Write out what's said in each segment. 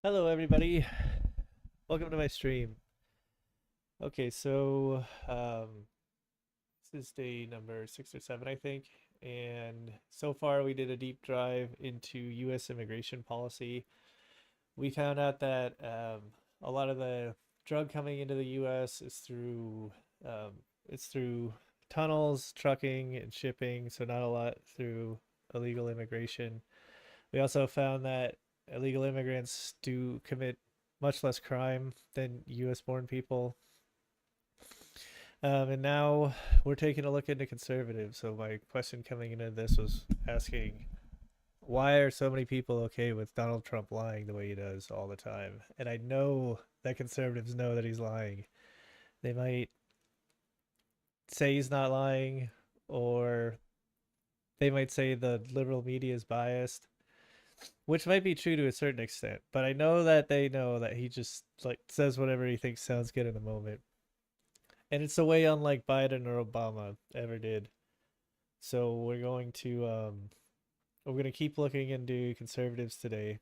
Hello, everybody. Welcome to my stream. Okay, so this is day number 6 or 7, I think. And so far, we did a deep dive into U.S. immigration policy. We found out that a lot of the drug coming into the U.S. is um, through tunnels, trucking, and shipping. So not a lot through illegal immigration. We also found that illegal immigrants do commit much less crime than US born people. And now we're taking a look into conservatives. So, my question coming into this was asking, why are so many people okay with Donald Trump lying the way he does all the time? And I know that conservatives know that he's lying. They might say he's not lying, or they might say the liberal media is biased, which might be true to a certain extent, but I know that they know that he just like says whatever he thinks sounds good in the moment. And it's a way unlike Biden or Obama ever did. So we're going to keep looking into conservatives today.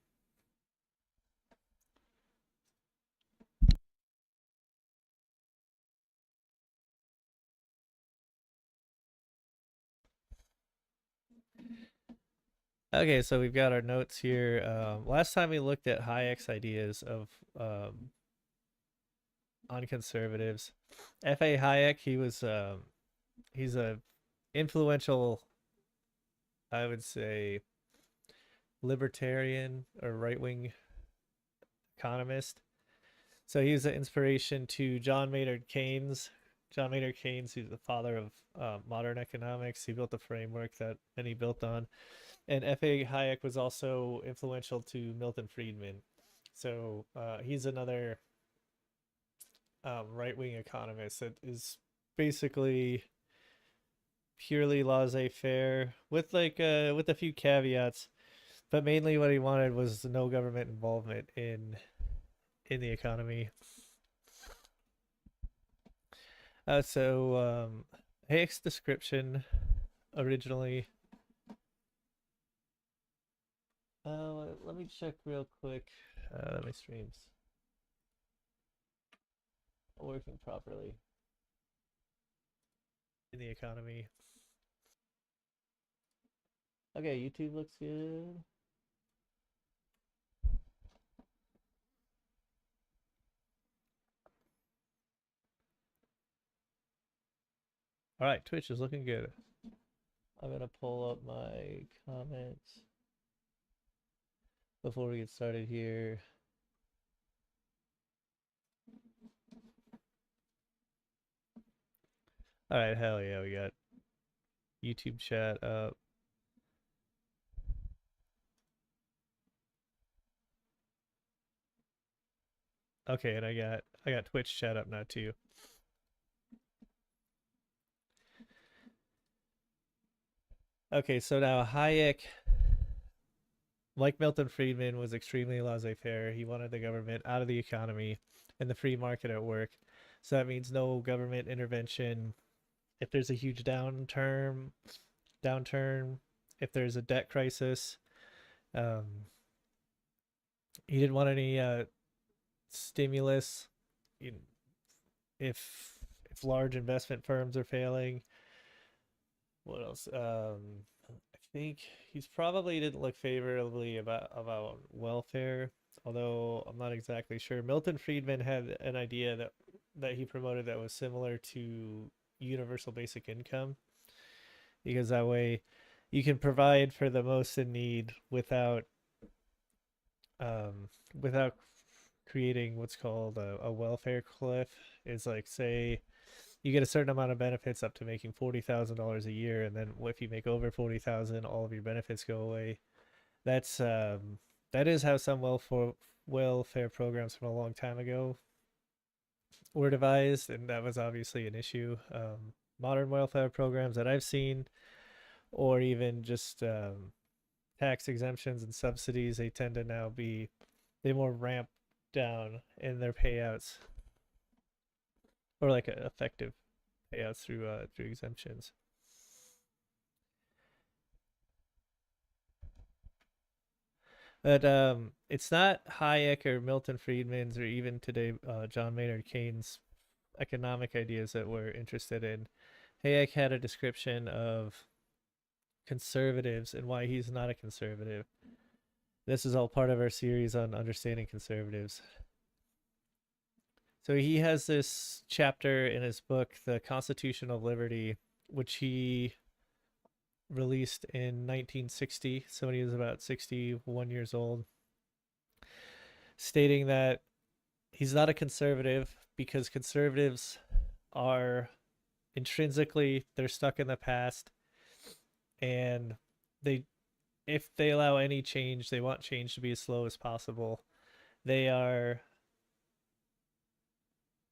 Okay, so we've got our notes here. Last time we looked at Hayek's ideas of on conservatives. F.A. Hayek, he's a influential, I would say, libertarian or right wing economist. So he was an inspiration to John Maynard Keynes. John Maynard Keynes, who's the father of modern economics. He built the framework that many built on. And F.A. Hayek was also influential to Milton Friedman. So he's another right wing economist that is basically purely laissez-faire with a few caveats, but mainly what he wanted was no government involvement in the economy. Hayek's description originally. Let me check real quick that my streams are working properly in the economy. Okay, YouTube looks good. All right, Twitch is looking good. I'm gonna pull up my comments before we get started here. All right, hell yeah, we got YouTube chat up. Okay, and I got Twitch chat up now too. Okay, so now Hayek, like Milton Friedman, was extremely laissez-faire. He wanted the government out of the economy and the free market at work. So that means no government intervention. If there's a huge downturn, if there's a debt crisis, um, he didn't want any stimulus. If large investment firms are failing, what else? I think he's probably didn't look favorably about welfare, although I'm not exactly sure. Milton Friedman had an idea that he promoted that was similar to universal basic income, because that way you can provide for the most in need without creating what's called a welfare cliff. Is like, say you get a certain amount of benefits up to making $40,000 a year, and then if you make over 40,000, all of your benefits go away. That's that is how some welfare programs from a long time ago were devised, and that was obviously an issue. Modern welfare programs that I've seen, or even just tax exemptions and subsidies, they tend to now be they more ramp down in their payouts, or like effective payouts through exemptions. But it's not Hayek or Milton Friedman's or even today John Maynard Keynes' economic ideas that we're interested in. Hayek had a description of conservatives and why he's not a conservative. This is all part of our series on understanding conservatives. So he has this chapter in his book, The Constitution of Liberty, which he released in 1960. So when he was about 61 years old, stating that he's not a conservative because conservatives are intrinsically they're stuck in the past, and they if they allow any change, they want change to be as slow as possible. They are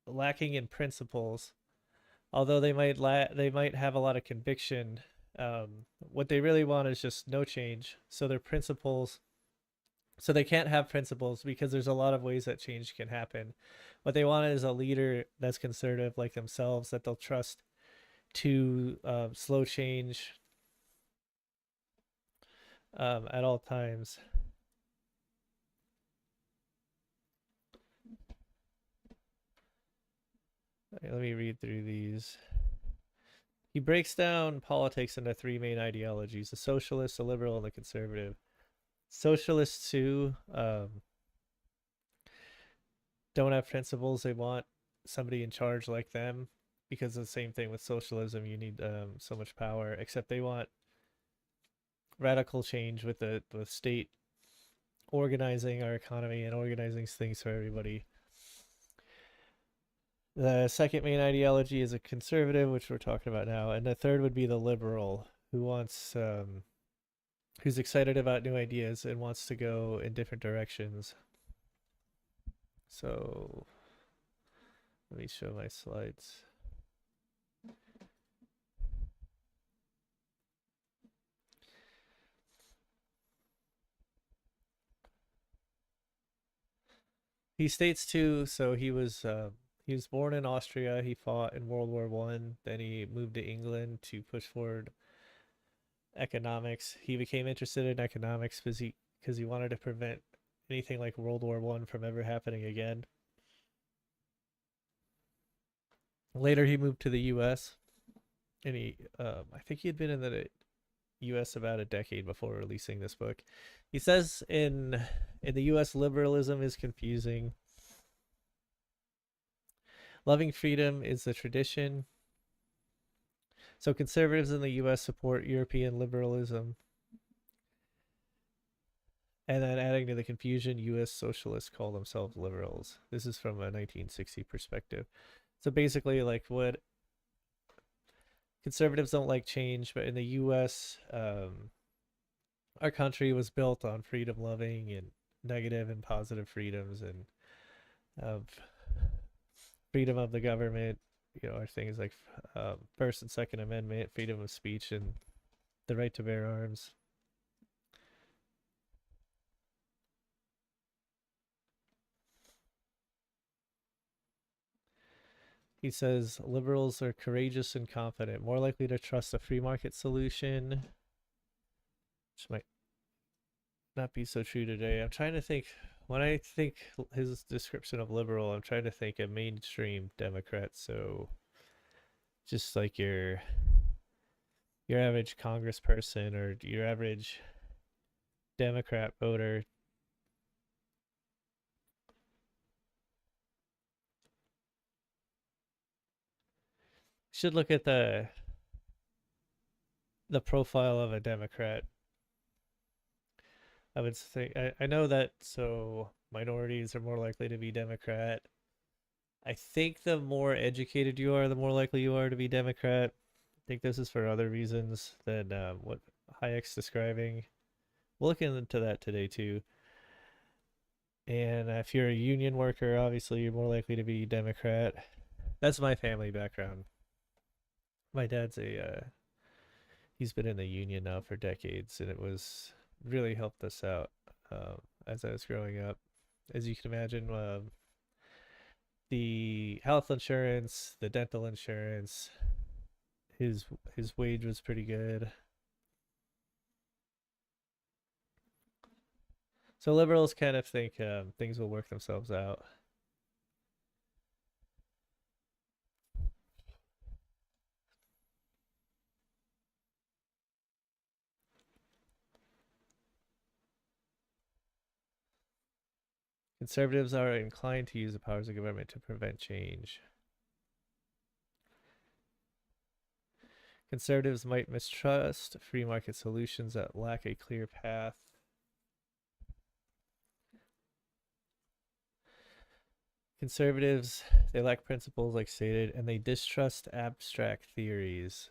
lacking in principles, although they might have a lot of conviction. What they really want is just no change. So their principles, so they can't have principles because there's a lot of ways that change can happen. What they want is a leader that's conservative like themselves that they'll trust to slow change at all times. Right, let me read through these. He breaks down politics into three main ideologies: the socialist, the liberal, and the conservative. Socialists too don't have principles. They want somebody in charge like them because of the same thing with socialism. You need so much power, except they want radical change with the state organizing our economy and organizing things for everybody. The second main ideology is a conservative, which we're talking about now, and the third would be the liberal, who wants who's excited about new ideas and wants to go in different directions. So let me show my slides. He states too. So he was born in Austria. He fought in World War One. Then he moved to England to push forward economics. He became interested in economics because he wanted to prevent anything like World War One from ever happening again. Later, he moved to the U.S. and I think he had been in the U.S. about a decade before releasing this book. He says in the U.S. liberalism is confusing. Loving freedom is the tradition. So conservatives in the U.S. support European liberalism. And then adding to the confusion, U.S. socialists call themselves liberals. This is from a 1960 perspective. So basically, like what conservatives don't like change, but in the U.S., our country was built on freedom loving and negative and positive freedoms and freedom of the government. You know, our things like First and Second Amendment, freedom of speech, and the right to bear arms. He says liberals are courageous and confident, more likely to trust a free market solution, which might not be so true today. I'm trying to think. When I think his description of liberal, I'm trying to think of mainstream Democrat. So just like your average congressperson or your average Democrat voter. Should look at the profile of a Democrat. I would say I know that so minorities are more likely to be Democrat. I think the more educated you are, the more likely you are to be Democrat. I think this is for other reasons than what Hayek's describing. We'll look into that today too. And if you're a union worker, obviously you're more likely to be Democrat. That's my family background. My dad's he's been in the union now for decades, and it was really helped us out as I was growing up. As you can imagine, the health insurance, the dental insurance, his his wage was pretty good. So liberals kind of think things will work themselves out. Conservatives are inclined to use the powers of government to prevent change. Conservatives might mistrust free market solutions that lack a clear path. Conservatives, they lack principles, like stated, and they distrust abstract theories.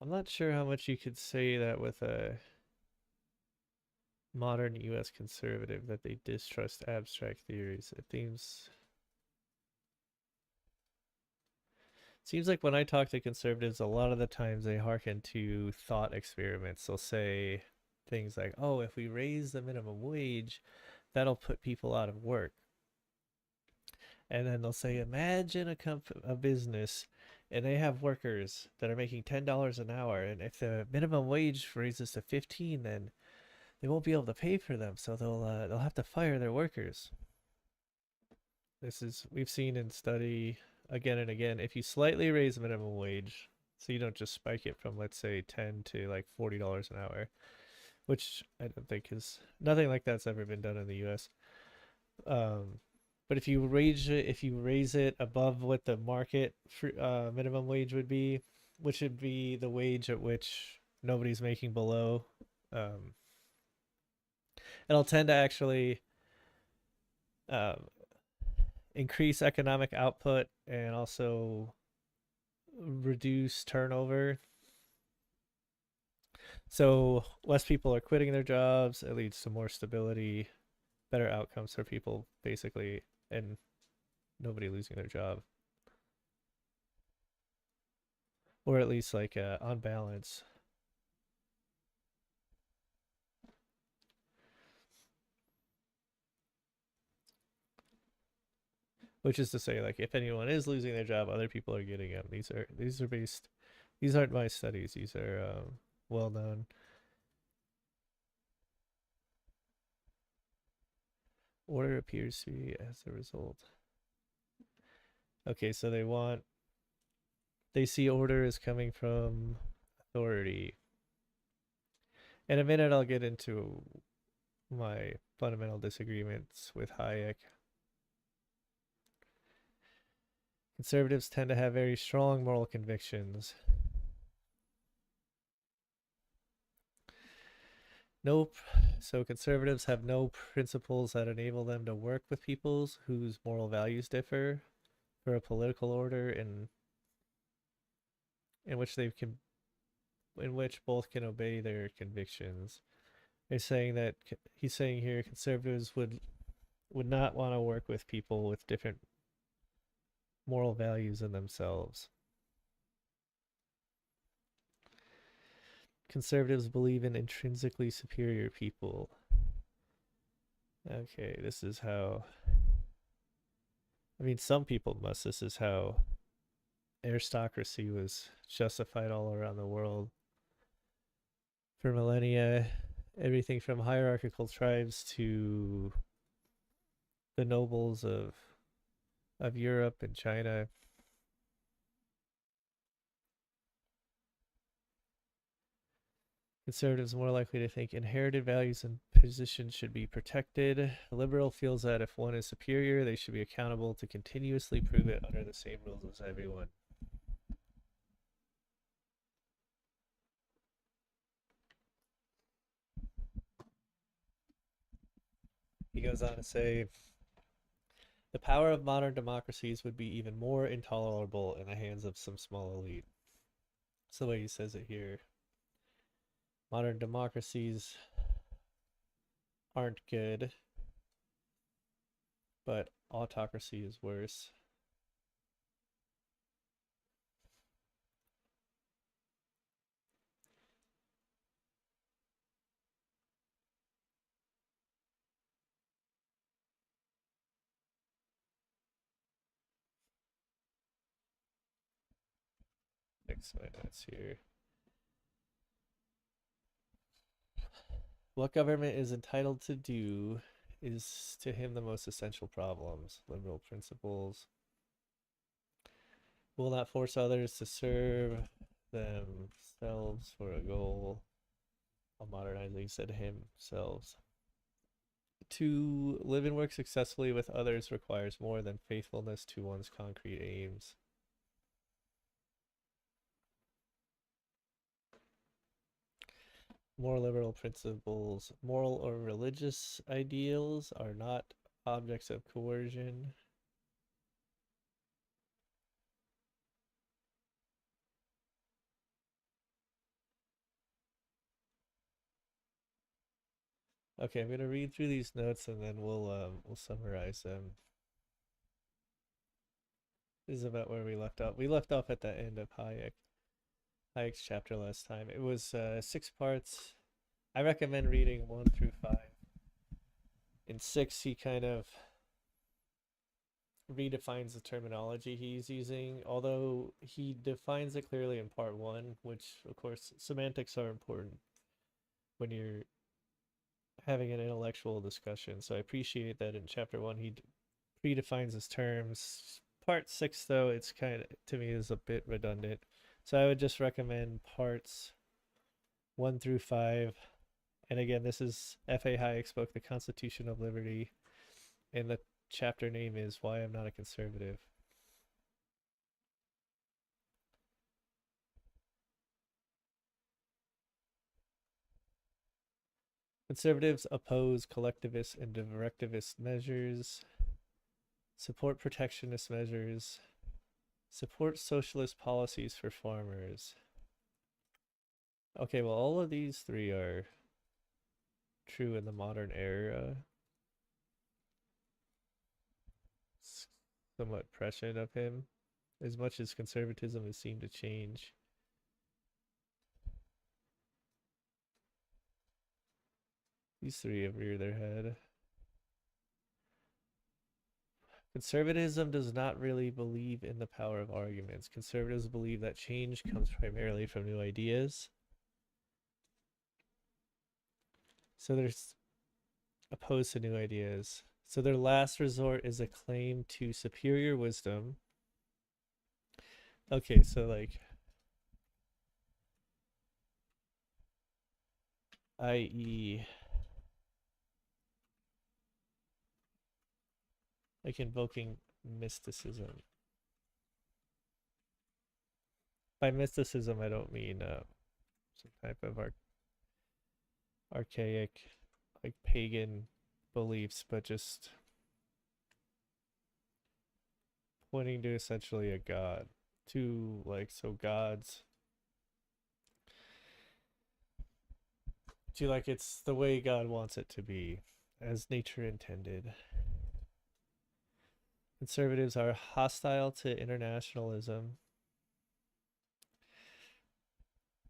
I'm not sure how much you could say that with a modern US conservative, that they distrust abstract theories. It seems like when I talk to conservatives, a lot of the times they hearken to thought experiments. They'll say things like, oh, if we raise the minimum wage, that'll put people out of work. And then they'll say, imagine a business and they have workers that are making $10 an hour. And if the minimum wage raises to 15, then they won't be able to pay for them. So they'll have to fire their workers. We've seen in study again and again, if you slightly raise the minimum wage, so you don't just spike it from, let's say, 10 to like $40 an hour, which I don't think is, nothing like that's ever been done in the US. But if you raise it above what the market minimum wage would be, which would be the wage at which nobody's making below, um, it'll tend to actually um, increase economic output and also reduce turnover. So less people are quitting their jobs. It leads to more stability, better outcomes for people, basically, and nobody losing their job, or at least like on balance. Which is to say, like, if anyone is losing their job, other people are getting them. These aren't my studies. These are well known. Order appears to be as a result. Okay, so they see order as coming from authority. In a minute, I'll get into my fundamental disagreements with Hayek. Conservatives tend to have very strong moral convictions. Nope. So conservatives have no principles that enable them to work with peoples whose moral values differ for a political order in which they can in which both can obey their convictions. He's saying here conservatives would not want to work with people with different moral values than themselves. Conservatives believe in intrinsically superior people. Okay, this is how, I mean, some people must. This is how aristocracy was justified all around the world for millennia. Everything from hierarchical tribes to the nobles of Europe and China. Conservatives are more likely to think inherited values and positions should be protected. A liberal feels that if one is superior, they should be accountable to continuously prove it under the same rules as everyone. He goes on to say, the power of modern democracies would be even more intolerable in the hands of some small elite. That's the way he says it here. Modern democracies aren't good, but autocracy is worse. fix my notes here. What government is entitled to do is to him the most essential problems. Liberal principles. Will not force others to serve themselves for a goal. While modernizing said himself. To live and work successfully with others requires more than faithfulness to one's concrete aims. More liberal principles, moral or religious ideals are not objects of coercion. Okay, I'm gonna read through these notes and then we'll summarize them. This is about where we left off. We left off at the end of Hayek's chapter last time. It was 6 parts. I recommend reading 1 through 5. In 6, he kind of redefines the terminology he's using, although he defines it clearly in part 1, which of course semantics are important when you're having an intellectual discussion. So I appreciate that in chapter 1 he redefines his terms. Part 6 though, it's kind of, to me, is a bit redundant. So I would just recommend parts 1 through 5. And again, this is F.A Hayek's book, The Constitution of Liberty, and the chapter name is Why I'm Not a Conservative. Conservatives oppose collectivist and directivist measures, support protectionist measures, support socialist policies for farmers. Okay, well, all of these 3 are true in the modern era. It's somewhat prescient of him, as much as conservatism has seemed to change. These 3 have reared their head. Conservatism does not really believe in the power of arguments. Conservatives believe that change comes primarily from new ideas. So they're opposed to new ideas. So their last resort is a claim to superior wisdom. Okay, so like, i.e., like invoking mysticism. By mysticism, I don't mean some type of archaic, like pagan beliefs, but just pointing to essentially a god. To like, so gods. To like, it's the way God wants it to be, as nature intended. Conservatives are hostile to internationalism.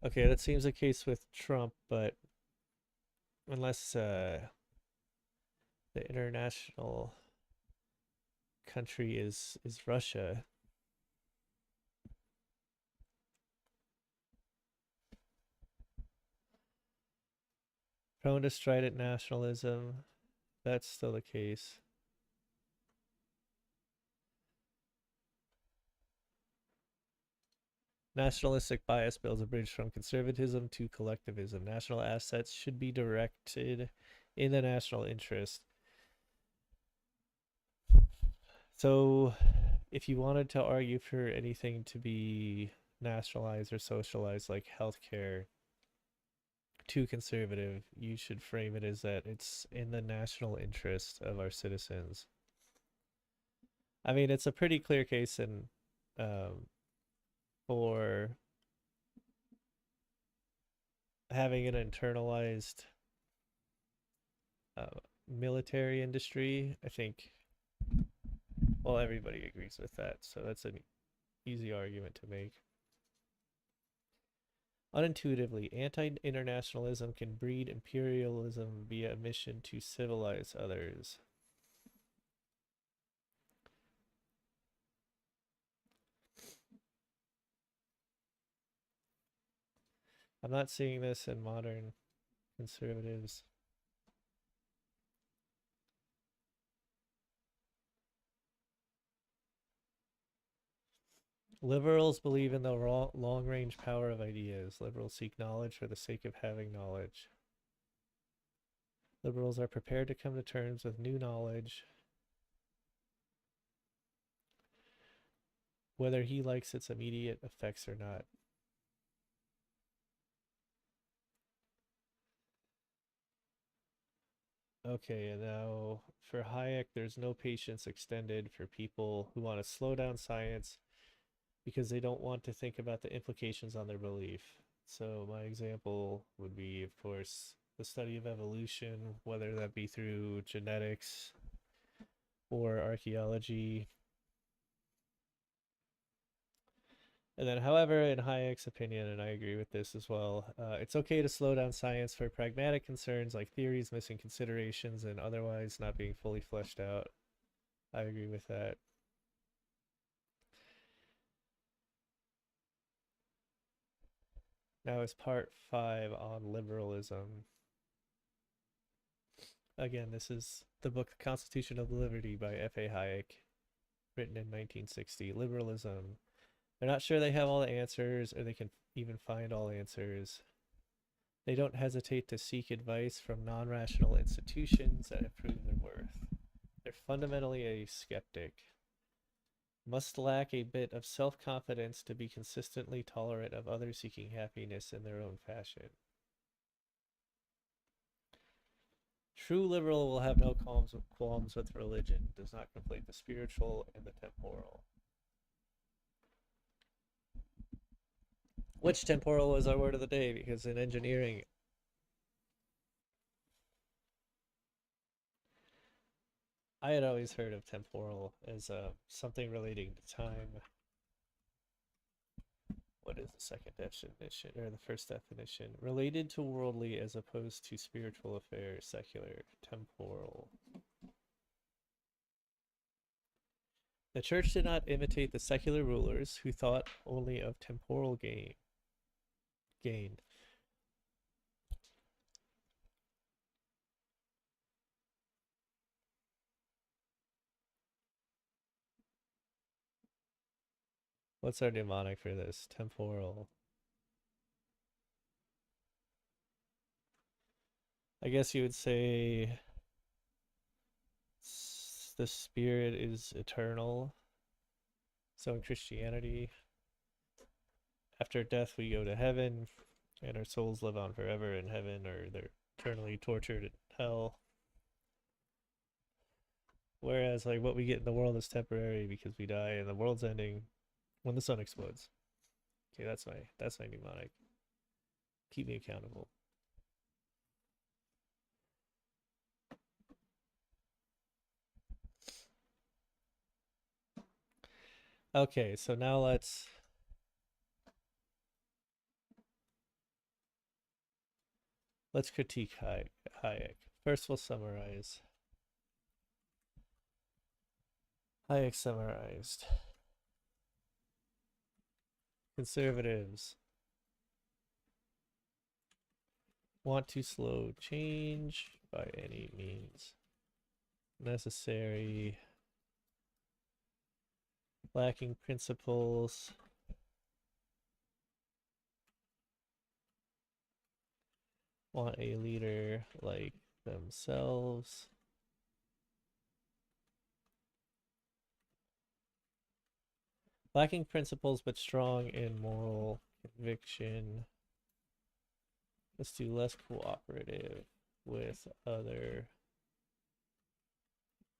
Okay, that seems the case with Trump, but unless the international country is Russia. Prone to strident nationalism, that's still the case. Nationalistic bias builds a bridge from conservatism to collectivism. National assets should be directed in the national interest. So if you wanted to argue for anything to be nationalized or socialized, like healthcare, too conservative, you should frame it as that it's in the national interest of our citizens. I mean, it's a pretty clear case in for having an internalized military industry. I think, well, everybody agrees with that, so that's an easy argument to make. Unintuitively, anti-internationalism can breed imperialism via a mission to civilize others. I'm not seeing this in modern conservatives. Liberals believe in the long-range power of ideas. Liberals seek knowledge for the sake of having knowledge. Liberals are prepared to come to terms with new knowledge, whether he likes its immediate effects or not. Okay, and now for Hayek, there's no patience extended for people who want to slow down science because they don't want to think about the implications on their belief. So my example would be, of course, the study of evolution, whether that be through genetics or archaeology. And then, however, in Hayek's opinion, and I agree with this as well, it's okay to slow down science for pragmatic concerns like theories missing considerations and otherwise not being fully fleshed out. I agree with that. Now is part 5 on liberalism. Again, this is the book The Constitution of Liberty by F.A Hayek, written in 1960. Liberalism. They're not sure they have all the answers or they can even find all answers. They don't hesitate to seek advice from non-rational institutions that have proven their worth. They're fundamentally a skeptic. Must lack a bit of self-confidence to be consistently tolerant of others seeking happiness in their own fashion. True liberal will have no qualms with religion, does not conflate the spiritual and the temporal. Which temporal is our word of the day? Because in engineering, I had always heard of temporal as something relating to time. What is the second definition, or the first definition? Related to worldly as opposed to spiritual affairs, secular, temporal. The church did not imitate the secular rulers who thought only of temporal gain. What's our mnemonic for this? Temporal. I guess you would say the spirit is eternal. So in Christianity, after death, we go to heaven, and our souls live on forever in heaven, or they're eternally tortured in hell. Whereas, like, what we get in the world is temporary because we die, and the world's ending when the sun explodes. Okay, that's my mnemonic. Keep me accountable. Okay, so now let's critique Hayek. First, we'll summarize. Hayek summarized. Conservatives want to slow change by any means necessary, lacking principles, want a leader like themselves, lacking principles but strong in moral conviction. Let's do less cooperative with other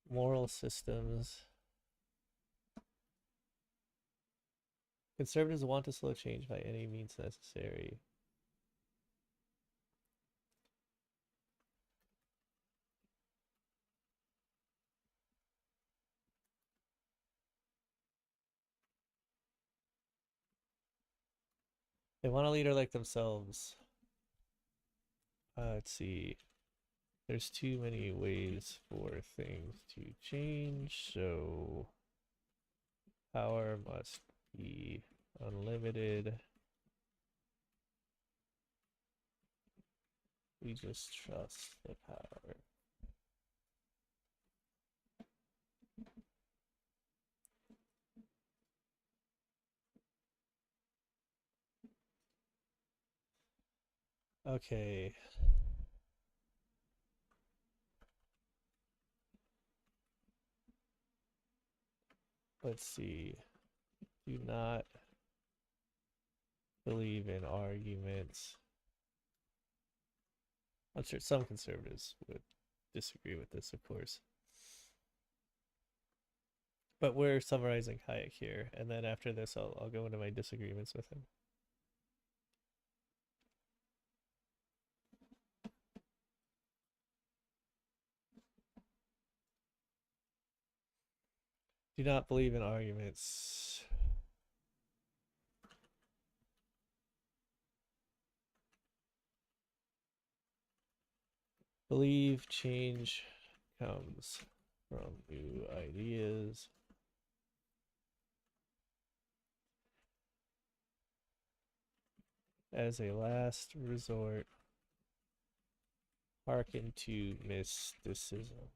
moral systems. Conservatives want to slow change by any means necessary. They want a leader like themselves. Let's see. There's too many ways for things to change, so power must be unlimited. We just trust the power. Okay. Let's see. Do not believe in arguments. I'm sure some conservatives would disagree with this, of course. But we're summarizing Hayek here, and then after this, I'll go into my disagreements with him. Do not believe in arguments. Believe change comes from new ideas. As a last resort, hearken to mysticism.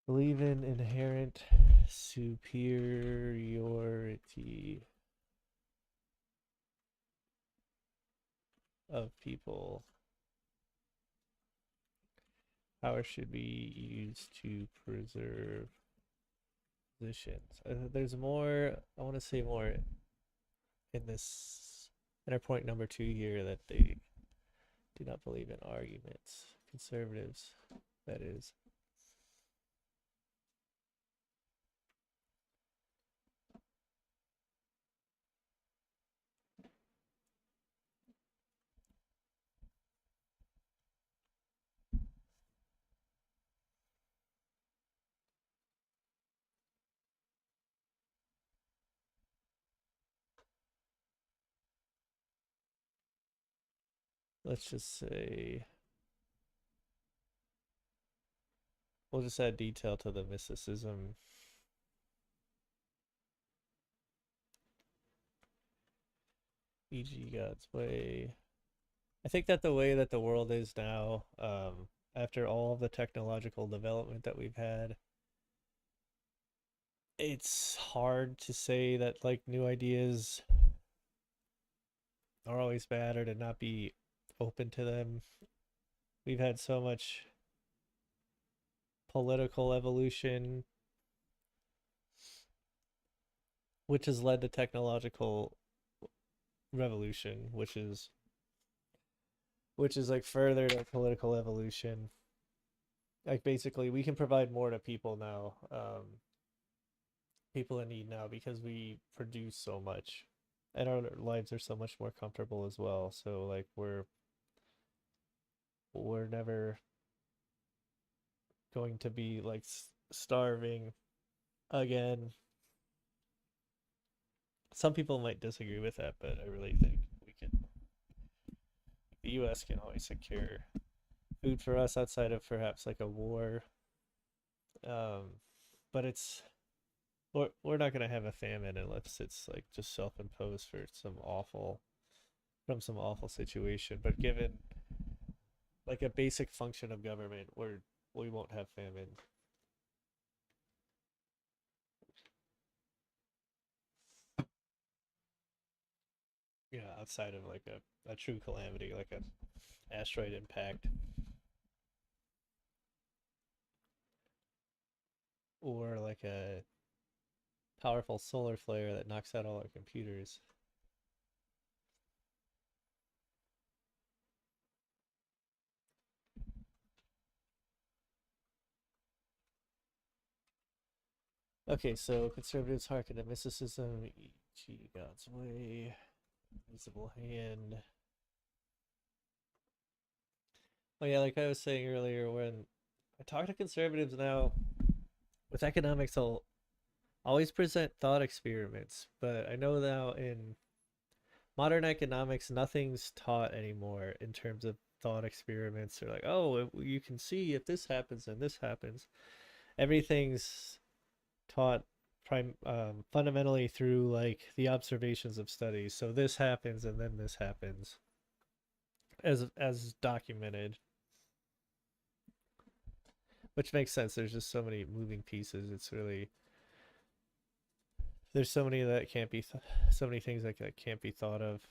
Believe in inherent superiority of people. Power should be used to preserve positions. There's more, I want to say more in this, in our point number 2 here, that they do not believe in arguments. Conservatives, that is. Let's just say, we'll just add detail to the mysticism. E.g. God's way. I think that the way that the world is now, after all of the technological development that we've had, it's hard to say that like new ideas are always bad or to not be open to them. We've had so much political evolution, which has led to technological revolution, which is like further to political evolution. Like basically, we can provide more to people now, people in need now, because we produce so much, and our lives are so much more comfortable as well. So like we're never going to be like starving again. Some people might disagree with that, but I really think the US can always secure food for us outside of perhaps like a war. But we're not gonna have a famine unless it's like just self-imposed from some awful situation. But given like a basic function of government, we won't have famine. Yeah, outside of like a true calamity, like a asteroid impact or like a powerful solar flare that knocks out all our computers. Okay, so conservatives hearken to mysticism, e.g. God's way, visible hand. Oh yeah, like I was saying earlier, when I talk to conservatives now with economics, always present thought experiments, but I know now in modern economics, nothing's taught anymore in terms of thought experiments. They're like, oh, you can see if this happens and this happens. Everything's taught fundamentally through like the observations of studies. So this happens and then this happens as documented, which makes sense. There's just so many moving pieces. It's really there's so many that can't be so many things that can't be thought of.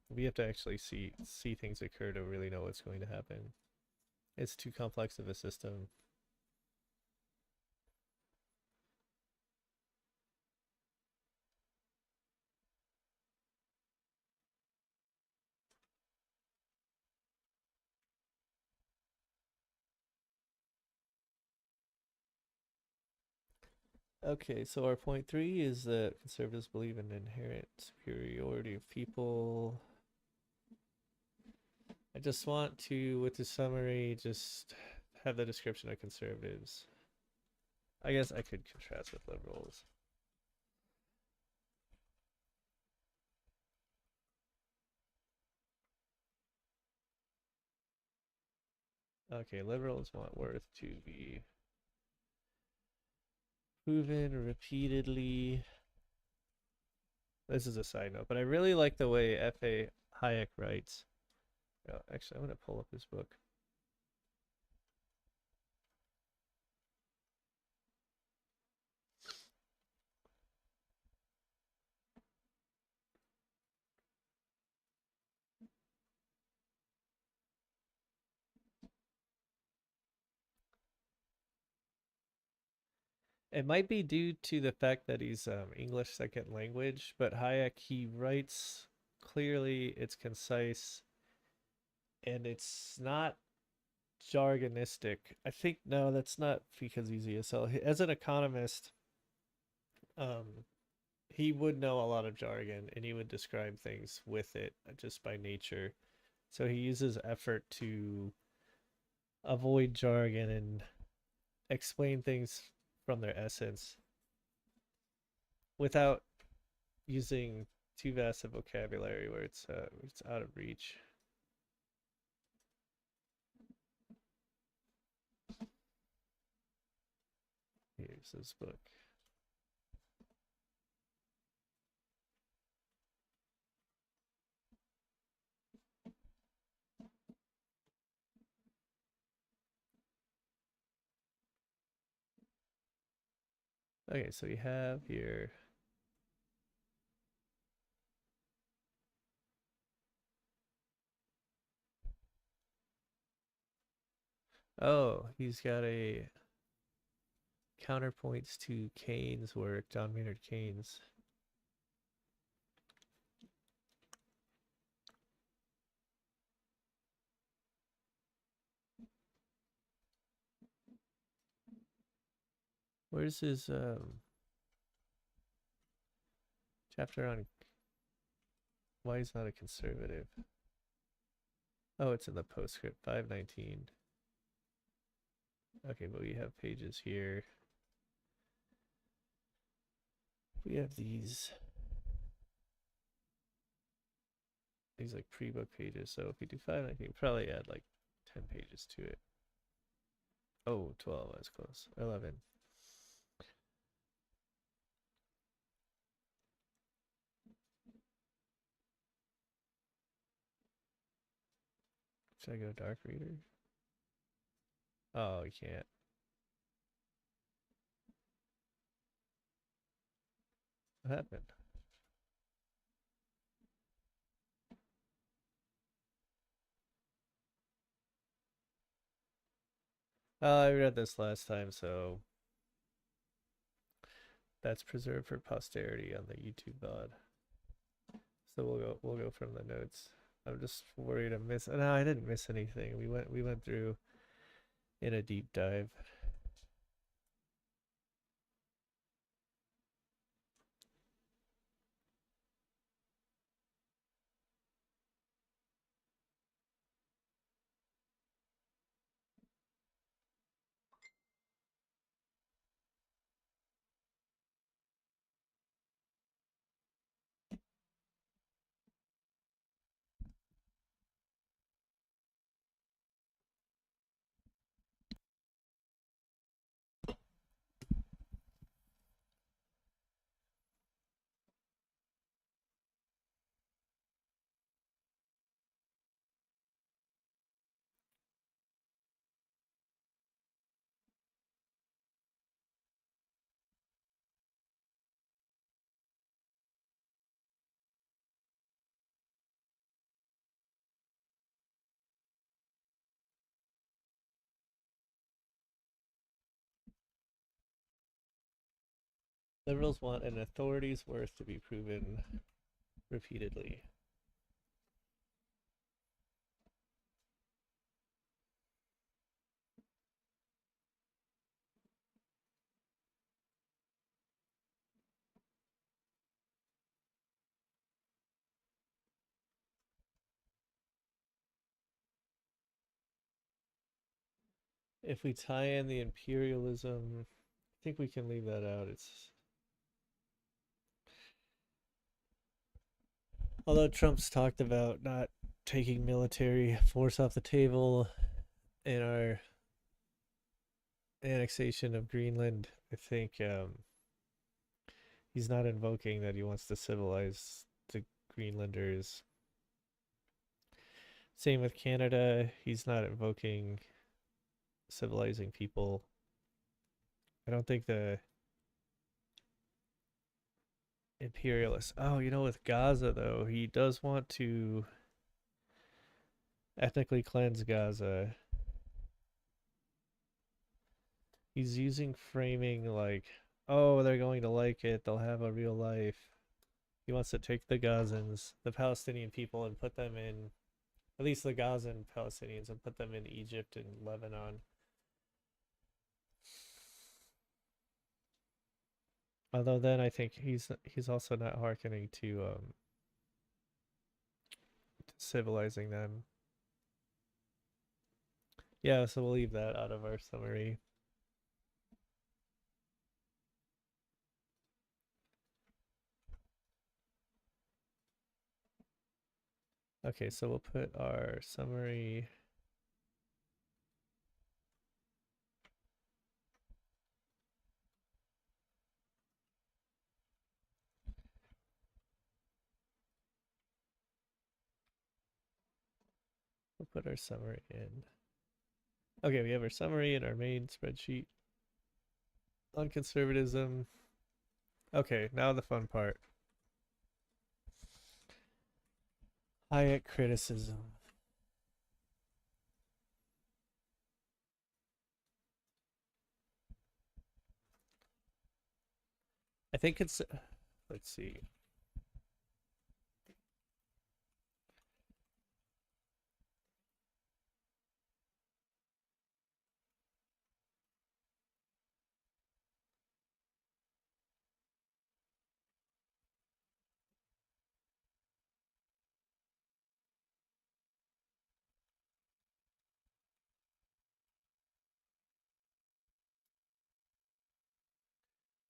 We have to actually see things occur to really know what's going to happen. It's too complex of a system. Okay, so our point three is that conservatives believe in inherent superiority of people. I just want to, with the summary, just have the description of conservatives. I guess I could contrast with liberals. Okay, liberals want worth to be proven repeatedly. This is a side note, but I really like the way F.A. Hayek writes. Oh, actually, I'm going to pull up his book. It might be due to the fact that he's English second language, but Hayek, he writes clearly, it's concise, and it's not jargonistic. I think, no, that's not because he's ESL. As an economist, um, he would know a lot of jargon and he would describe things with it just by nature. So he uses effort to avoid jargon and explain things from their essence without using too vast a vocabulary where it's out of reach. Here's this book. Okay, so you have here. Oh, he's got a counterpoints to Keynes' work, John Maynard Keynes. Where's his chapter on why he's not a conservative? Oh, it's in the postscript, 519. Okay, but we have pages here. We have these like pre-book pages. So if we do 519, probably add like 10 pages to it. Oh, 12, that's close. 11. Should I go dark reader? Oh, you can't. What happened? Oh, I read this last time, so that's preserved for posterity on the YouTube VOD. So we'll go from the notes. I'm just worried I miss. No, I didn't miss anything. We went through in a deep dive. Liberals want an authority's worth to be proven repeatedly. If we tie in the imperialism, I think we can leave that out. It's although Trump's talked about not taking military force off the table in our annexation of Greenland, I think he's not invoking that he wants to civilize the Greenlanders. Same with Canada, he's not invoking civilizing people. I don't think the imperialists. Oh, with Gaza though, he does want to ethnically cleanse Gaza. He's using framing like, oh, they're going to like it, they'll have a real life. He wants to take the Gazans, the Palestinian people, and put them in, at least the Gazan Palestinians, and put them in Egypt and Lebanon. Although then I think he's also not hearkening to civilizing them. Yeah, so we'll leave that out of our summary. Okay, so we'll put our summary. We'll put our summary in. Okay, we have our summary in our main spreadsheet on conservatism. Okay, now the fun part. Hayek criticism. I think it's, let's see.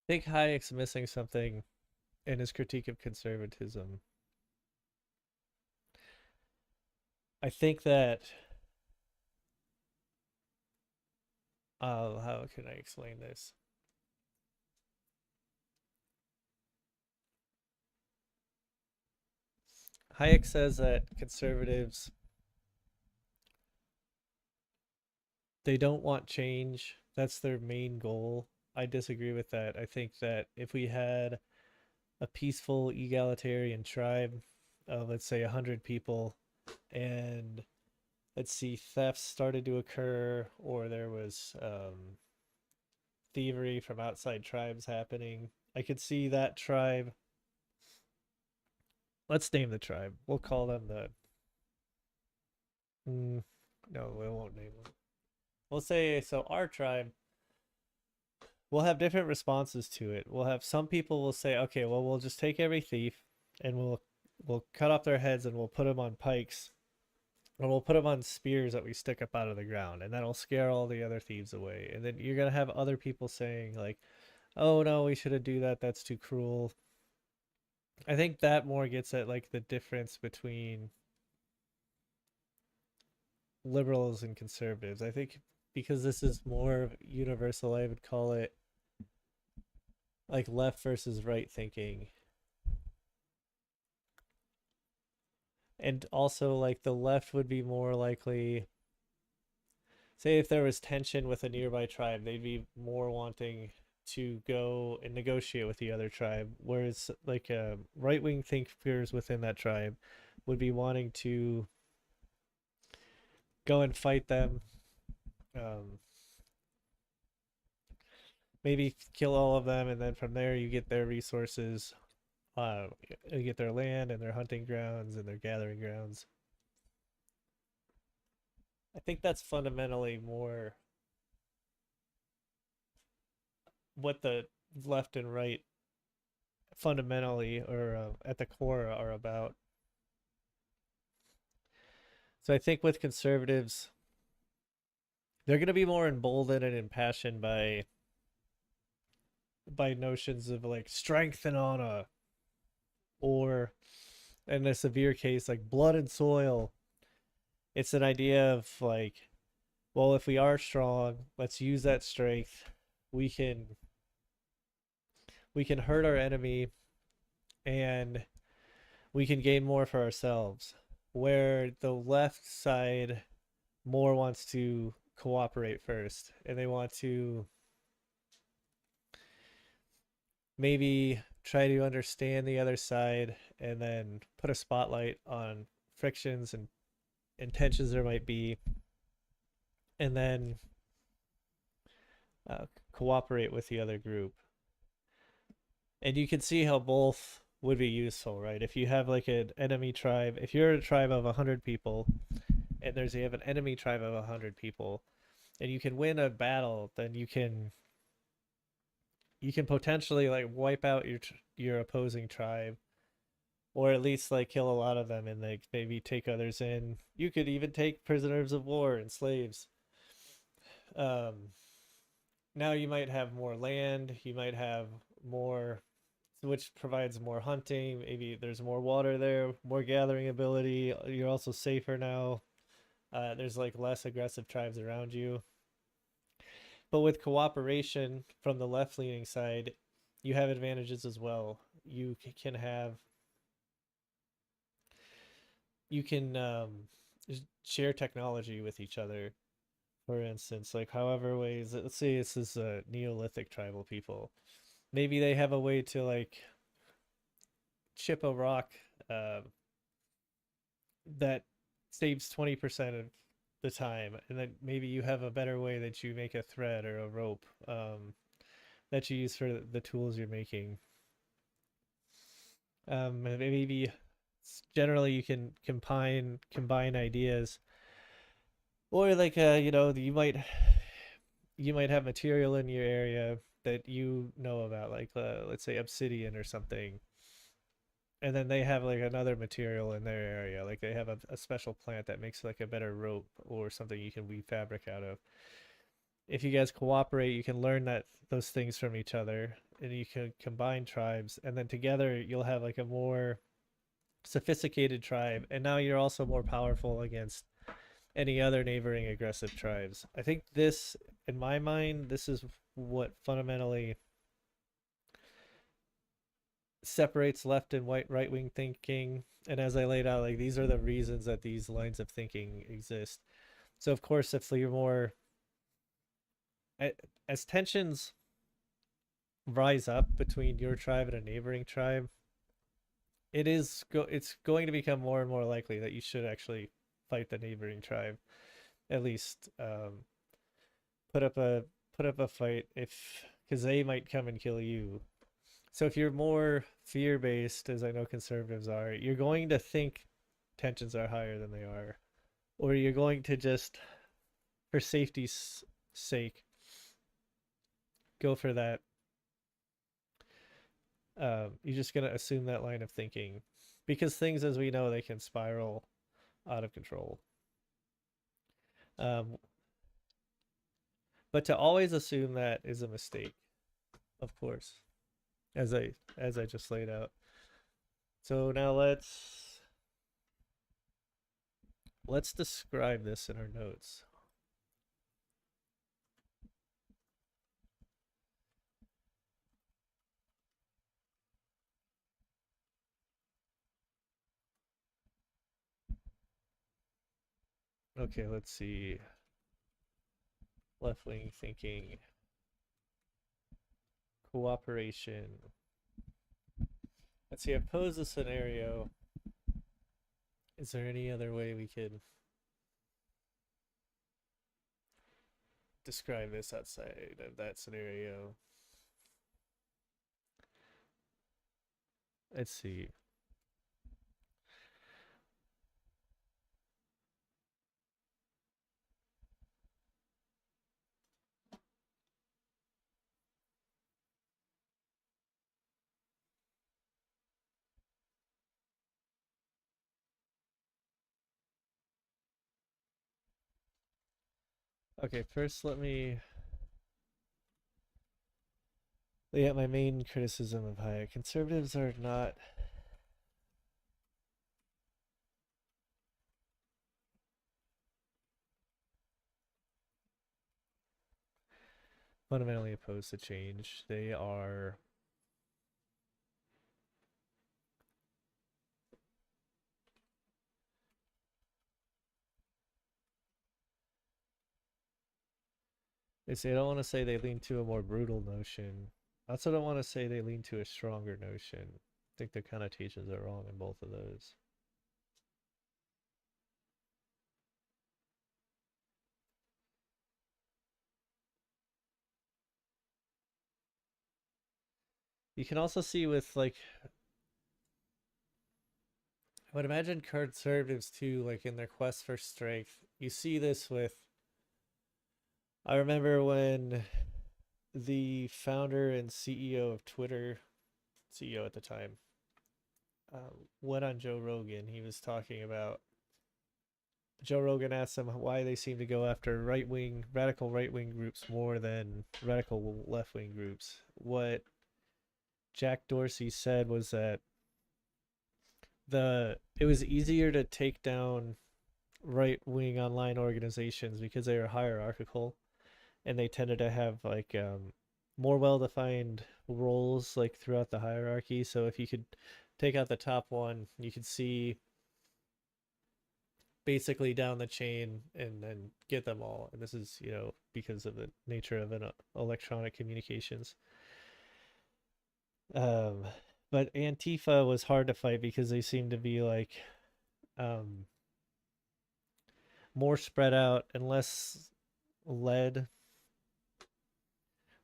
I think Hayek's missing something in his critique of conservatism. I think that, how can I explain this? Hayek says that conservatives, they don't want change. That's their main goal. I disagree with that. I think that if we had a peaceful egalitarian tribe of, let's say, 100 people, and let's see, thefts started to occur, or there was thievery from outside tribes happening, I could see that tribe. Let's name the tribe. We'll call them the. No, we won't name them. We'll say, so our tribe, we'll have different responses to it. We'll have some people will say, okay, well, we'll just take every thief and we'll cut off their heads and we'll put them on pikes, or we'll put them on spears that we stick up out of the ground, and that'll scare all the other thieves away. And then you're gonna have other people saying like, oh no, we shouldn't do that, that's too cruel. I think that more gets at like the difference between liberals and conservatives. I think because this is more universal, I would call it like left versus right thinking. And also like the left would be more likely, say if there was tension with a nearby tribe, they'd be more wanting to go and negotiate with the other tribe, whereas like right-wing thinkers within that tribe would be wanting to go and fight them. um, maybe kill all of them, and then from there you get their resources. You get their land and their hunting grounds and their gathering grounds. I think that's fundamentally more what the left and right fundamentally or at the core are about. So I think with conservatives, they're going to be more emboldened and impassioned by notions of like strength and honor, or in a severe case like blood and soil. It's an idea of like, well, if we are strong, let's use that strength. We can we can hurt our enemy, and we can gain more for ourselves. Where the left side more wants to cooperate first, and they want to maybe try to understand the other side and then put a spotlight on frictions and tensions there might be, and then cooperate with the other group. And you can see how both would be useful, right? If you have like an enemy tribe, if you're a tribe of 100 people and you have an enemy tribe of 100 people, and you can win a battle, then you can potentially like wipe out your opposing tribe, or at least like kill a lot of them and like maybe take others in. You could even take prisoners of war and slaves. Um, Now you might have more land, you might have more, which provides more hunting. Maybe there's more water there, more gathering ability. You're also safer now. There's like less aggressive tribes around you. But with cooperation from the left leaning side, you have advantages as well. Can have, you can share technology with each other. For instance, like however ways, let's say this is a Neolithic tribal people. Maybe they have a way to like chip a rock uh, that saves 20% of the time, and then maybe you have a better way that you make a thread or a rope that you use for the tools you're making. And maybe generally you can combine ideas, or like you might have material in your area that you know about, like let's say obsidian or something, and then they have like another material in their area, like they have a special plant that makes like a better rope or something you can weave fabric out of. If you guys cooperate, you can learn that those things from each other, and you can combine tribes, and then together you'll have like a more sophisticated tribe, and now you're also more powerful against any other neighboring aggressive tribes. I think this, in my mind, this is what fundamentally separates left and right wing thinking. And as I laid out, like these are the reasons that these lines of thinking exist. So of course, if you're more as tensions rise up between your tribe and a neighboring tribe, it's going to become more and more likely that you should actually fight the neighboring tribe, at least put up a put up a fight, if because they might come and kill you. So if you're more fear based, as I know conservatives are, you're going to think tensions are higher than they are, or you're going to just, for safety's sake, go for that. You're just gonna assume that line of thinking, because things, as we know, they can spiral out of control. Um, but to always assume that is a mistake, of course, as I just laid out. So now let's describe this in our notes. Okay, let's see. Left wing thinking, cooperation. Let's see, I pose a scenario. Is there any other way we could describe this outside of that scenario? let's see. Okay, first let me lay out my main criticism of Hayek. Conservatives are not fundamentally opposed to change. They are they say I don't want to say they lean to a more brutal notion. I also don't want to say they lean to a stronger notion. I think the connotations are wrong in both of those. You can also see with like I would imagine conservatives too, like in their quest for strength. You see this with I remember when the founder and CEO of Twitter, CEO at the time, went on Joe Rogan. He was talking about Joe Rogan asked them why they seem to go after radical right wing groups more than radical left wing groups. What Jack Dorsey said was that it was easier to take down right wing online organizations because they were hierarchical and they tended to have like more well defined roles like throughout the hierarchy. So if you could take out the top one, you could see basically down the chain and then get them all. And this is, because of the nature of an electronic communications. Um, but Antifa was hard to fight because they seem to be like more spread out and less led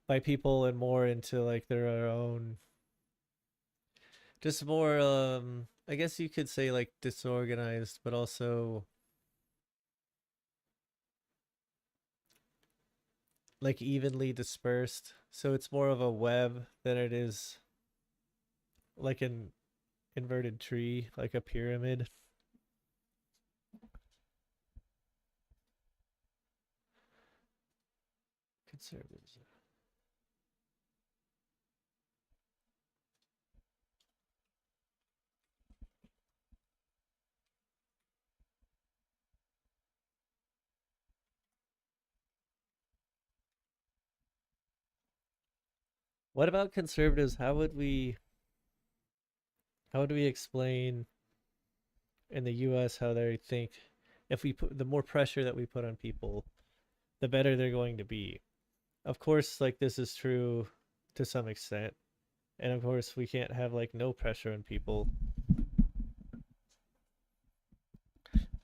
by people and more into like their own, just more I guess you could say like disorganized, but also like evenly dispersed. So it's more of a web than it is like an inverted tree, like a pyramid. Conservatives. What about conservatives? How would we explain in the US how they think if we put the more pressure that we put on people, the better they're going to be. Of course, like this is true to some extent. And of course, we can't have like no pressure on people.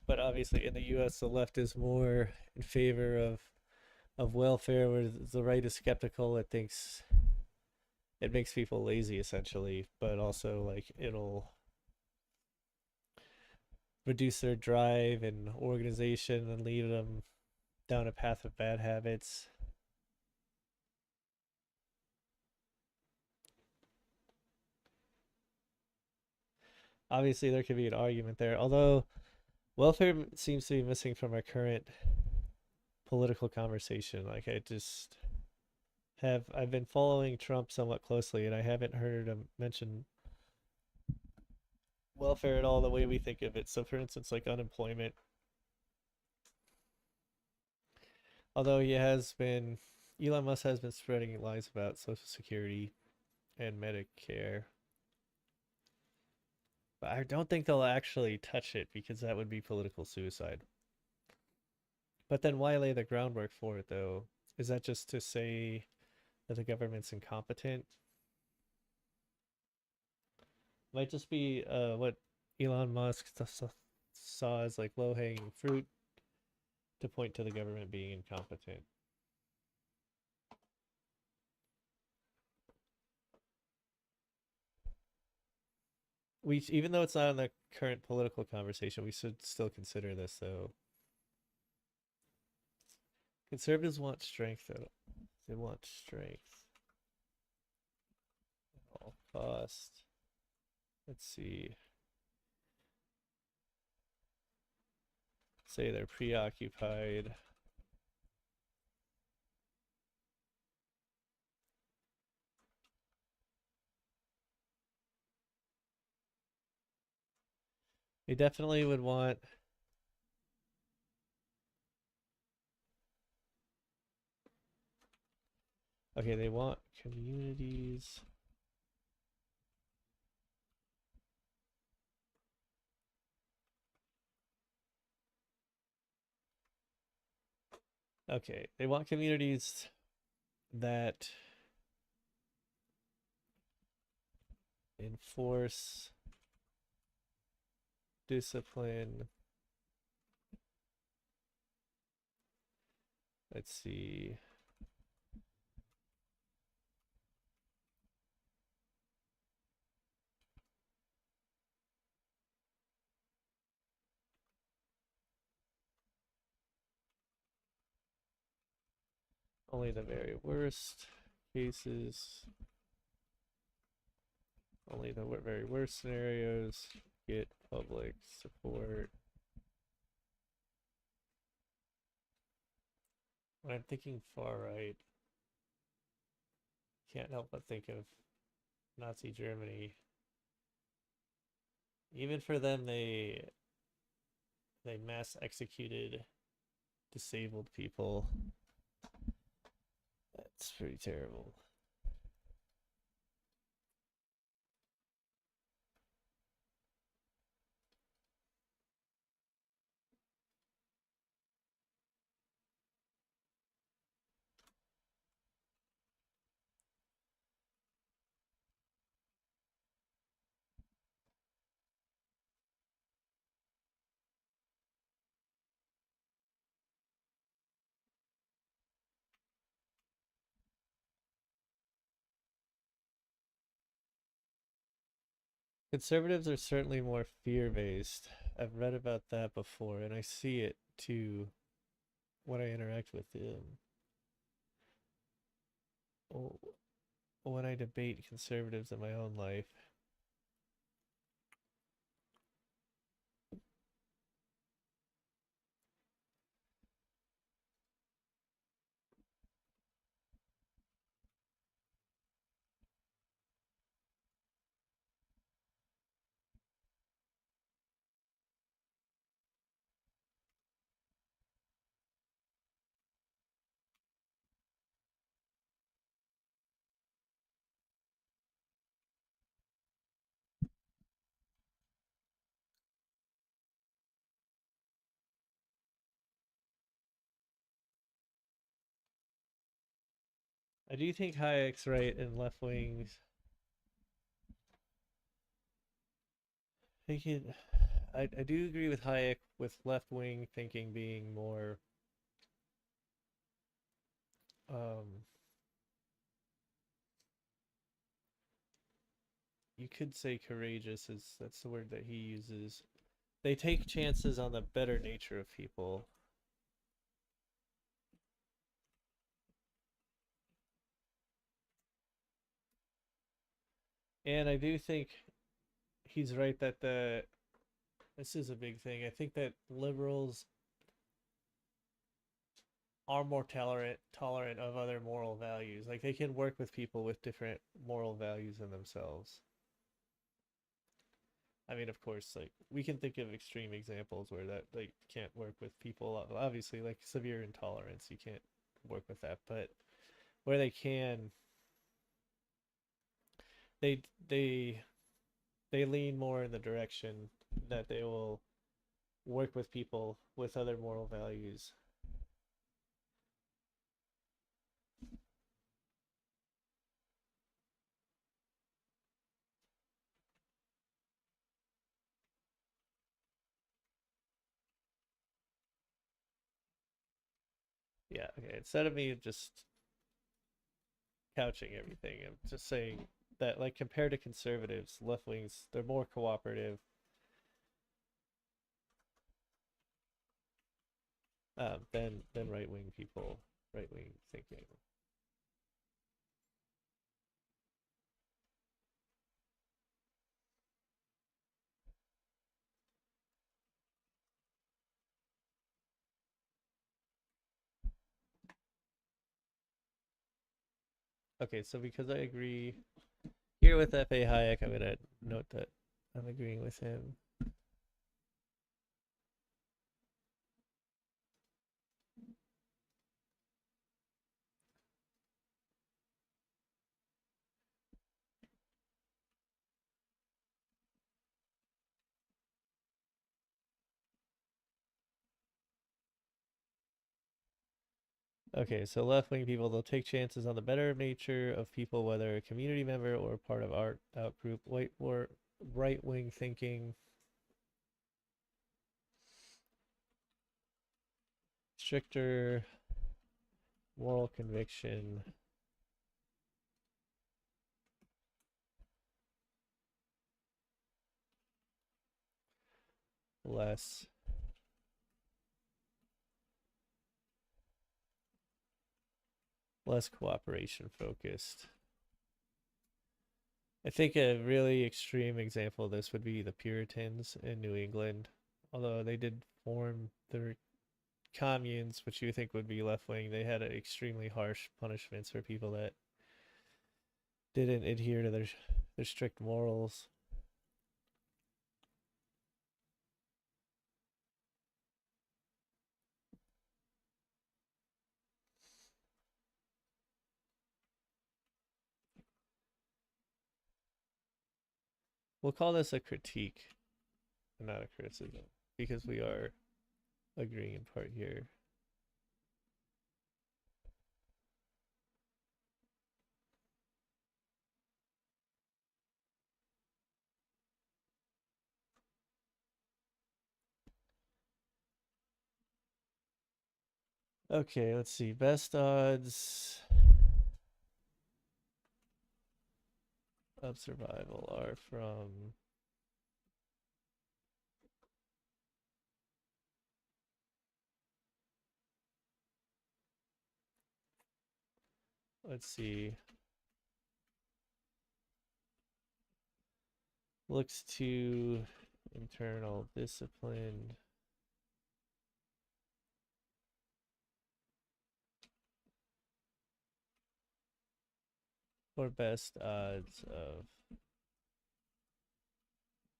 But obviously, in the U.S., the left is more in favor of welfare, where the right is skeptical. It thinks it makes people lazy, essentially, but also like it'll reduce their drive and organization and lead them down a path of bad habits. Obviously, there could be an argument there, although welfare seems to be missing from our current political conversation. Like I've been following Trump somewhat closely, and I haven't heard him mention welfare at all the way we think of it. So, for instance, like unemployment, although Elon Musk has been spreading lies about Social Security and Medicare, but I don't think they'll actually touch it because that would be political suicide. But then why lay the groundwork for it, though? Is that just to say that the government's incompetent? Might just be what Elon Musk saw as like low hanging fruit to point to the government being incompetent. We, even though it's not in the current political conversation, we should still consider this though. Conservatives want strength though. They want strength at all cost. Let's see. Say they're preoccupied. They definitely would want. Okay, they want communities. Okay, they want communities that enforce discipline. Let's see. Only the very worst cases. Only the very worst scenarios get public support. When I'm thinking far right, can't help but think of Nazi Germany. Even for them, they mass executed disabled people. That's pretty terrible. Conservatives are certainly more fear-based. I've read about that before, and I see it too when I interact with them. Oh, when I debate conservatives in my own life. I do think Hayek's right and left wings. Thinking, I do agree with Hayek with left wing thinking being more um you could say courageous, is that's the word that he uses. They take chances on the better nature of people. And I do think he's right that the this is a big thing. I think that liberals are more tolerant of other moral values. Like they can work with people with different moral values in themselves. I mean, of course, like we can think of extreme examples where that like can't work with people. Obviously, like severe intolerance, you can't work with that. But where they can, they they they lean more in the direction that they will work with people with other moral values. Yeah, okay. Instead of me just couching everything, I'm just saying that like compared to conservatives, left wings they're more cooperative than right wing people, right wing thinking. Okay, so because I agree here with F.A Hayek, I'm gonna note that I'm agreeing with him. Okay, so left wing people, they'll take chances on the better nature of people, whether a community member or part of our out group. White or right wing thinking, stricter moral conviction, less cooperation focused. I think a really extreme example of this would be the Puritans in New England. Although they did form their communes, which you think would be left wing, they had extremely harsh punishments for people that didn't adhere to their strict morals. We'll call this a critique, not a criticism, because we are agreeing in part here. Okay, let's see. Best odds of survival are from let's see. Looks to internal discipline. Or best odds of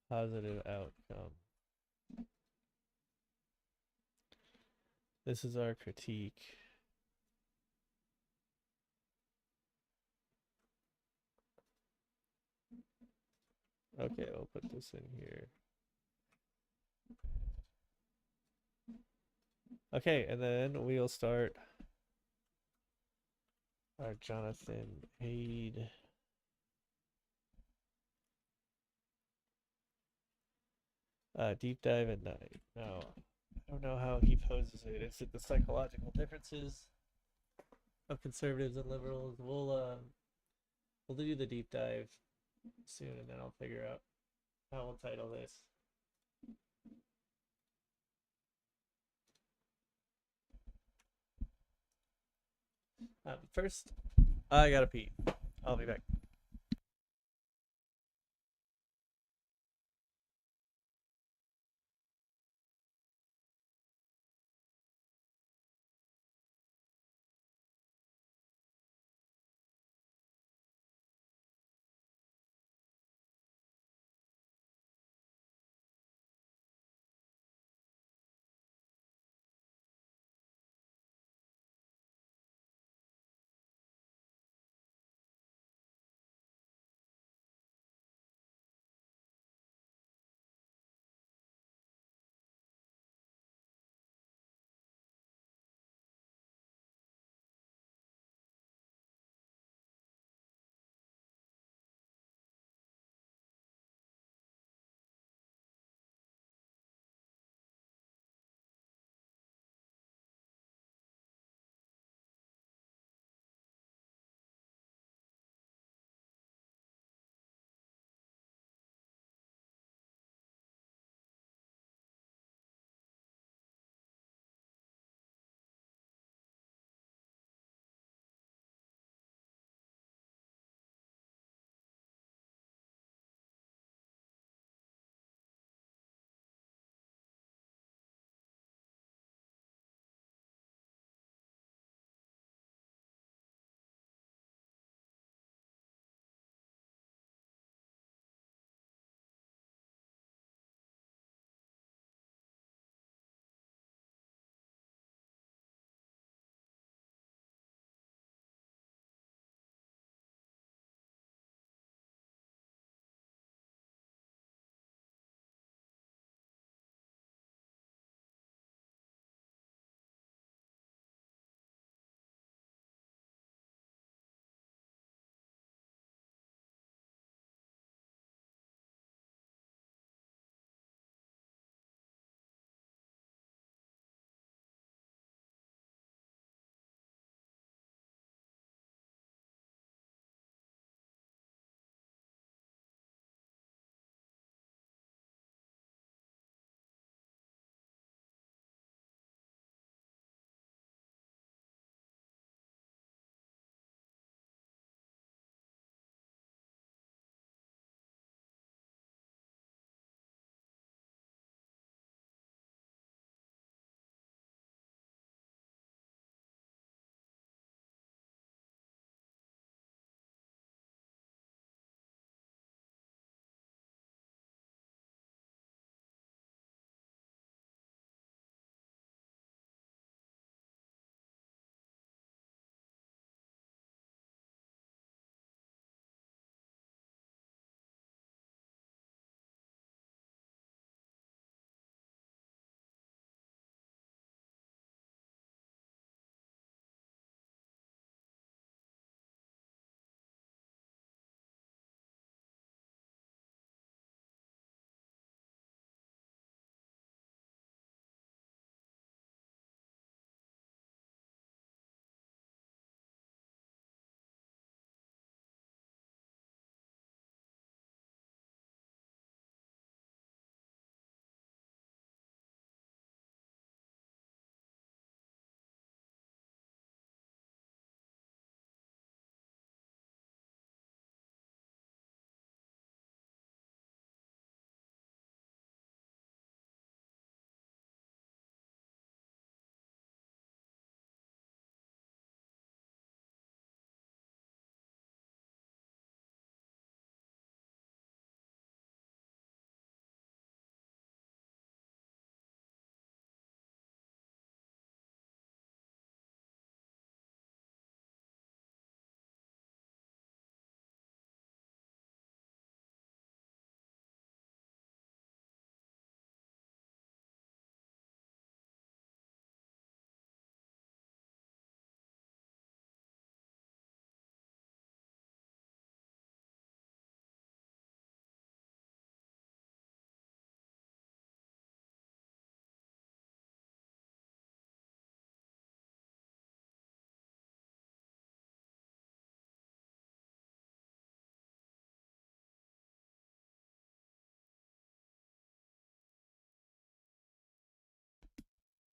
positive outcome. This is our critique. Okay, I'll put this in here. Okay, and then we'll start our Jonathan Haidt. Deep dive at night. No, I don't know how he poses it. Is it the psychological differences of conservatives and liberals? We'll do the deep dive soon, and then I'll figure out how we'll title this. First, I gotta pee. I'll be back.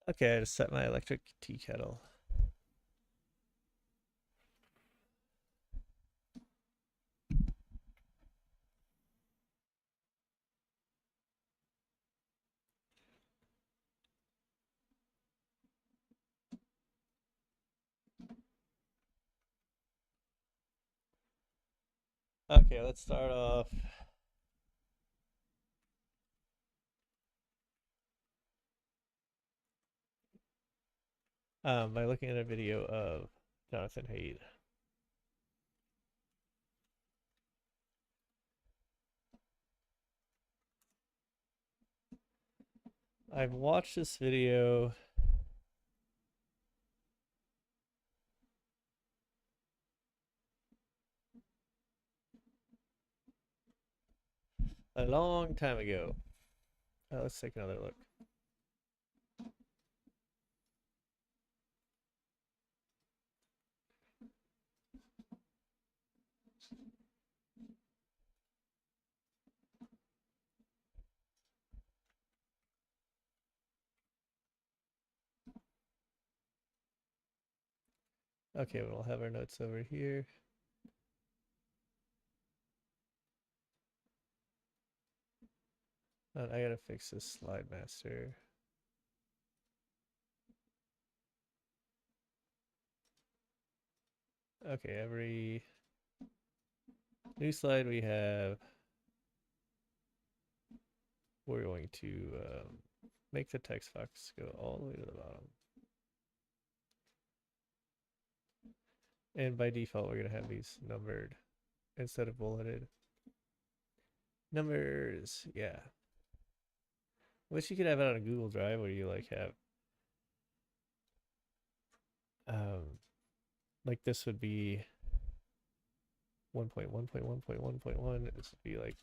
Okay, I just set my electric tea kettle. Okay, let's start off. By looking at a video of Jonathan Haidt. I've watched this video a long time ago. Let's take another look. Okay, we'll have our notes over here. I gotta fix this slide master. Okay, every new slide we have, we're going to make the text box go all the way to the bottom. And by default, we're going to have these numbered instead of bulleted. Numbers, yeah. Wish you could have it on a Google Drive where you like have like this would be 1.1.1.1.1. This would be like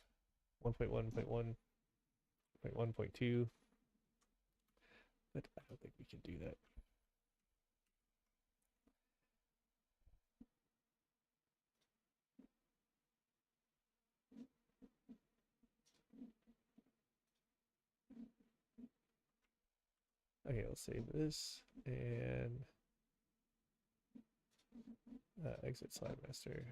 1.1.1.1.2. But I don't think we can do that. Okay, let's save this and exit slide master.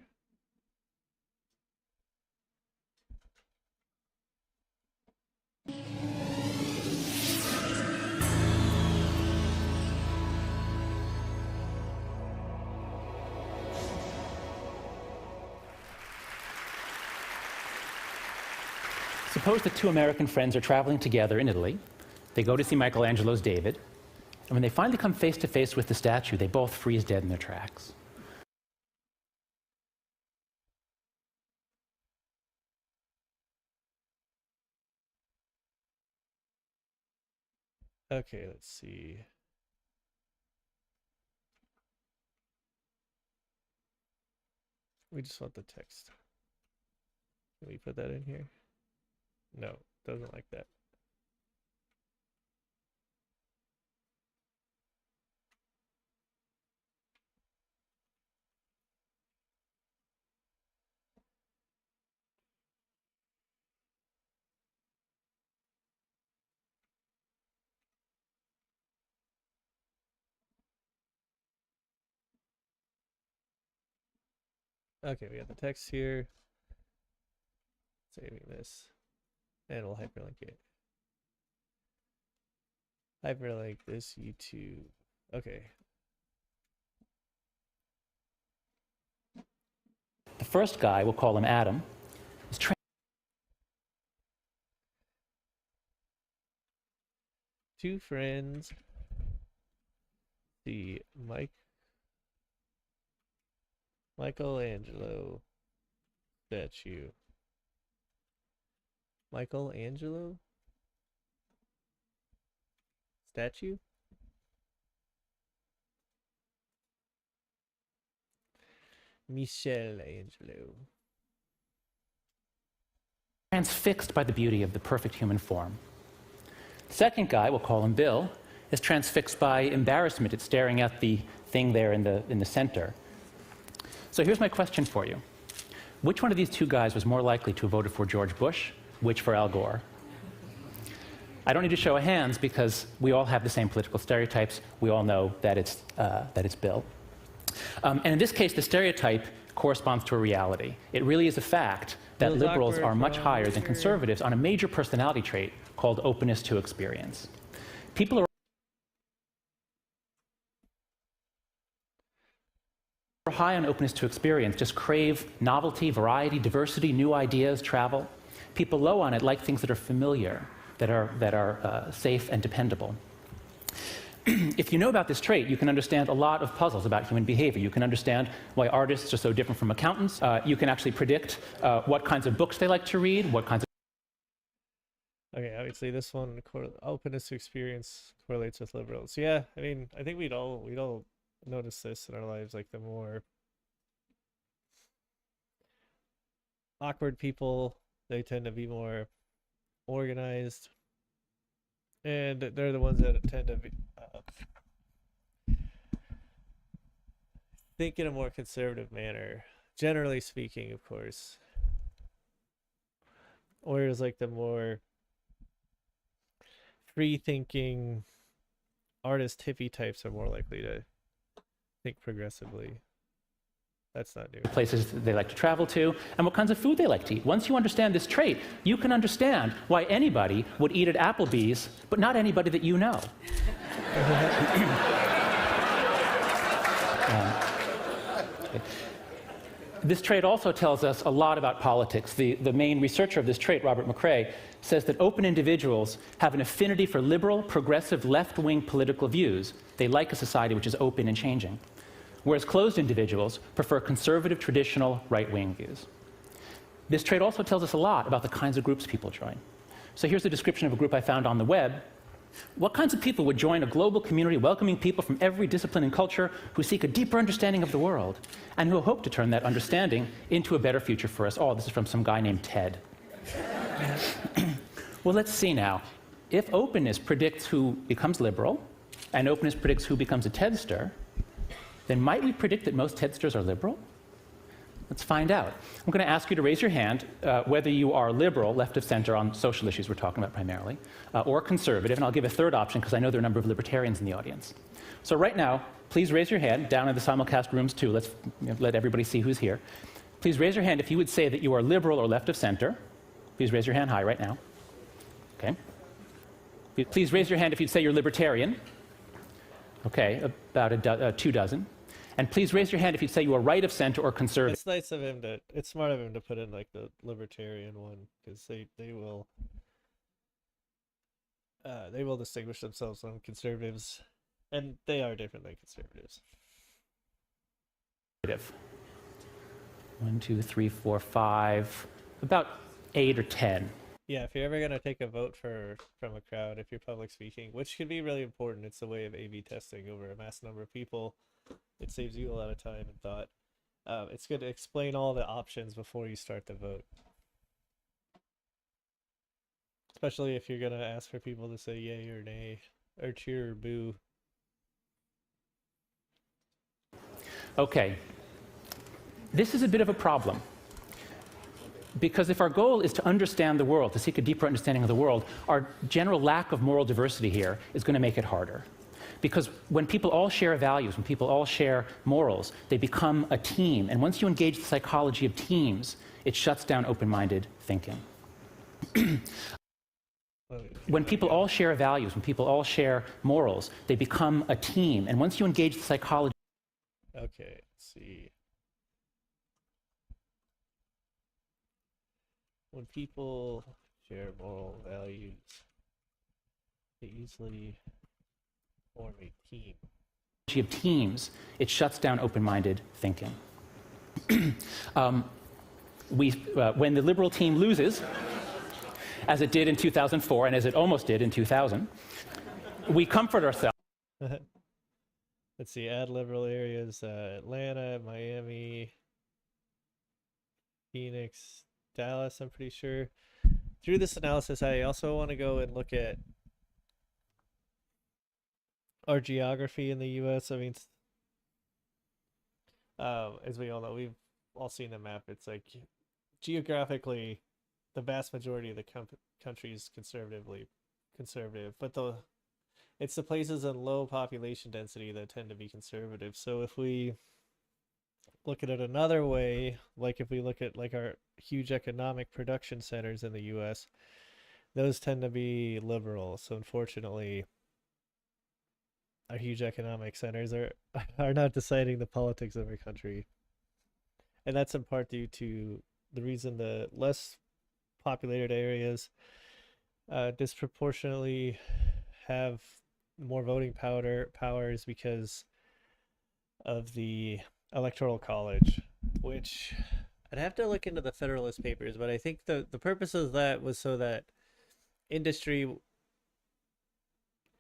Suppose that two American friends are traveling together in Italy. They go to see Michelangelo's David, and when they finally come face to face with the statue, they both freeze dead in their tracks. Okay, let's see. We just want the text. Can we put that in here? No, doesn't like that. Okay, we got the text here. Saving this. And we'll hyperlink it. Hyperlink this YouTube. Okay. The first guy, we'll call him Adam, is two friends. The Michelangelo statue. Michelangelo statue? Michelangelo. transfixed by the beauty of the perfect human form. The second guy, we'll call him Bill, is transfixed by embarrassment at staring at the thing there in the center. So here's my question for you. Which one of these two guys was more likely to have voted for George Bush? Which for Al Gore? I don't need to show of hands because we all have the same political stereotypes. We all know that it's Bill. And in this case, the stereotype corresponds to a reality. It really is a fact that Bill's liberals awkward are much from higher than here. conservatives on a major personality trait called openness to experience. People are high on openness to experience just crave novelty, variety, diversity, new ideas, travel. People low on it like things that are familiar, that are safe and dependable. If you know about this trait, you can understand a lot of puzzles about human behavior. You can understand why artists are so different from accountants. You can actually predict what kinds of books they like to read, what kinds of... Okay, obviously this one, openness to experience correlates with liberals. Yeah, I mean, I think we'd all notice this in our lives. Like the more awkward people, they tend to be more organized, and they're the ones that tend to be, think in a more conservative manner, generally speaking, of course. Whereas like the more free thinking artist hippie types are more likely to think progressively. That's not new. places they like to travel to, and what kinds of food they like to eat. Once you understand this trait, you can understand why anybody would eat at Applebee's, but not anybody that you know. This trait also tells us a lot about politics. The main researcher of this trait, Robert McCrae, says that open individuals have an affinity for liberal, progressive, left-wing political views. They like a society which is open and changing. Whereas closed individuals prefer conservative, traditional, right-wing views. This trait also tells us a lot about the kinds of groups people join. So here's a description of a group I found on the web. What kinds of people would join a global community welcoming people from every discipline and culture who seek a deeper understanding of the world and who hope to turn that understanding into a better future for us all? This is from some guy named Ted. Well, let's see now. If openness predicts who becomes liberal and openness predicts who becomes a Tedster, then might we predict that most Tedsters are liberal? Let's find out. I'm going to ask you to raise your hand whether you are liberal, left of center on social issues we're talking about primarily, or conservative, and I'll give a third option because I know there are a number of libertarians in the audience. So right now, please raise your hand, down in the simulcast rooms too. Let's let everybody see who's here. Please raise your hand if you would say that you are liberal or left of center. Please raise your hand high right now. Okay. Please raise your hand if you'd say you're libertarian. Okay, about 2 dozen. And please raise your hand if you'd say you are right of center or conservative. It's nice of him to, it's smart of him to put in like the libertarian one, because they will distinguish themselves from conservatives, and they are different than conservatives. 1, 2, 3, 4, 5, about 8 or 10. Yeah, if you're ever gonna take a vote from a crowd, if you're public speaking, which can be really important, it's a way of A/B testing over a mass number of people. It saves you a lot of time and thought. It's good to explain all the options before you start the vote, especially if you're gonna ask for people to say yay or nay, or cheer or boo. Okay. This is a bit of a problem. Because if our goal is to understand the world, to seek a deeper understanding of the world, our general lack of moral diversity here is going to make it harder. Because when people all share values, when people all share morals, they become a team. And once you engage the psychology of teams, it shuts down open-minded thinking. When people all share values, when people all share morals, they become a team. And once you engage the psychology... Okay, let's see. When people share moral values, they easily form a team. Of teams, it shuts down open-minded thinking. When the liberal team loses, as it did in 2004 and as it almost did in 2000, we comfort ourselves. Let's see, add liberal areas, Atlanta, Miami, Phoenix, Dallas, I'm pretty sure. Through this analysis, I also want to go and look at our geography in the U.S. I mean, as we all know, we've all seen the map. It's like geographically, the vast majority of the country is conservatively conservative, but it's the places in low population density that tend to be conservative. So if we look at it another way, like if we look at like our huge economic production centers in the US, those tend to be liberal. So unfortunately, our huge economic centers are not deciding the politics of our country. And that's in part due to the reason the less populated areas disproportionately have more voting powers because of the electoral college, which I'd have to look into the Federalist Papers, but I think the purpose of that was so that industry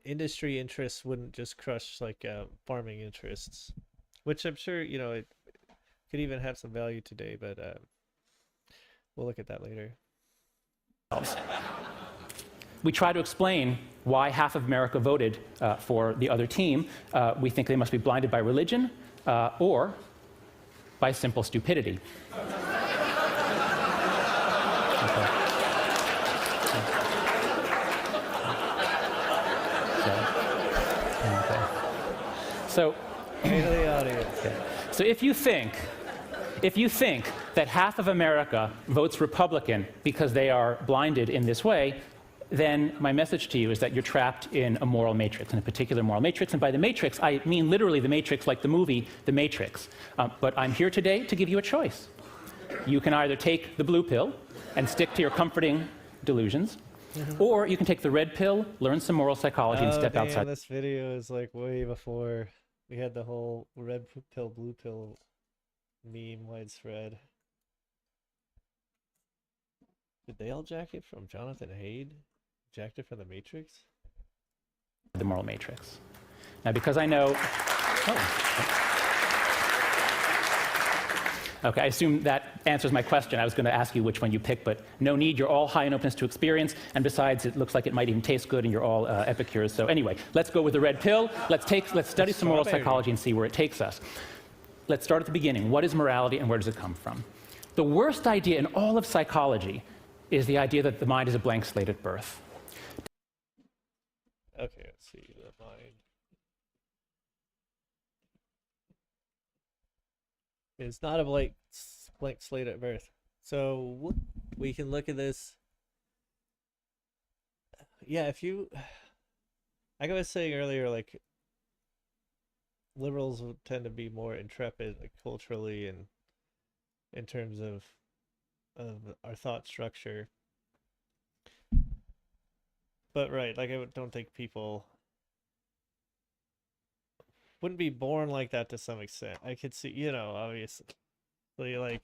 interests wouldn't just crush like farming interests, which I'm sure it could even have some value today, but we'll look at that later. We try to explain why half of America voted for the other team. We think they must be blinded by religion or by simple stupidity. So, so if you think that half of America votes Republican because they are blinded in this way, then my message to you is that you're trapped in a moral matrix, in a particular moral matrix. And by the matrix, I mean literally the matrix like the movie The Matrix. But I'm here today to give you a choice. You can either take the blue pill and stick to your comforting delusions, or you can take the red pill, learn some moral psychology, and step outside. This video is like way before we had the whole red pill, blue pill meme widespread. Did they all jack it from Jonathan Haidt? Jacked it from The Matrix? The moral matrix. Now, because I know... Okay, I assume that answers my question. I was going to ask you which one you pick, but no need. You're all high in openness to experience, and besides, it looks like it might even taste good, and you're all epicures. So anyway, let's go with the red pill. Let's study some moral psychology and see where it takes us. Let's start at the beginning. What is morality, and where does it come from? The worst idea in all of psychology is the idea that the mind is a blank slate at birth. Okay, let's see. The mind is not a blank slate at birth. So we can look at this. Yeah, like I was saying earlier, like liberals tend to be more intrepid, like culturally and in terms of our thought structure. But right, like I don't think people wouldn't be born like that to some extent. I could see, obviously, like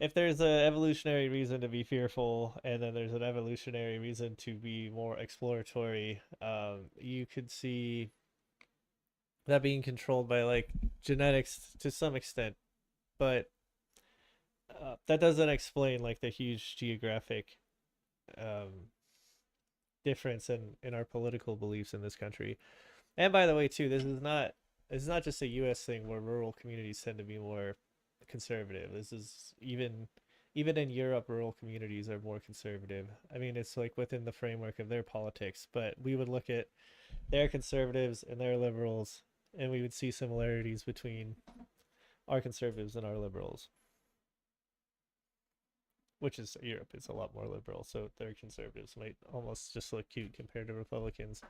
if there's an evolutionary reason to be fearful and then there's an evolutionary reason to be more exploratory, you could see that being controlled by like genetics to some extent, but that doesn't explain like the huge geographic difference in our political beliefs in this country. And by the way, too, this is not just a U.S. thing where rural communities tend to be more conservative. This is even in Europe, rural communities are more conservative. I mean, it's like within the framework of their politics, but we would look at their conservatives and their liberals, and we would see similarities between our conservatives and our liberals. Which is Europe is a lot more liberal, so their conservatives might almost just look cute compared to Republicans.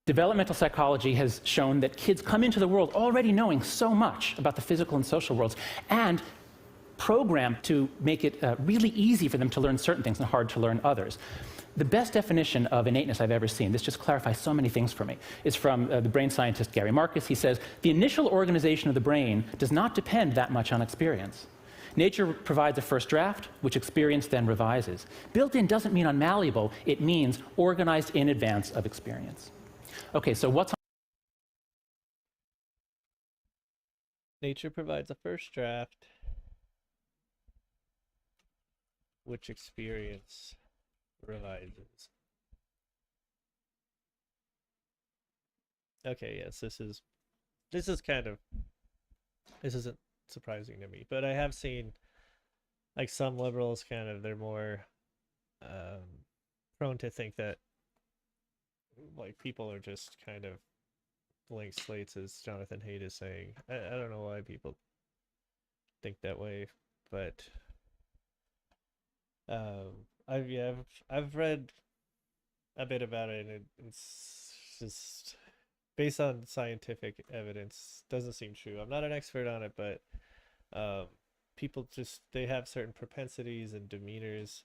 Developmental psychology has shown that kids come into the world already knowing so much about the physical and social worlds and programmed to make it really easy for them to learn certain things and hard to learn others. The best definition of innateness I've ever seen, this just clarifies so many things for me, is from the brain scientist Gary Marcus. He says, the initial organization of the brain does not depend that much on experience. Nature provides a first draft, which experience then revises. Built-in doesn't mean unmalleable, it means organized in advance of experience. Okay, so what's Nature provides a first draft, which experience revises. Okay, yes, this isn't surprising to me, but I have seen like some liberals they're more prone to think that like people are just kind of blank slates, as Jonathan Haidt is saying. I don't know why people think that way, but I've read a bit about it, and it's just based on scientific evidence. Doesn't seem true. I'm not an expert on it, but people just, they have certain propensities and demeanors.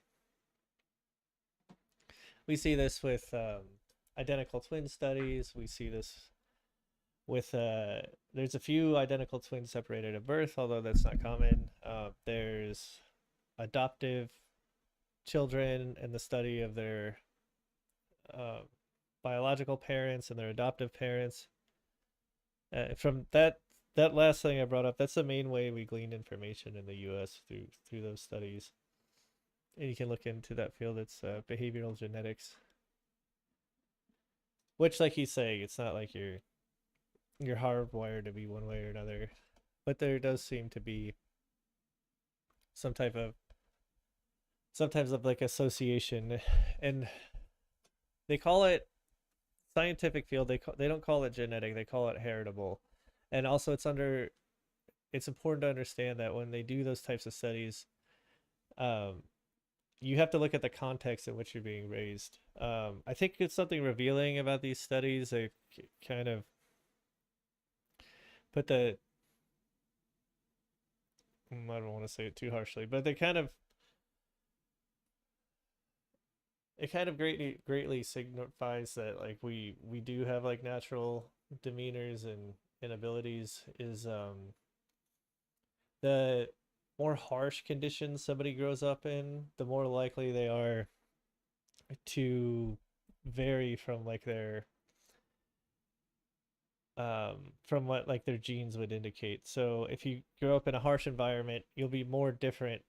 We see this with identical twin studies. We see this with there's a few identical twins separated at birth, although that's not common. There's adoptive children and the study of their biological parents and their adoptive parents. From that last thing I brought up, that's the main way we glean information in the U.S. through those studies. And you can look into that field. It's behavioral genetics, which, like he's saying, it's not like you're hardwired to be one way or another, but there does seem to be sometimes of like association, and they call it scientific field. They don't call it genetic. They call it heritable, and also it's important to understand that when they do those types of studies, you have to look at the context in which you're being raised. I think it's something revealing about these studies. They kind of put I don't want to say it too harshly, but it kind of greatly signifies that like we do have like natural demeanors and abilities. Is the more harsh conditions somebody grows up in, the more likely they are to vary from like their from what like their genes would indicate. So if you grow up in a harsh environment, you'll be more different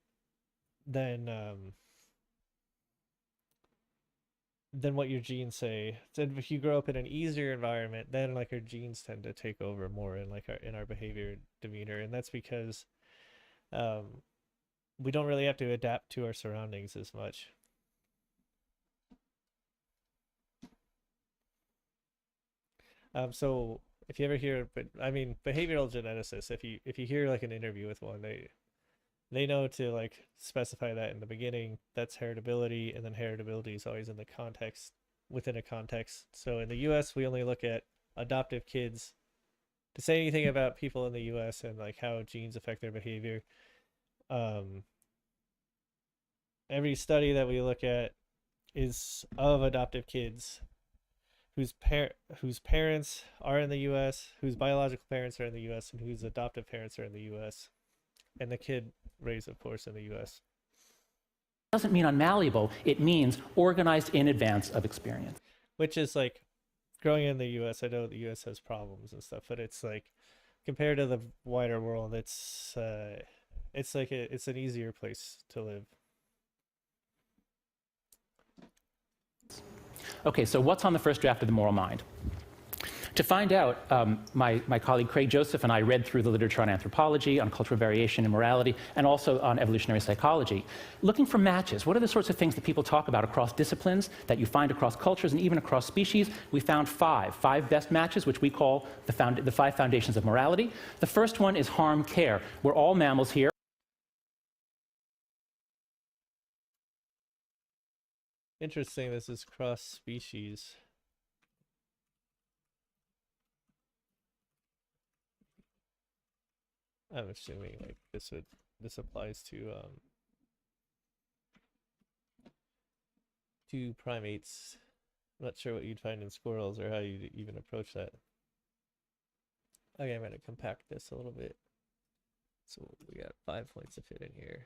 than what your genes say. So if you grow up in an easier environment, then like our genes tend to take over more in like our behavior and demeanor, and that's because we don't really have to adapt to our surroundings as much. So if you ever hear, but I mean, behavioral geneticists, if you hear like an interview with one, they know to like specify that in the beginning. That's heritability, and then heritability is always in the context, within a context. So in the US, we only look at adoptive kids. To say anything about people in the US and like how genes affect their behavior, every study that we look at is of adoptive kids whose parents are in the US, whose biological parents are in the US, and whose adoptive parents are in the US, and the kid raised, of course, in the US. Doesn't mean unmalleable. It means organized in advance of experience. Which is like, growing in the US, I know the US has problems and stuff, but it's like, compared to the wider world, it's like it's an easier place to live. Okay, so what's on the first draft of The Moral Mind? To find out, my colleague Craig Joseph and I read through the literature on anthropology, on cultural variation and morality, and also on evolutionary psychology, looking for matches. What are the sorts of things that people talk about across disciplines, that you find across cultures, and even across species? We found five best matches, which we call the 5 foundations of morality. The first one is harm care. We're all mammals here. Interesting, this is cross species. I'm assuming like this applies to primates. I'm not sure what you'd find in squirrels or how you'd even approach that. Okay, I'm gonna compact this a little bit. So we got 5 points to fit in here.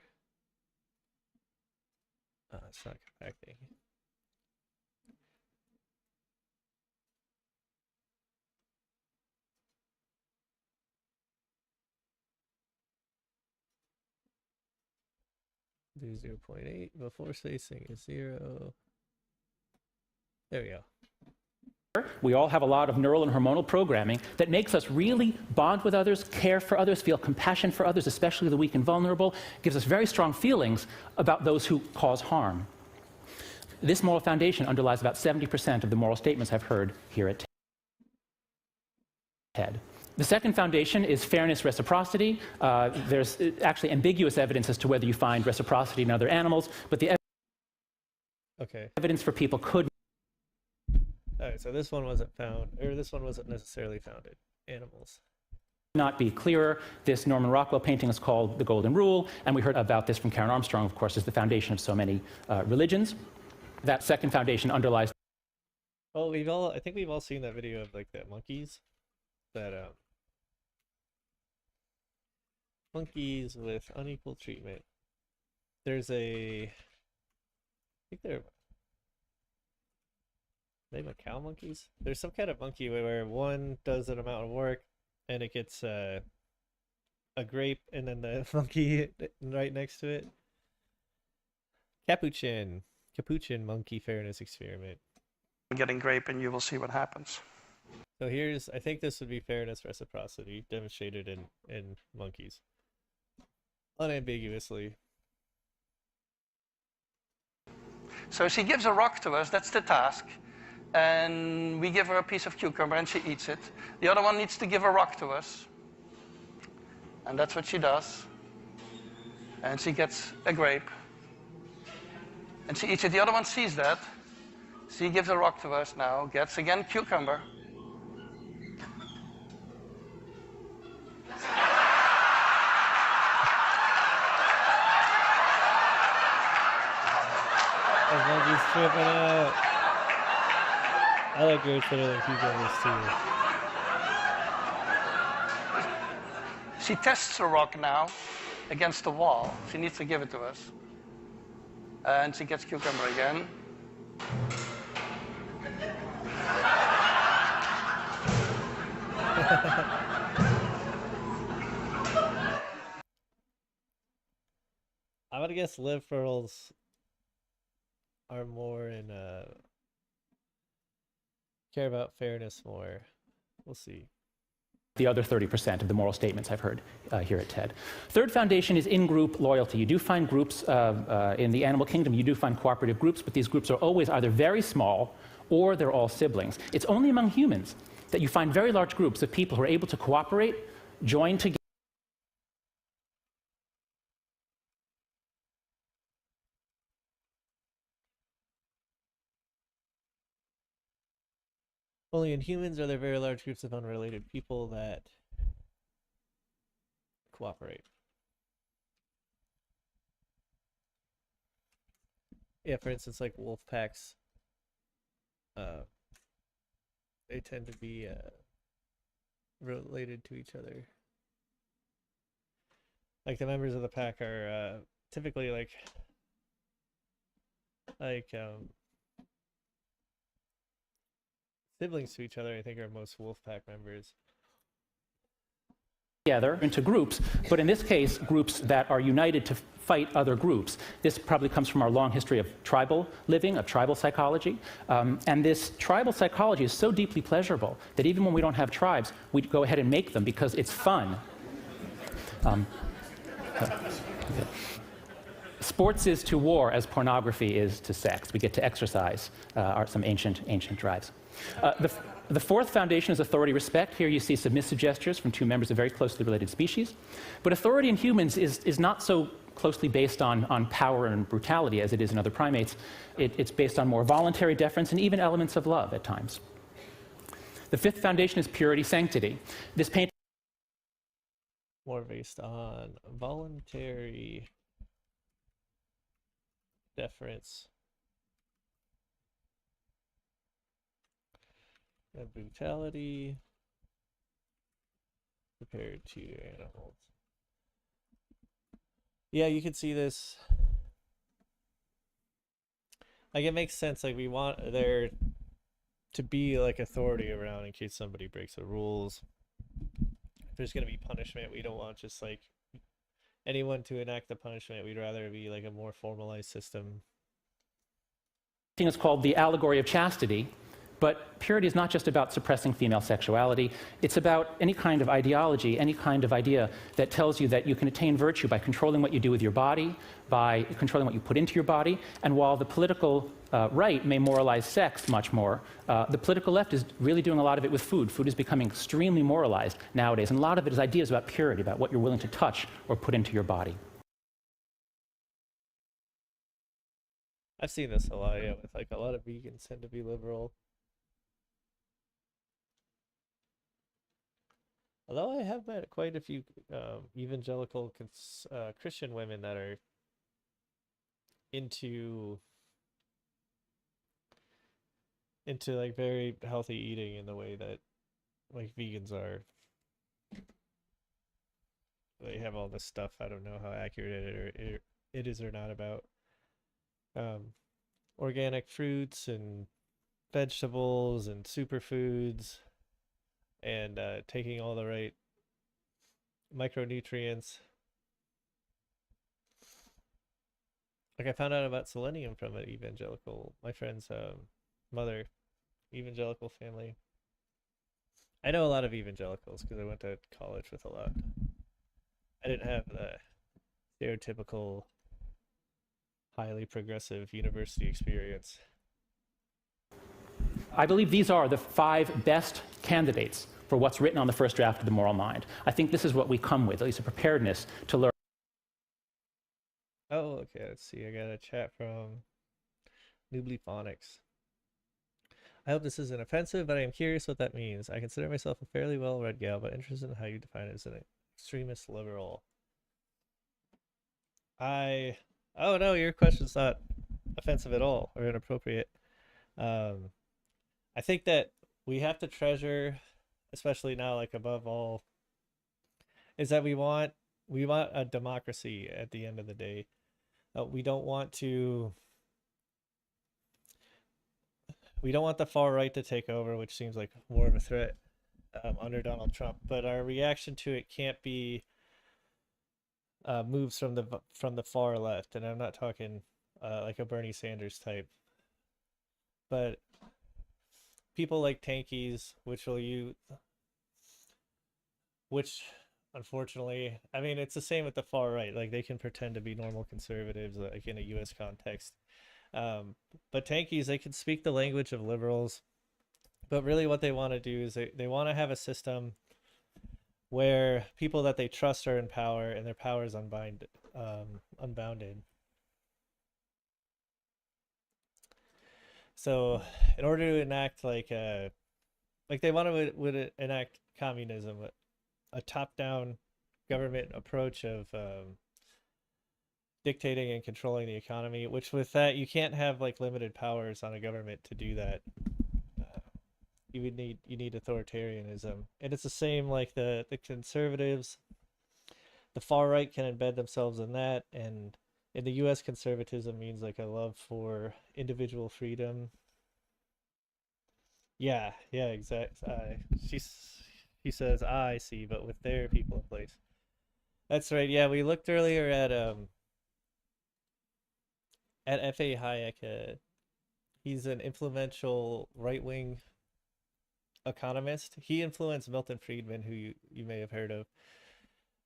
It's not compacting. Do 0.8 before spacing is 0. There we go. We all have a lot of neural and hormonal programming that makes us really bond with others, care for others, feel compassion for others, especially the weak and vulnerable, gives us very strong feelings about those who cause harm. This moral foundation underlies about 70% of the moral statements I've heard here at TED. The second foundation is fairness reciprocity. There's actually ambiguous evidence as to whether you find reciprocity in other animals, but the evidence for people could. All right, so this one wasn't found, or this one wasn't necessarily found in animals. Not be clearer. This Norman Rockwell painting is called The Golden Rule, and we heard about this from Karen Armstrong, of course, is the foundation of so many religions. That second foundation underlies. Well, I think we've all seen that video of like the monkeys, that monkeys with unequal treatment. There's I think they're cow monkeys. There's some kind of monkey where one does an amount of work and it gets a grape, and then the monkey right next to it. Capuchin monkey fairness experiment. Getting grape, and you will see what happens. So I think this would be fairness reciprocity demonstrated in monkeys. Unambiguously. So she gives a rock to us, that's the task. And we give her a piece of cucumber and she eats it. The other one needs to give a rock to us. And that's what she does. And she gets a grape. And she eats it. The other one sees that. She gives a rock to us now, gets again cucumber. Those monkeys tripping out. I like grapes better than cucumbers too. She tests the rock now against the wall. She needs to give it to us. And she gets cucumber again. I'm gonna guess live pearls are more care about fairness more. We'll see. The other 30% of the moral statements I've heard here at TED. Third foundation is in-group loyalty. You do find groups in the animal kingdom, you do find cooperative groups, but these groups are always either very small or they're all siblings. It's only among humans that you find very large groups of people who are able to cooperate, join together. Only in humans are there very large groups of unrelated people that cooperate. Yeah, for instance, like wolf packs, they tend to be related to each other. Like the members of the pack are typically like siblings to each other. I think are most wolf pack members. Together into groups, but in this case, groups that are united to fight other groups. This probably comes from our long history of tribal living, of tribal psychology. And this tribal psychology is so deeply pleasurable that even when we don't have tribes, we go ahead and make them because it's fun. Sports is to war as pornography is to sex. We get to exercise some ancient drives. The fourth foundation is authority respect. Here you see submissive gestures from two members of very closely related species. But authority in humans is not so closely based on power and brutality as it is in other primates. It's based on more voluntary deference and even elements of love at times. The fifth foundation is purity sanctity. This painting more based on voluntary deference and brutality compared to animals. Yeah, you can see this. Like, it makes sense. Like, we want there to be like authority around in case somebody breaks the rules. If there's going to be punishment, we don't want just like anyone to enact the punishment. We'd rather it be like a more formalized system. is called the allegory of chastity. But purity is not just about suppressing female sexuality. It's about any kind of ideology, any kind of idea that tells you that you can attain virtue by controlling what you do with your body, by controlling what you put into your body. And while the political right may moralize sex much more, the political left is really doing a lot of it with food. Food is becoming extremely moralized nowadays. And a lot of it is ideas about purity, about what you're willing to touch or put into your body. I've seen this a lot, yeah, with like a lot of vegans tend to be liberal. Although I have met quite a few evangelical Christian women that are into like very healthy eating in the way that like vegans are. They have all this stuff. I don't know how accurate it is or not about organic fruits and vegetables and superfoods and taking all the right micronutrients. Like I found out about selenium from an evangelical, my friend's mother, evangelical family. I know a lot of evangelicals because I went to college with a lot. I didn't have the stereotypical highly progressive university experience. I believe these are the 5 best candidates for what's written on the first draft of The Moral Mind. I think this is what we come with, at least a preparedness to learn. Oh, okay, let's see. I got a chat from Noobly Phonics. I hope this isn't offensive, but I am curious what that means. I consider myself a fairly well-read gal, but interested in how you define it as an extremist liberal. Oh no, your question's not offensive at all or inappropriate. I think that we have to treasure, especially now, like above all, is that we want a democracy at the end of the day. We don't want the far right to take over, which seems like more of a threat under Donald Trump. But our reaction to it can't be moves from the far left, and I'm not talking like a Bernie Sanders type, but people like tankies, which unfortunately, I mean, it's the same with the far right. Like they can pretend to be normal conservatives, like in a U.S. context. But tankies, they can speak the language of liberals, but really what they want to do is they want to have a system where people that they trust are in power and their power is unbounded. So in order to enact like they want to enact communism, a top-down government approach of dictating and controlling the economy, which with that you can't have like limited powers on a government to do that. You need authoritarianism, and it's the same like the conservatives, the far right can embed themselves in that, and in the U.S. conservatism means like a love for individual freedom. Yeah, exactly. She says, I see, but with their people in place. That's right. Yeah, we looked earlier at F.A Hayek. He's an influential right-wing economist. He influenced Milton Friedman, who you may have heard of.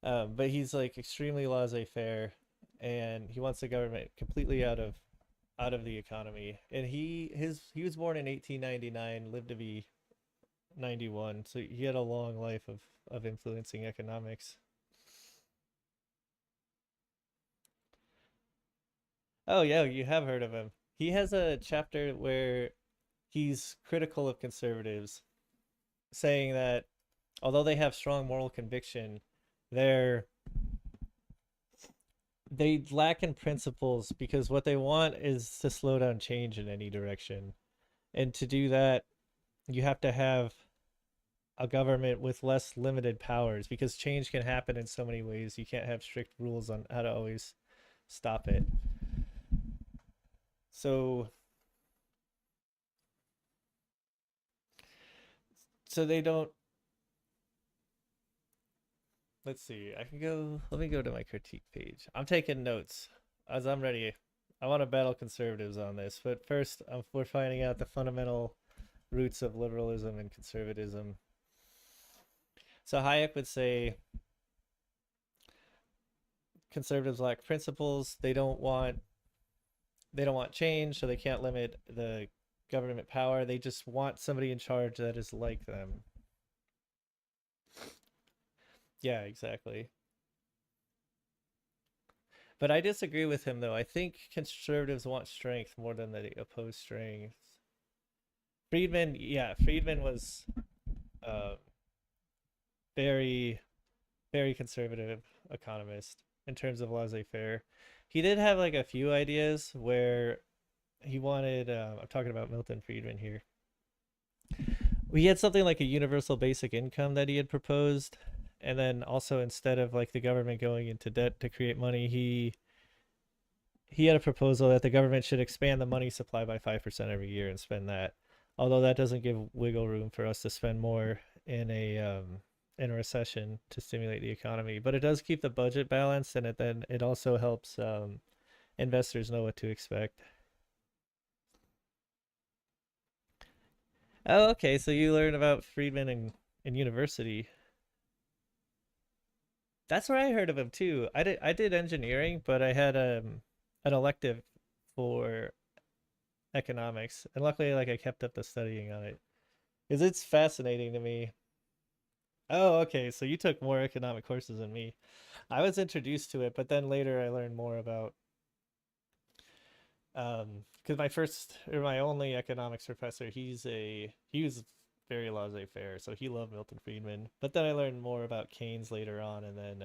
But he's like extremely laissez-faire, and he wants the government completely out of the economy. And he was born in 1899, lived to be 91, so he had a long life of influencing economics. Oh yeah, you have heard of him. He has a chapter where he's critical of conservatives, saying that although they have strong moral conviction, they lack in principles, because what they want is to slow down change in any direction. And to do that, you have to have a government with less limited powers, because change can happen in so many ways. You can't have strict rules on how to always stop it. So they don't. Let's see. Let me go to my critique page. I'm taking notes as I'm ready. I want to battle conservatives on this, but first we're finding out the fundamental roots of liberalism and conservatism. So Hayek would say conservatives lack principles. They don't want change, so they can't limit the government power. They just want somebody in charge that is like them. Yeah, exactly. But I disagree with him, though. I think conservatives want strength more than they oppose strength. Friedman was uh, very, very conservative economist in terms of laissez-faire. He did have like a few ideas where he wanted. I'm talking about Milton Friedman here. We had something like a universal basic income that he had proposed, and then also instead of like the government going into debt to create money, he had a proposal that the government should expand the money supply by 5% every year and spend that. Although that doesn't give wiggle room for us to spend more in a recession to stimulate the economy, but it does keep the budget balanced, and it also helps investors know what to expect. Oh, okay. So you learn about Friedman in university. That's where I heard of him too. I did engineering, but I had an elective for economics, and luckily, like I kept up the studying on it because it's fascinating to me. Oh, okay. So you took more economic courses than me. I was introduced to it, but then later I learned more about because my only economics professor, he was very laissez-faire, so he loved Milton Friedman. But then I learned more about Keynes later on, and then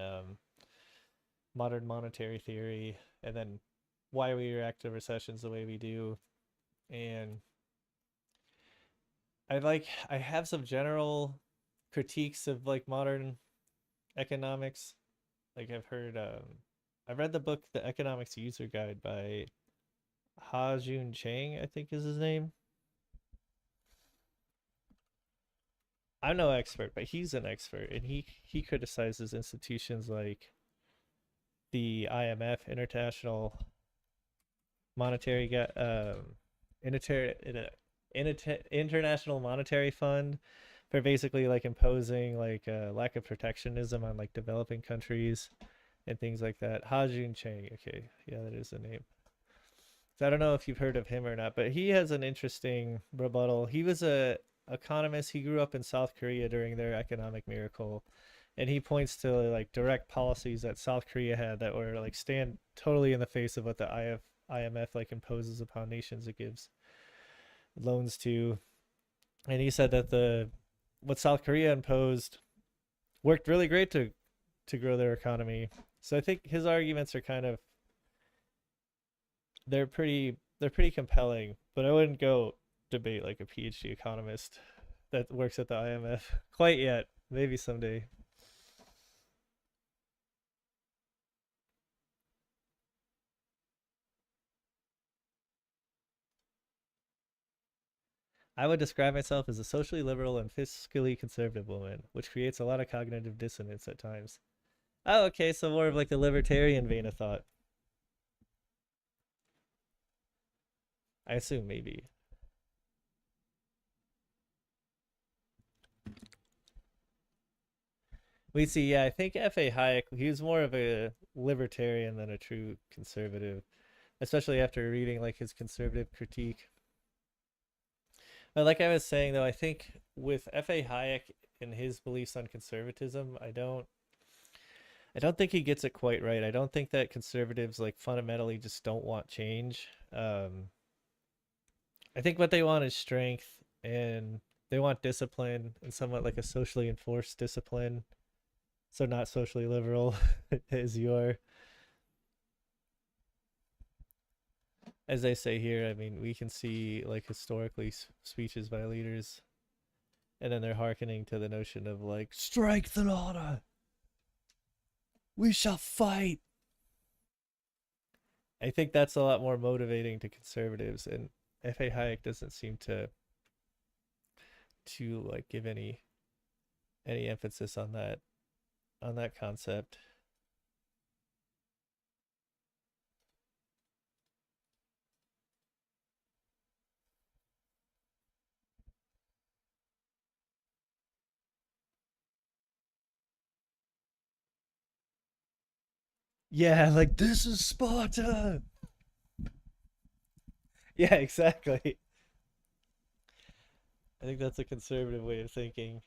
modern monetary theory, and then why we react to recessions the way we do. And I have some general critiques of like modern economics. Like I've read the book The Economics User Guide by Ha-Joon Chang, I think is his name. I'm no expert, but he's an expert, and he criticizes institutions like the IMF, Monetary Inter, International Monetary Fund, for basically like imposing like a lack of protectionism on like developing countries and things like that. Ha-Joon Chang, okay, yeah, that is the name. So I don't know if you've heard of him or not, but he has an interesting rebuttal. He was a economist. He grew up in South Korea during their economic miracle, and he points to like direct policies that South Korea had that were like stand totally in the face of what the IMF like imposes upon nations it gives loans to. And he said that the what South Korea imposed worked really great to grow their economy. So I think his arguments are kind of they're pretty compelling, but I wouldn't go debate like a PhD economist that works at the IMF quite yet. Maybe someday. I would describe myself as a socially liberal and fiscally conservative woman, which creates a lot of cognitive dissonance at times. Oh, okay, so more of like the libertarian vein of thought. I assume maybe. We see, yeah, I think F.A. Hayek, he was more of a libertarian than a true conservative, especially after reading like his conservative critique. But like I was saying though, I think with F.A. Hayek and his beliefs on conservatism, I don't think he gets it quite right. I don't think that conservatives like fundamentally just don't want change. I think what they want is strength, and they want discipline, and somewhat like a socially enforced discipline. So not socially liberal as you are. As they say here, I mean, we can see like historically speeches by leaders, and then they're hearkening to the notion of like strength and honor. We shall fight. I think that's a lot more motivating to conservatives, and F.A. Hayek doesn't seem to like give any emphasis on that concept. Yeah, like this is Sparta. Yeah, exactly. I think that's a conservative way of thinking.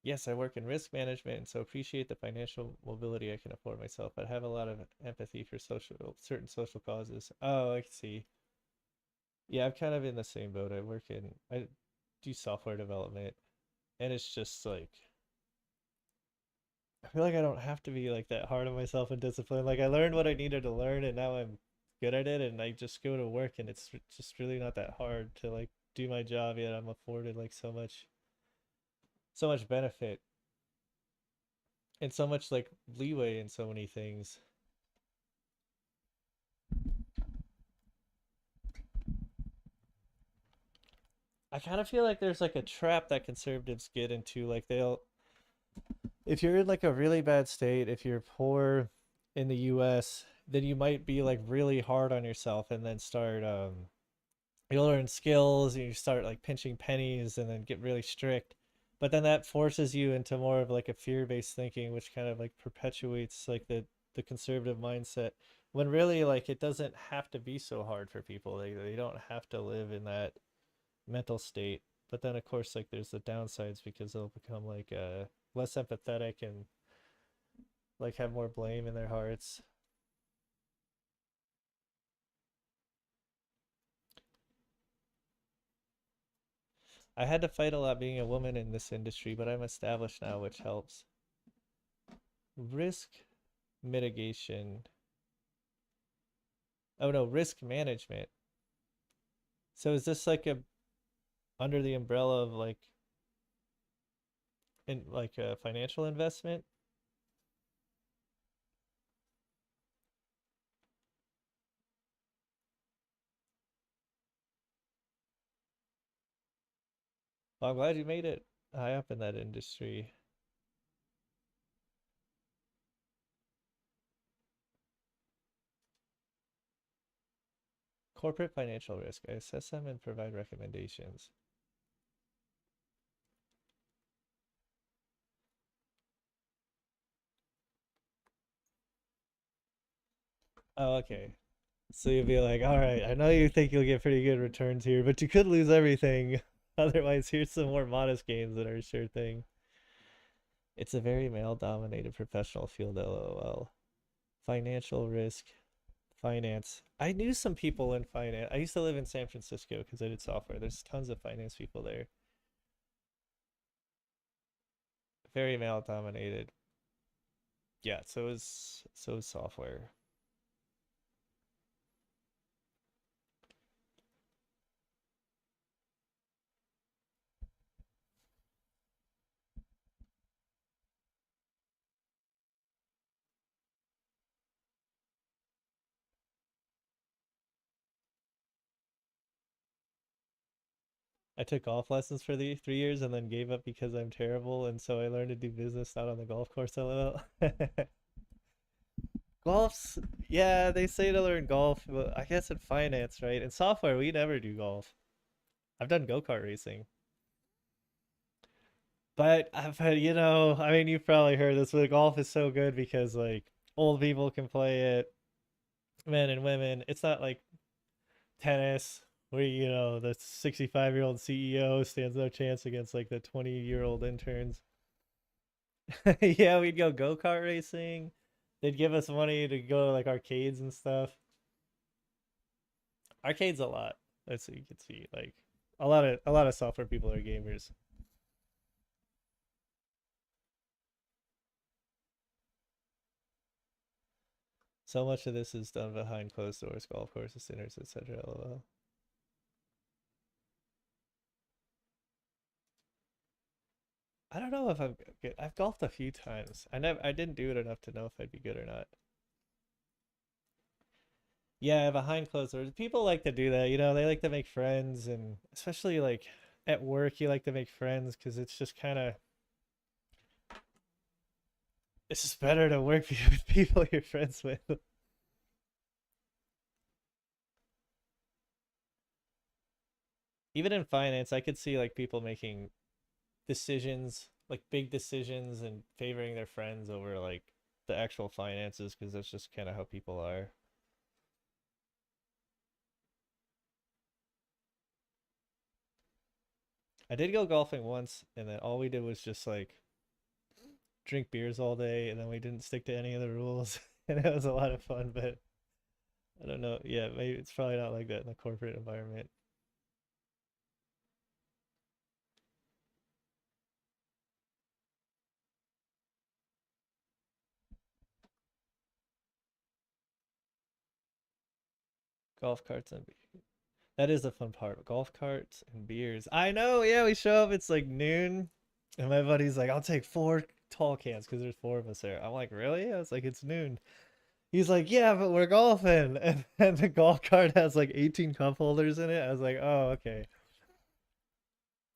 Yes, I work in risk management, and so appreciate the financial mobility I can afford myself, but have a lot of empathy for certain social causes. Oh, I see. Yeah, I'm kind of in the same boat. I do software development, and it's just like I feel like I don't have to be like that hard on myself and disciplined. Like I learned what I needed to learn, and now I'm good at it, and I just go to work, and it's just really not that hard to like do my job. Yet I'm afforded like so much benefit and so much like leeway in so many things. I kind of feel like there's like a trap that conservatives get into. Like if you're in like a really bad state, if you're poor in the US, then you might be like really hard on yourself and then start, you'll learn skills and you start like pinching pennies and then get really strict. But then that forces you into more of like a fear-based thinking, which kind of like perpetuates like the conservative mindset when really like it doesn't have to be so hard for people. They don't have to live in that mental state. But then of course like there's the downsides because they'll become like less empathetic and like have more blame in their hearts. I had to fight a lot being a woman in this industry, but I'm established now, which helps. Risk mitigation. Oh no, risk management. So is this like a under the umbrella of like in like a financial investment? Well, I'm glad you made it high up in that industry. Corporate financial risk. I assess them and provide recommendations. Oh, okay. So you'll be like, all right, I know you think you'll get pretty good returns here, but you could lose everything. Otherwise, here's some more modest gains that are a sure thing. It's a very male dominated professional field, lol. Financial risk, finance. I knew some people in finance. I used to live in San Francisco because I did software. There's tons of finance people there. Very male dominated. Yeah, so is software. I took golf lessons for the 3 years and then gave up because I'm terrible, and so I learned to do business out on the golf course. LOL. Golf's yeah, they say to learn golf, but I guess in finance, right? In software, we never do golf. I've done go-kart racing. But I've had, I mean, you've probably heard this, but golf is so good because like old people can play it, men and women. It's not like tennis where the 65-year-old CEO stands no chance against like the 20-year-old interns. Yeah, we'd go-kart racing. They'd give us money to go to like arcades and stuff. Arcades a lot. That's what you can see. Like a lot of software people are gamers. So much of this is done behind closed doors, golf courses, dinners, etc. LOL. I don't know if I'm good. I've golfed a few times. I didn't do it enough to know if I'd be good or not. Yeah, behind closed doors. People like to do that. They like to make friends, and especially like at work, you like to make friends because it's just kind of it's just better to work with people you're friends with. Even in finance, I could see like people making decisions like big decisions and favoring their friends over like the actual finances, because that's just kind of how people are. I did go golfing once, and then all we did was just like drink beers all day, and then we didn't stick to any of the rules, and it was a lot of fun. But I don't know. Yeah, maybe it's probably not like that in the corporate environment. Golf carts and that is the fun part. Golf carts and beers. I know. Yeah, we show up. It's like noon, and my buddy's like, "I'll take 4 tall cans because there's 4 of us there." I'm like, "Really?" I was like, "It's noon." He's like, "Yeah, but we're golfing," and the golf cart has like 18 cup holders in it. I was like, "Oh, okay."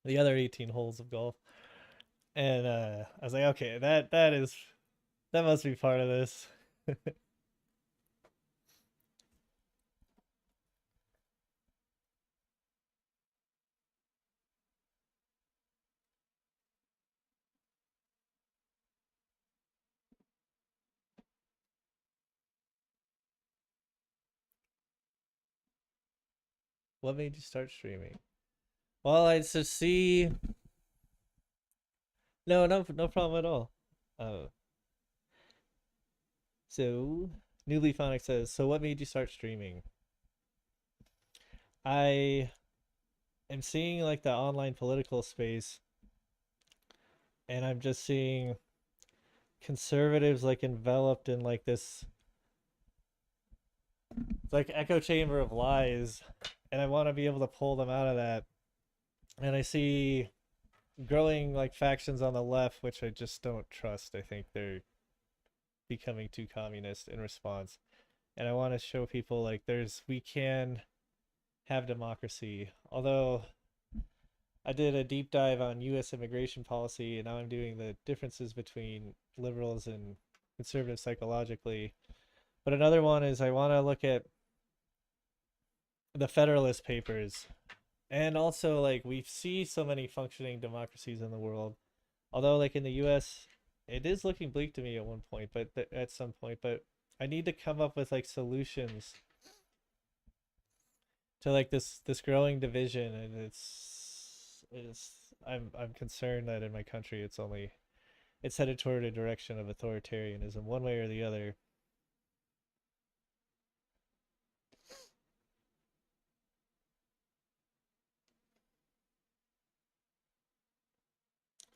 The other 18 holes of golf, and I was like, "Okay, that must be part of this." What made you start streaming? Well, I just see. No problem at all. Uh, so Newly Phonic says, "So what made you start streaming?" I am seeing like the online political space, and I'm just seeing conservatives like enveloped in like this like echo chamber of lies, and I want to be able to pull them out of that. And I see growing like factions on the left, which I just don't trust. I think they're becoming too communist in response. And I want to show people like we can have democracy. Although I did a deep dive on US immigration policy, and now I'm doing the differences between liberals and conservatives psychologically. But another one is I want to look at the Federalist Papers. And also, like, we see so many functioning democracies in the world. Although, like, in the US, it is looking bleak to me at one point, but at some point. But I need to come up with, like, solutions to, like, this growing division. And I'm concerned that in my country it's headed toward a direction of authoritarianism, one way or the other.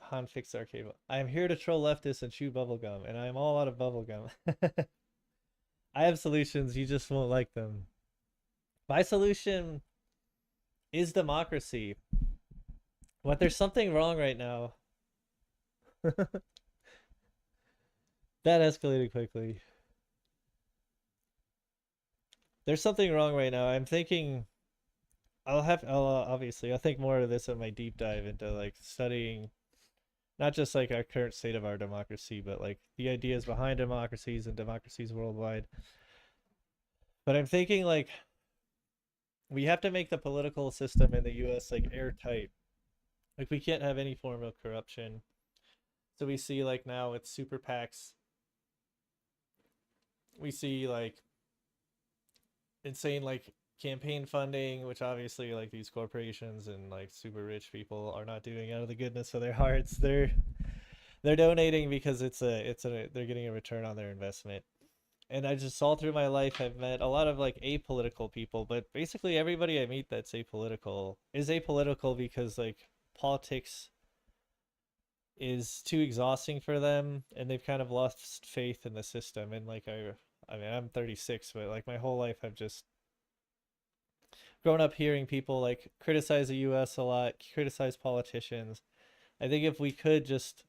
Han fixed our cable. I am here to troll leftists and chew bubblegum, and I am all out of bubblegum. I have solutions, you just won't like them. My solution is democracy. What, there's something wrong right now. That escalated quickly. There's something wrong right now. I'm thinking I'll obviously I'll think more of this in my deep dive into like studying not just like our current state of our democracy, but like the ideas behind democracies and democracies worldwide. But I'm thinking like we have to make the political system in the US like airtight. Like we can't have any form of corruption. So we see like now with super PACs, we see like insane like campaign funding, which obviously like these corporations and like super rich people are not doing out of the goodness of their hearts. They're donating because they're getting a return on their investment. And I just all through my life have met a lot of like apolitical people, but basically everybody I meet that's apolitical is apolitical because like politics is too exhausting for them, and they've kind of lost faith in the system. And like I mean I'm 36, but like my whole life I've just grown up hearing people like criticize the US a lot, criticize politicians. I think if we could just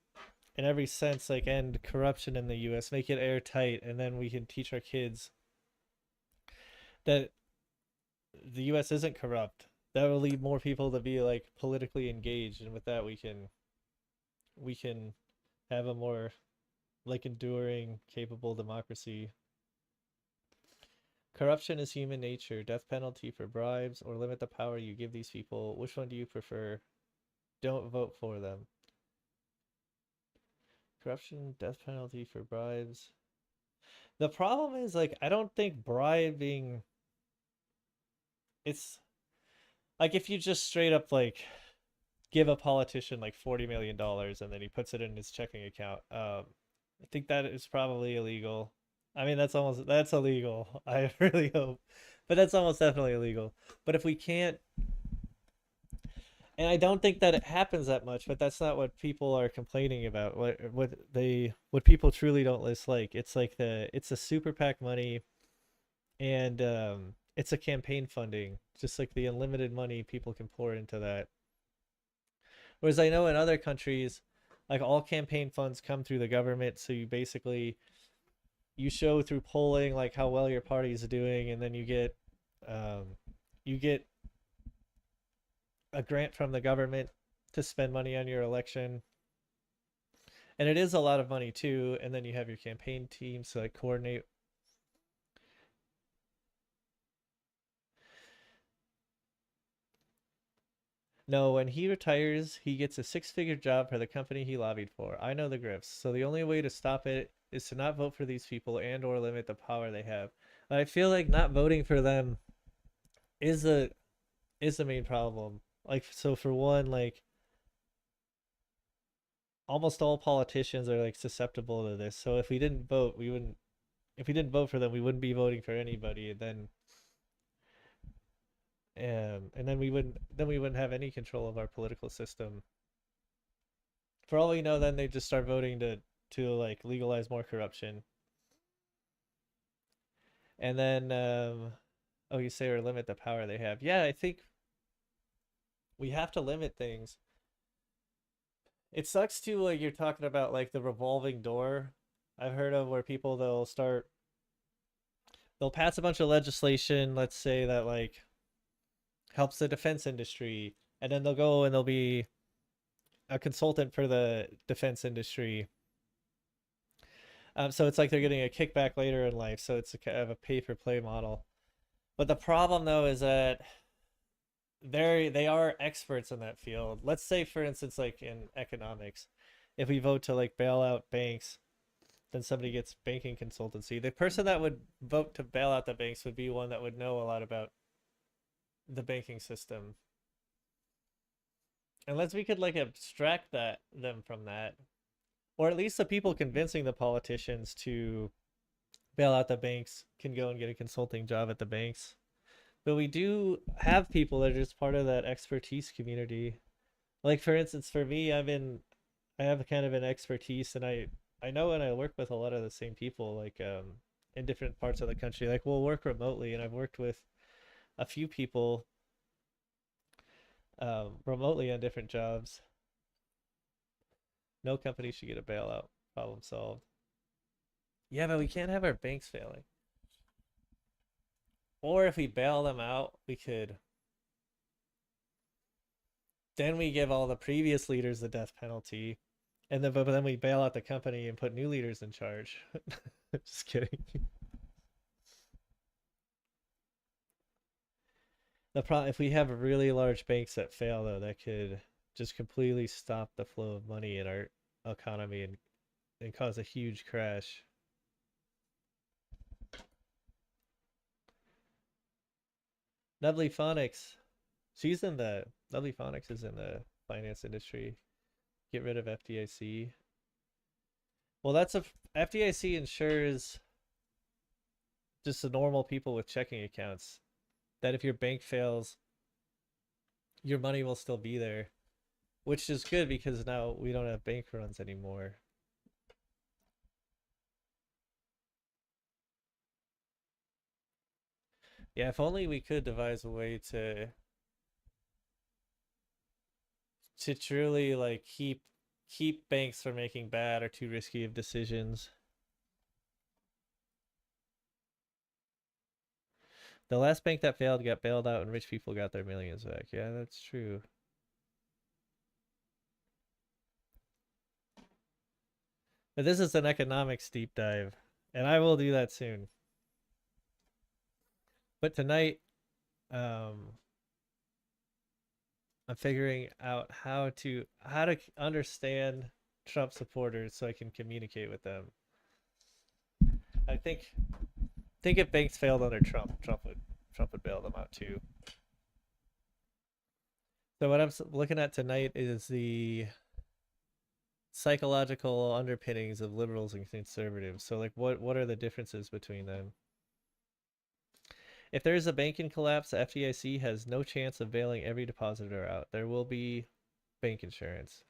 in every sense like end corruption in the US, make it airtight, and then we can teach our kids that the US isn't corrupt. That will lead more people to be like politically engaged, and with that we can have a more like enduring, capable democracy. Corruption is human nature. Death penalty for bribes or limit the power you give these people. Which one do you prefer? Don't vote for them. Corruption, death penalty for bribes. The problem is, like, I don't think bribing, it's like if you just straight up like give a politician like $40 million and then he puts it in his checking account. I think that is probably illegal. I mean, that's illegal. I really hope, but that's almost definitely illegal. But if we can't, and I don't think that it happens that much, but that's not what people are complaining about. What people truly don't dislike. It's like it's a super PAC money, and it's a campaign funding, just like the unlimited money people can pour into that. Whereas I know in other countries, like all campaign funds come through the government, so you show through polling like how well your party is doing, and then um, you get a grant from the government to spend money on your election, and it is a lot of money too. And then you have your campaign teams to like coordinate. No, when he retires, he gets a six-figure job for the company he lobbied for. I know the grifts. So the only way to stop it is to not vote for these people and or limit the power they have. I feel like not voting for them is the main problem. Like, so for one, like almost all politicians are like susceptible to this. So if we didn't vote, we wouldn't if we didn't vote for them, we wouldn't be voting for anybody, and then we wouldn't have any control of our political system. For all we know, then they just start voting to like legalize more corruption, and then oh, you say, or limit the power they have. Yeah, I think we have to limit things. It sucks too, like you're talking about like the revolving door I've heard of, where people they'll pass a bunch of legislation, let's say that like helps the defense industry, and then they'll go and they'll be a consultant for the defense industry. So it's like they're getting a kickback later in life. So it's a kind of a pay for play model. But the problem though is that they are experts in that field. Let's say, for instance, like in economics, if we vote to like bail out banks, then somebody gets banking consultancy. The person that would vote to bail out the banks would be one that would know a lot about the banking system. Unless we could like abstract them from that, or at least the people convincing the politicians to bail out the banks can go and get a consulting job at the banks. But we do have people that are just part of that expertise community. Like for instance, for me, I have kind of an expertise, and I know, and I work with a lot of the same people, like in different parts of the country. Like we'll work remotely, and I've worked with a few people remotely on different jobs. No company should get a bailout. Problem solved. Yeah, but we can't have our banks failing. Or if we bail them out, we could. Then we give all the previous leaders the death penalty, and then but then we bail out the company and put new leaders in charge. Just kidding. The problem, if we have really large banks that fail, though, that could just completely stop the flow of money in our economy and cause a huge crash. Lovely Phonics. Lovely Phonics is in the finance industry. Get rid of FDIC. Well, FDIC insures just the normal people with checking accounts. That if your bank fails, your money will still be there, which is good because now we don't have bank runs anymore. Yeah, if only we could devise a way to truly like keep banks from making bad or too risky of decisions. The last bank that failed got bailed out and rich people got their millions back. Yeah, that's true. But this is an economics deep dive, and I will do that soon. But tonight, I'm figuring out how to understand Trump supporters so I can communicate with them. I think if banks failed under Trump, Trump would bail them out too. So what I'm looking at tonight is the psychological underpinnings of liberals and conservatives. So like what are the differences between them? If there is a banking collapse, the FDIC has no chance of bailing every depositor out. There will be bank insurance.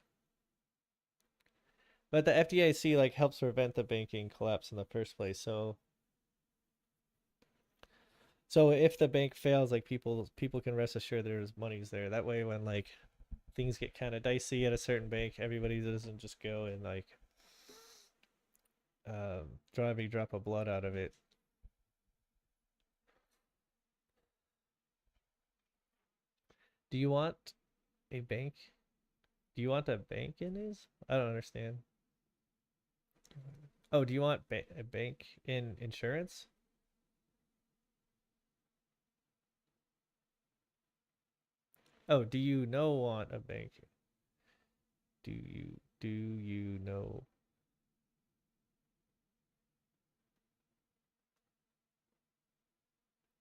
But the FDIC like helps prevent the banking collapse in the first place. So if the bank fails, like people can rest assured there's money's there. That way when like things get kind of dicey at a certain bank, everybody doesn't just go and like draw every drop of blood out of it. Do you want a bank? Do you want a bank in his? I don't understand. Oh, do you want a bank in insurance? Oh, do you know want a bank? Do you know?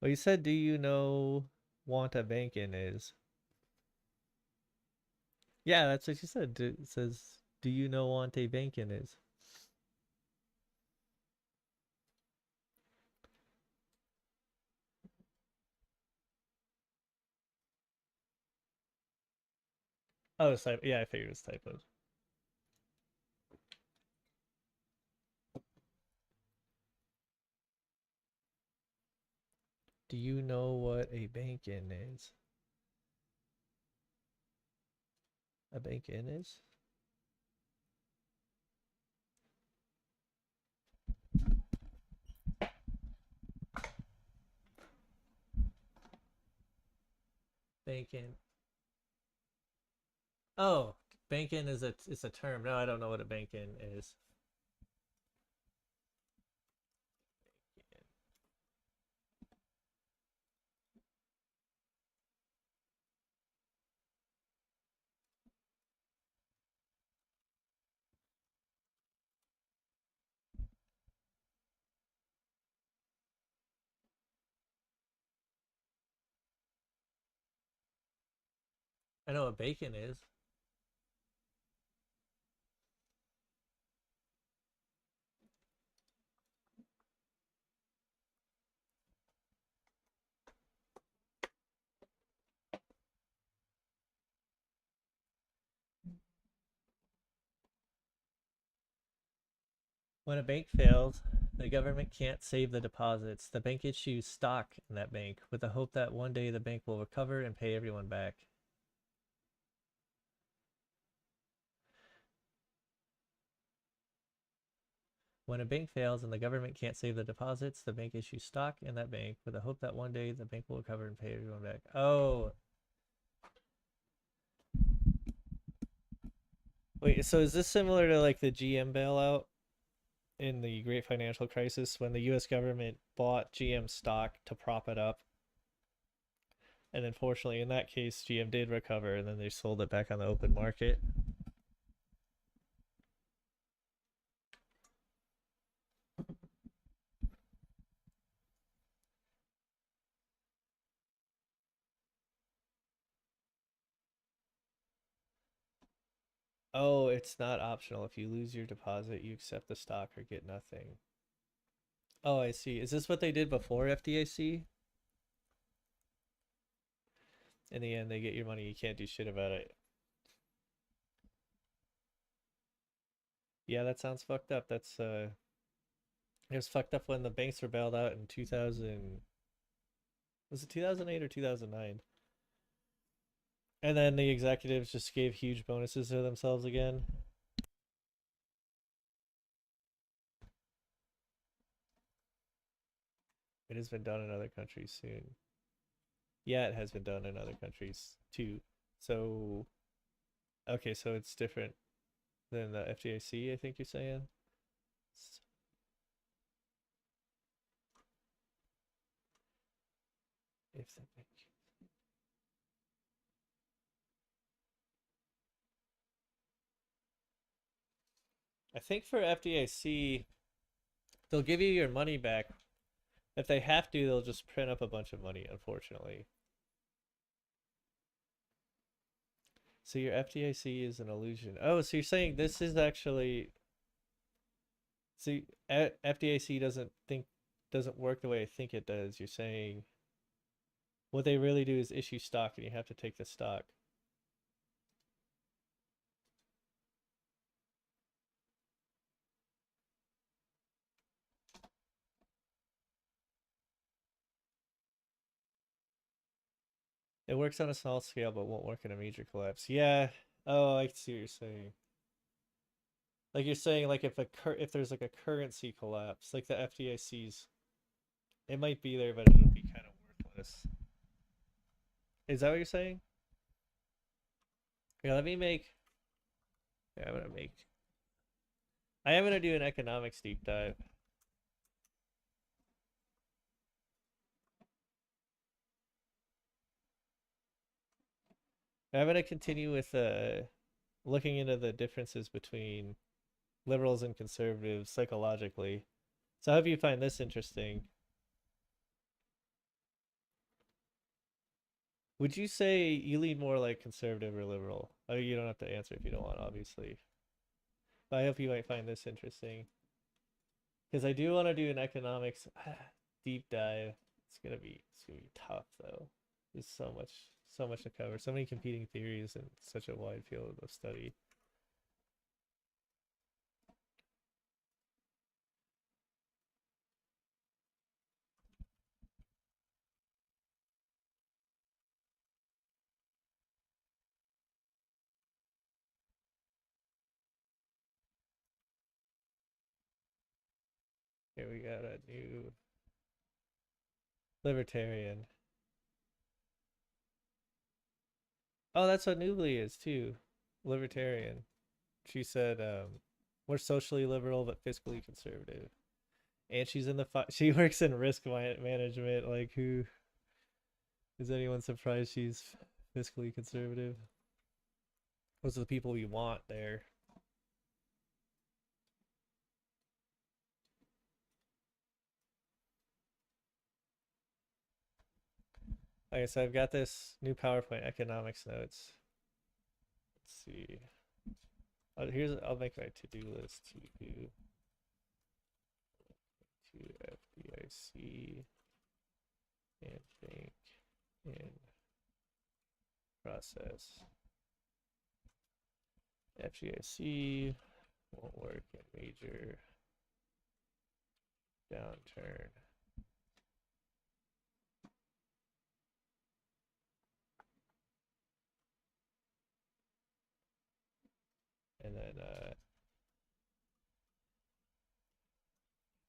Well, you said do you know want a bank in is? Yeah, that's what you said. It says do you know want a bank in is? Oh, it's type. Yeah, I figured it's typos. Do you know what a bank in is? A bank in is? Bank in. Oh, bank in is it's a term. No, I don't know what a bank in is. I know what bacon is. When a bank fails, the government can't save the deposits. The bank issues stock in that bank with the hope that one day the bank will recover and pay everyone back. When a bank fails and the government can't save the deposits, the bank issues stock in that bank with the hope that one day the bank will recover and pay everyone back. Oh. Wait, so is this similar to like the GM bailout in the Great Financial Crisis when the US government bought GM stock to prop it up? And then fortunately in that case GM did recover and then they sold it back on the open market. Oh, it's not optional. If you lose your deposit, you accept the stock or get nothing. Oh, I see. Is this what they did before FDIC? In the end, they get your money. You can't do shit about it. Yeah, that sounds fucked up. It was fucked up when the banks were bailed out in 2000. Was it 2008 or 2009? And then the executives just gave huge bonuses to themselves again. It has been done in other countries soon. Yeah, it has been done in other countries too. So, okay, so it's different than the FDIC, I think you're saying. If the bank. I think for FDIC, they'll give you your money back. If they have to, they'll just print up a bunch of money, unfortunately. So your FDIC is an illusion. Oh, so you're saying this is actually see FDIC doesn't work the way I think it does. You're saying what they really do is issue stock and you have to take the stock. It works on a small scale but won't work in a major collapse. Yeah. Oh, I see what you're saying. Like you're saying like if there's like a currency collapse, like the FDIC's, it might be there but it'll be kind of worthless. Is that what you're saying? Yeah, let me make yeah, I am gonna do an economics deep dive. I'm gonna continue with looking into the differences between liberals and conservatives psychologically. So I hope you find this interesting. Would you say you lean more like conservative or liberal? Oh, you don't have to answer if you don't want, obviously. But I hope you might find this interesting. Because I do want to do an economics deep dive. It's gonna be tough though. There's so much to cover. So many competing theories and such a wide field of study. Here we got a new libertarian. Oh, that's what Newly is too. Libertarian. She said, we're socially liberal but fiscally conservative. And she's in the she works in risk management. Like, who is anyone surprised she's fiscally conservative? Those are the people we want there. Okay, so I've got this new PowerPoint economics notes. Let's see. I'll make my to-do list to do to FDIC and think and process. FDIC won't work in major downturn. And then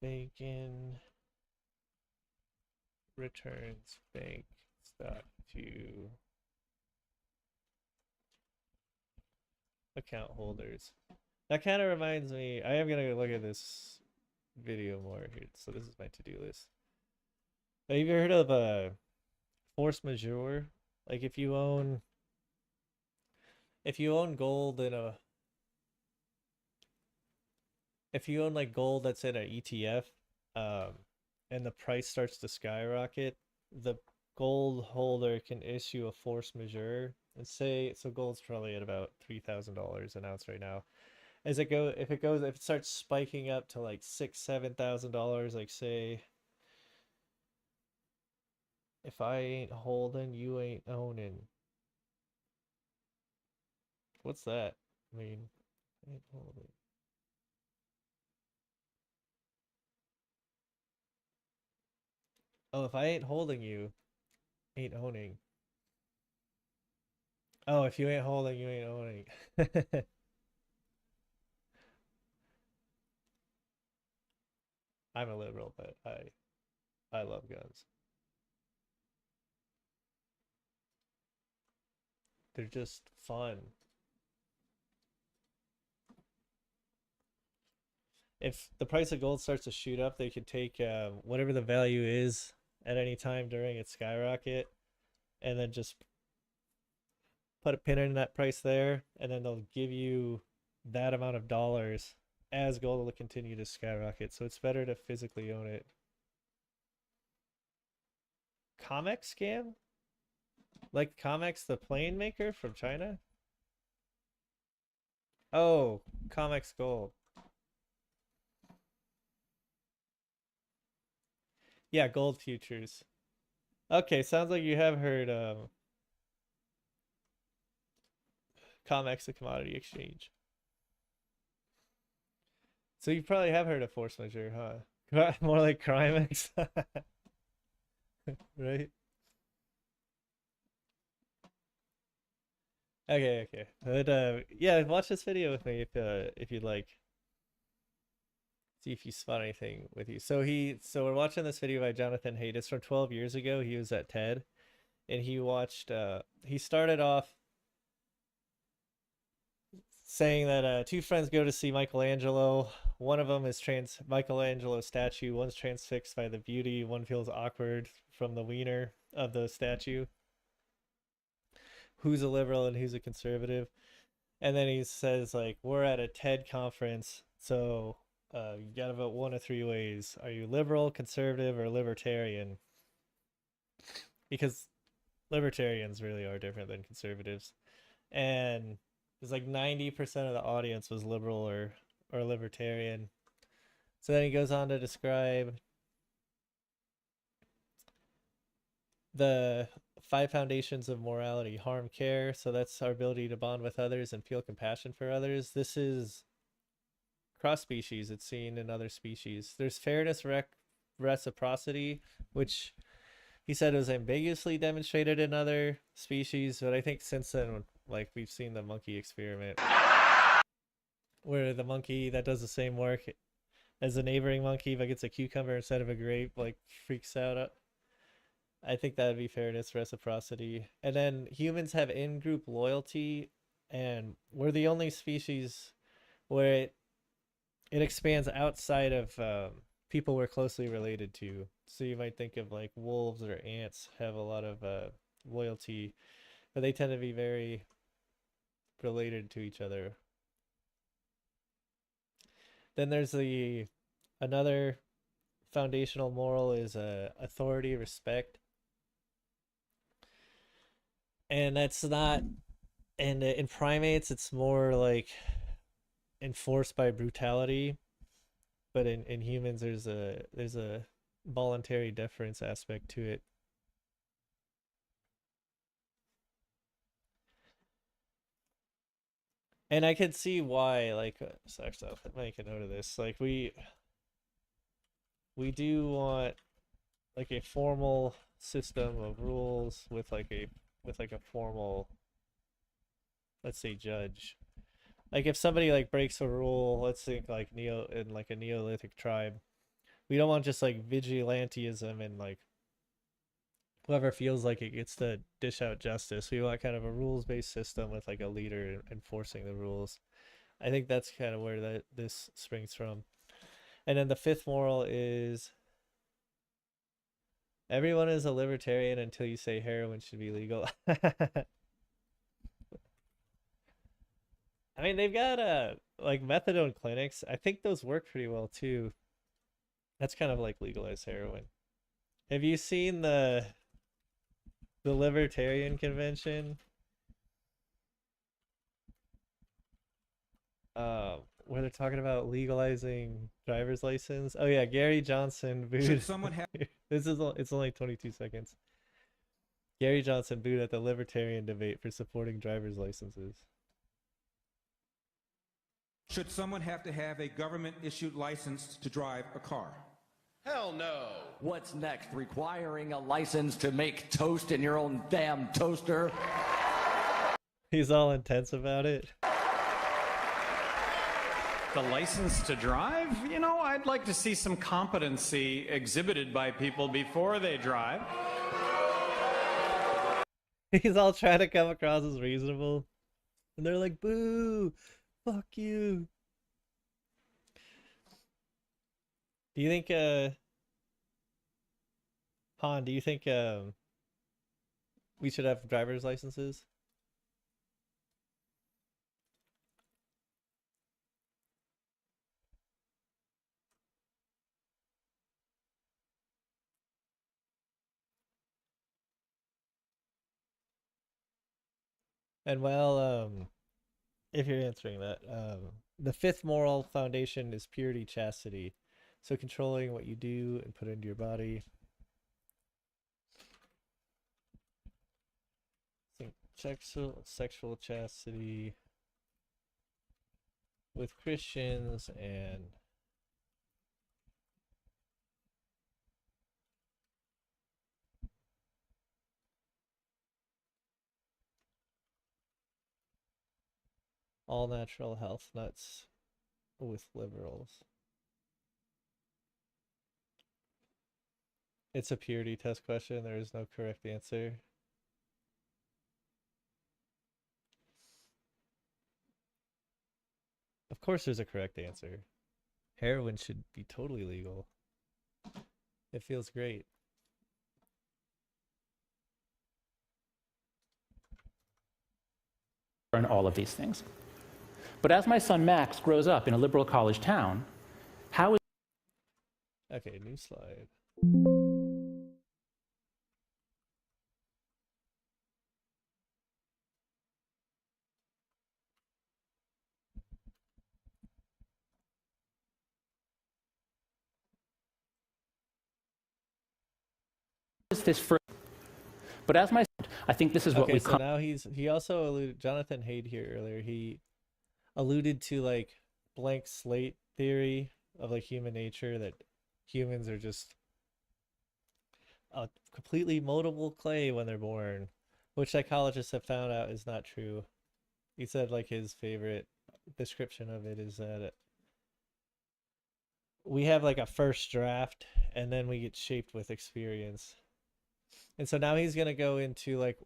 Bacon returns bank stock to account holders. That kind of reminds me, I am gonna look at this video more here. So this is my to-do list. Have you ever heard of a force majeure? Like if you own gold in a if you own like gold that's in an ETF, and the price starts to skyrocket, the gold holder can issue a force majeure and say so gold's probably at about $3,000 an ounce right now. If it starts spiking up to like $6,000-7,000, like say if I ain't holding, you ain't owning. What's that? I mean, I ain't holding. Oh, if I ain't holding, you ain't owning. Oh, if you ain't holding, you ain't owning. I'm a liberal, but I love guns. They're just fun. If the price of gold starts to shoot up, they could take whatever the value is at any time during its skyrocket, and then just put a pin in that price there, and then they'll give you that amount of dollars as gold will continue to skyrocket, so it's better to physically own it. Comex scam? Like Comex, the plane maker from China? Oh, Comex Gold. Yeah, gold futures. Okay, sounds like you have heard Comex, the commodity exchange. So you probably have heard of force majeure, huh? More like Crimex. Right? Okay, okay. But yeah, watch this video with me if you'd like. See if you spot anything with you. So we're watching this video by Jonathan Haidt. It's from 12 years ago. He was at TED, and he started off saying that two friends go to see Michelangelo. One of them is Michelangelo's statue. One's transfixed by the beauty. One feels awkward from the wiener of the statue. Who's a liberal and who's a conservative? And then he says, like, we're at a TED conference, so you gotta vote one of three ways. Are you liberal, conservative, or libertarian? Because libertarians really are different than conservatives. And it's like 90% of the audience was liberal or libertarian. So then he goes on to describe the 5 foundations of morality: harm, care. So that's our ability to bond with others and feel compassion for others. This is cross species. It's seen in other species. There's fairness, reciprocity, which he said was ambiguously demonstrated in other species, but I think since then, like, we've seen the monkey experiment where the monkey that does the same work as the neighboring monkey but gets a cucumber instead of a grape, like, freaks out. I think that would be fairness, reciprocity. And then humans have in-group loyalty, and we're the only species where it expands outside of people we're closely related to. So you might think of like wolves or ants have a lot of loyalty, but they tend to be very related to each other. Then there's another foundational moral is authority, respect. And that's not, and in primates it's more like enforced by brutality, but in humans there's a voluntary deference aspect to it. And I can see why, like, sorry, I'll make a note of this. Like, we do want like a formal system of rules with like a formal, let's say, judge. Like if somebody like breaks a rule, let's think like in like a Neolithic tribe, we don't want just like vigilantism and like whoever feels like it gets to dish out justice. We want kind of a rules-based system with like a leader enforcing the rules. I think that's kind of where this springs from. And then the 5th moral is everyone is a libertarian until you say heroin should be legal. I mean, they've got like methadone clinics. I think those work pretty well too. That's kind of like legalized heroin. Have you seen the libertarian convention? Where they're talking about legalizing driver's license. Oh yeah, Gary Johnson booed. Should someone have It's only 22 seconds. Gary Johnson booed at the libertarian debate for supporting driver's licenses. Should someone have to have a government-issued license to drive a car? Hell no. What's next? Requiring a license to make toast in your own damn toaster? He's all intense about it. The license to drive? You know, I'd like to see some competency exhibited by people before they drive. He's all trying to come across as reasonable. And they're like, boo, fuck you. Do you think, Han, do you think we should have driver's licenses? And well, if you're answering that, the fifth moral foundation is purity, chastity. So controlling what you do and put into your body. I think sexual chastity with Christians and all natural health nuts with liberals. It's a purity test question. There is no correct answer. Of course there's a correct answer. Heroin should be totally legal. It feels great. Learn all of these things. But as my son Max grows up in a liberal college town, how is Okay, new slide. this first? But as my son, I think this is what Okay, we so now he also alluded, Jonathan Haidt here earlier, he alluded to like blank slate theory of like human nature, that humans are just a completely moldable clay when they're born, which psychologists have found out is not true. He said like his favorite description of it is that we have like a first draft and then we get shaped with experience. And so now he's going to go into like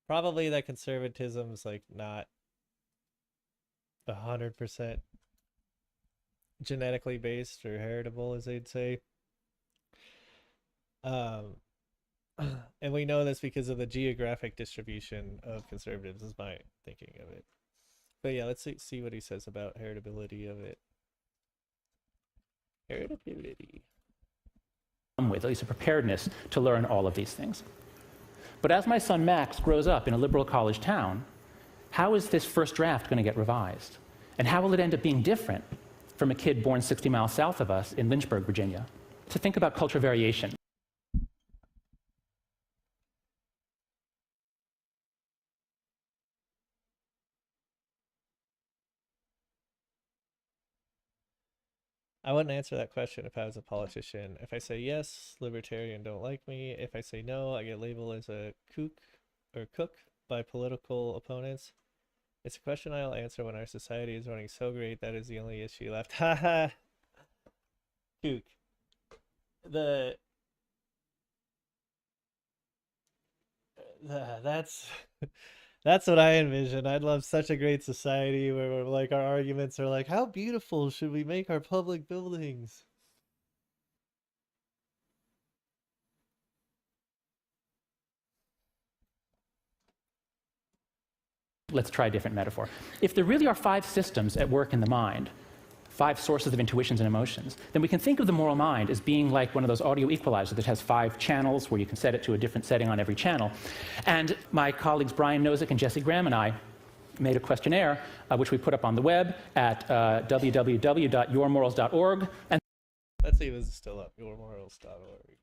probably that conservatism's like not 100% genetically based or heritable, as they'd say. And we know this because of the geographic distribution of conservatives, is my thinking of it. But yeah, let's see what he says about heritability of it. Heritability. With at least a preparedness to learn all of these things. But as my son Max grows up in a liberal college town, how is this first draft going to get revised? And how will it end up being different from a kid born 60 miles south of us in Lynchburg, Virginia? To think about cultural variation. I wouldn't answer that question if I was a politician. If I say yes, libertarian don't like me. If I say no, I get labeled as a kook or cook by political opponents. It's a question I'll answer when our society is running so great that is the only issue left. Haha. Kook. That's that's what I envision. I'd love such a great society where like our arguments are like, how beautiful should we make our public buildings? Let's try a different metaphor. If there really are 5 systems at work in the mind, 5 sources of intuitions and emotions, then we can think of the moral mind as being like one of those audio equalizers that has 5 channels where you can set it to a different setting on every channel. And my colleagues Brian Nozick and Jesse Graham and I made a questionnaire, which we put up on the web at www.yourmorals.org. And let's see if it's still up, yourmorals.org.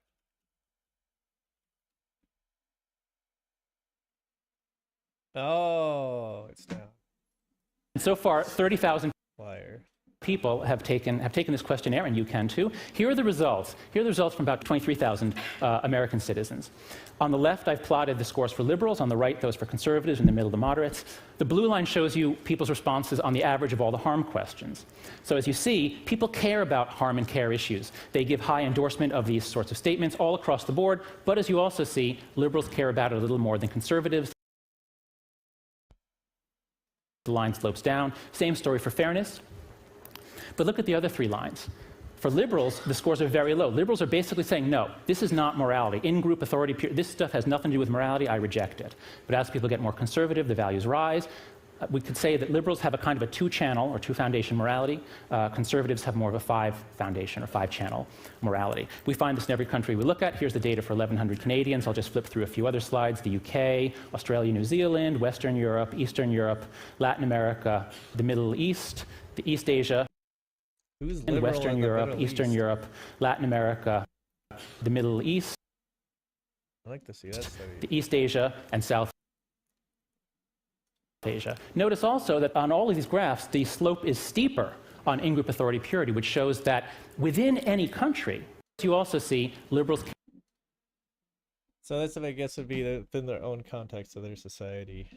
Oh, it's down. so far, 30,000 Liar. people have taken this questionnaire, and you can too. Here are the results. Here are the results from about 23,000 American citizens. On the left, I've plotted the scores for liberals. On the right, those for conservatives. In the middle, the moderates. The blue line shows you people's responses on the average of all the harm questions. So as you see, people care about harm and care issues. They give high endorsement of these sorts of statements all across the board. But as you also see, liberals care about it a little more than conservatives. The line slopes down. Same story for fairness. But look at the other 3 lines. For liberals, the scores are very low. Liberals are basically saying, no, this is not morality. In-group authority, this stuff has nothing to do with morality, I reject it. But as people get more conservative, the values rise. we could say that liberals have a kind of a two-channel or two-foundation morality. Conservatives have more of a five-foundation or five-channel morality. We find this in every country we look at. Here's the data for 1,100 Canadians. I'll just flip through a few other slides. The UK, Australia, New Zealand, Western Europe, Eastern Europe, Latin America, the Middle East, the East Asia, Who's liberal Western in the Europe, Middle Eastern East? Europe, Latin America, the Middle East, I'd like to see that study. the East Asia, and South Asia. Notice also that on all of these graphs, the slope is steeper on in-group authority purity, which shows that within any country, you also see liberals. So that's, I guess, would be within their own context of their society.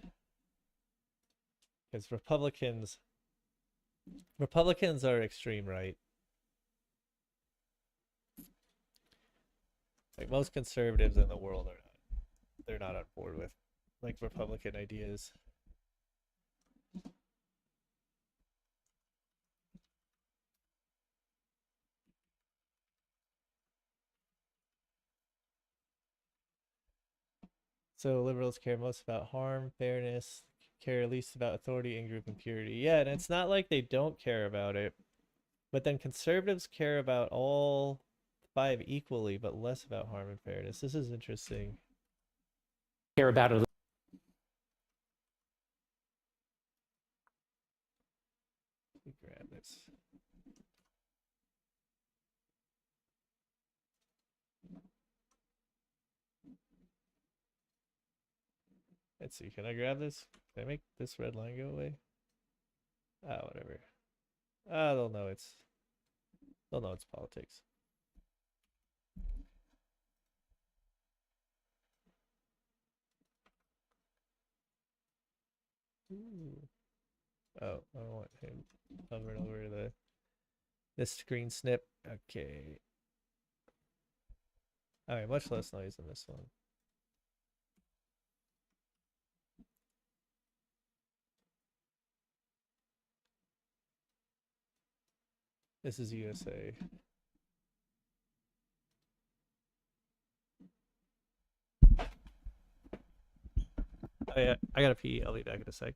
Because Republicans are extreme right. Like most conservatives in the world they're not on board with like Republican ideas. So liberals care most about harm, fairness, care least about authority, in-group impurity. Yeah, and it's not like they don't care about it, but then conservatives care about all five equally, but less about harm and fairness. This is interesting. Care about it. Let me grab this. Let's see, can I grab this? Can I make this red line go away? Ah, whatever. Ah, they'll know it's politics. Ooh. Oh, I don't want him hovering over this screen snip. Okay. Alright, much less noise than this one. This is USA. Oh yeah, I gotta pee. I'll be back in a sec.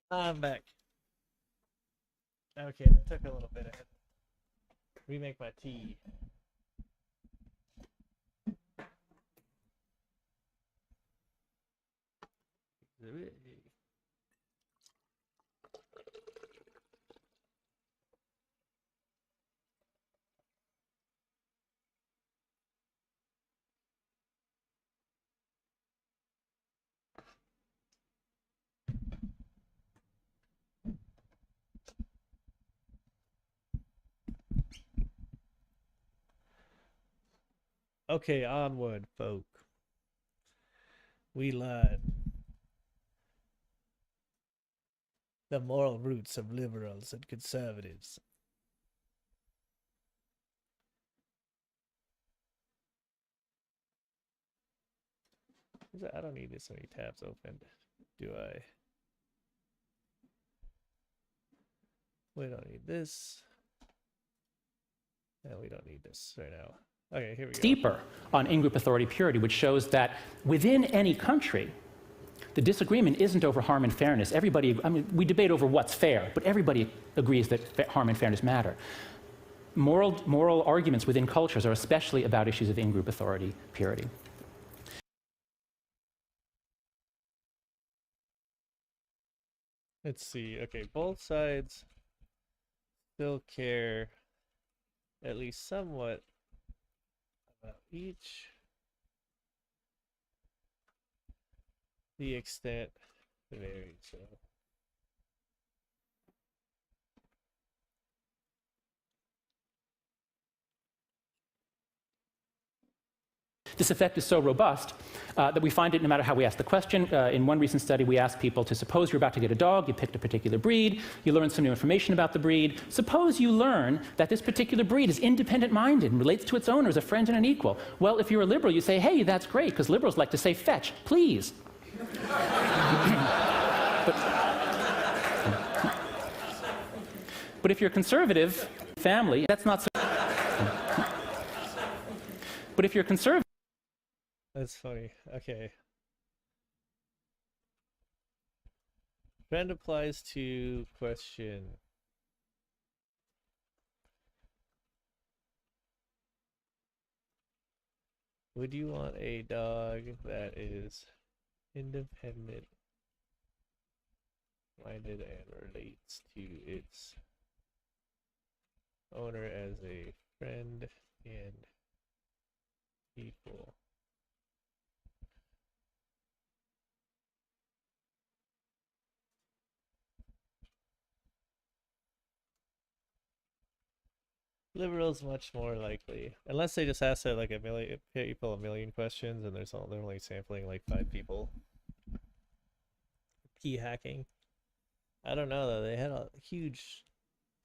I'm back. Okay, that took a little bit. I had to remake my tea. Okay, onward, folk. We learn the moral roots of liberals and conservatives. I don't need this many tabs opened, do I? We don't need this. And we don't need this right now. Okay, here we go. Deeper on in-group authority purity, which shows that within any country, the disagreement isn't over harm and fairness. Everybody, I mean, we debate over what's fair, but everybody agrees that harm and fairness matter. Moral arguments within cultures are especially about issues of in-group authority purity. Let's see. Okay, both sides still care at least somewhat about each. The extent varies. So. This effect is so robust that we find it no matter how we ask the question. In one recent study, we asked people to suppose you're about to get a dog, you picked a particular breed, you learned some new information about the breed. Suppose you learn that this particular breed is independent-minded and relates to its owner as a friend and an equal. Well, if you're a liberal, you say, hey, that's great, because liberals like to say, fetch, please. But if you're conservative, family, that's not so. But if you're conservative, that's funny. Okay. Trend applies to question. Would you want a dog that is independent minded and relates to its owner as a friend and equal? Liberals much more likely, unless they just ask like a million people a million questions, and they're only sampling like 5 people. Key hacking. I don't know though. They had a huge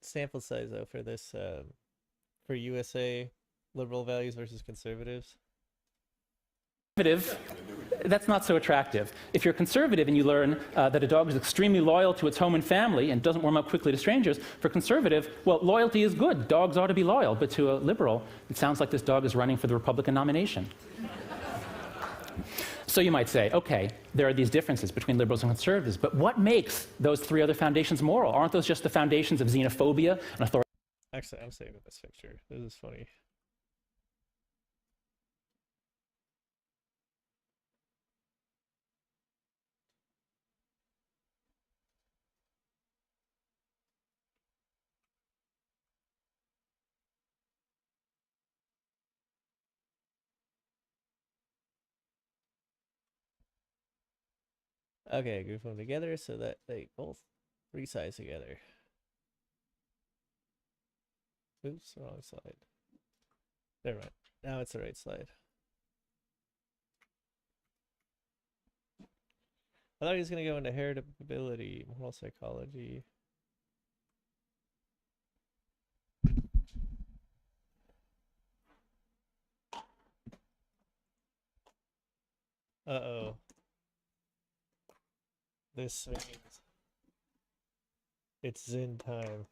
sample size though for this for USA liberal values versus conservatives. That's not so attractive. If you're conservative and you learn that a dog is extremely loyal to its home and family and doesn't warm up quickly to strangers, for conservative, well, loyalty is good. Dogs ought to be loyal. But to a liberal, it sounds like this dog is running for the Republican nomination. So you might say, okay, there are these differences between liberals and conservatives, but what makes those 3 other foundations moral? Aren't those just the foundations of xenophobia and authority? Actually, I'm saving this picture. This is funny. Okay, group them together so that they both resize together. Oops, wrong slide. Never mind. Now it's the right slide. I thought he was going to go into heritability, moral psychology. Uh-oh. This means it's Zen time.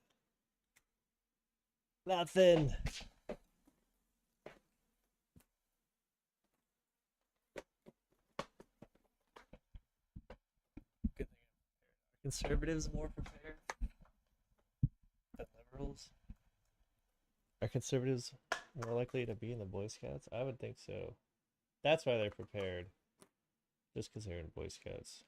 Nothing. conservatives more prepared than liberals? Are conservatives more likely to be in the Boy Scouts? I would think so. That's why they're prepared. Just because they're in Boy Scouts.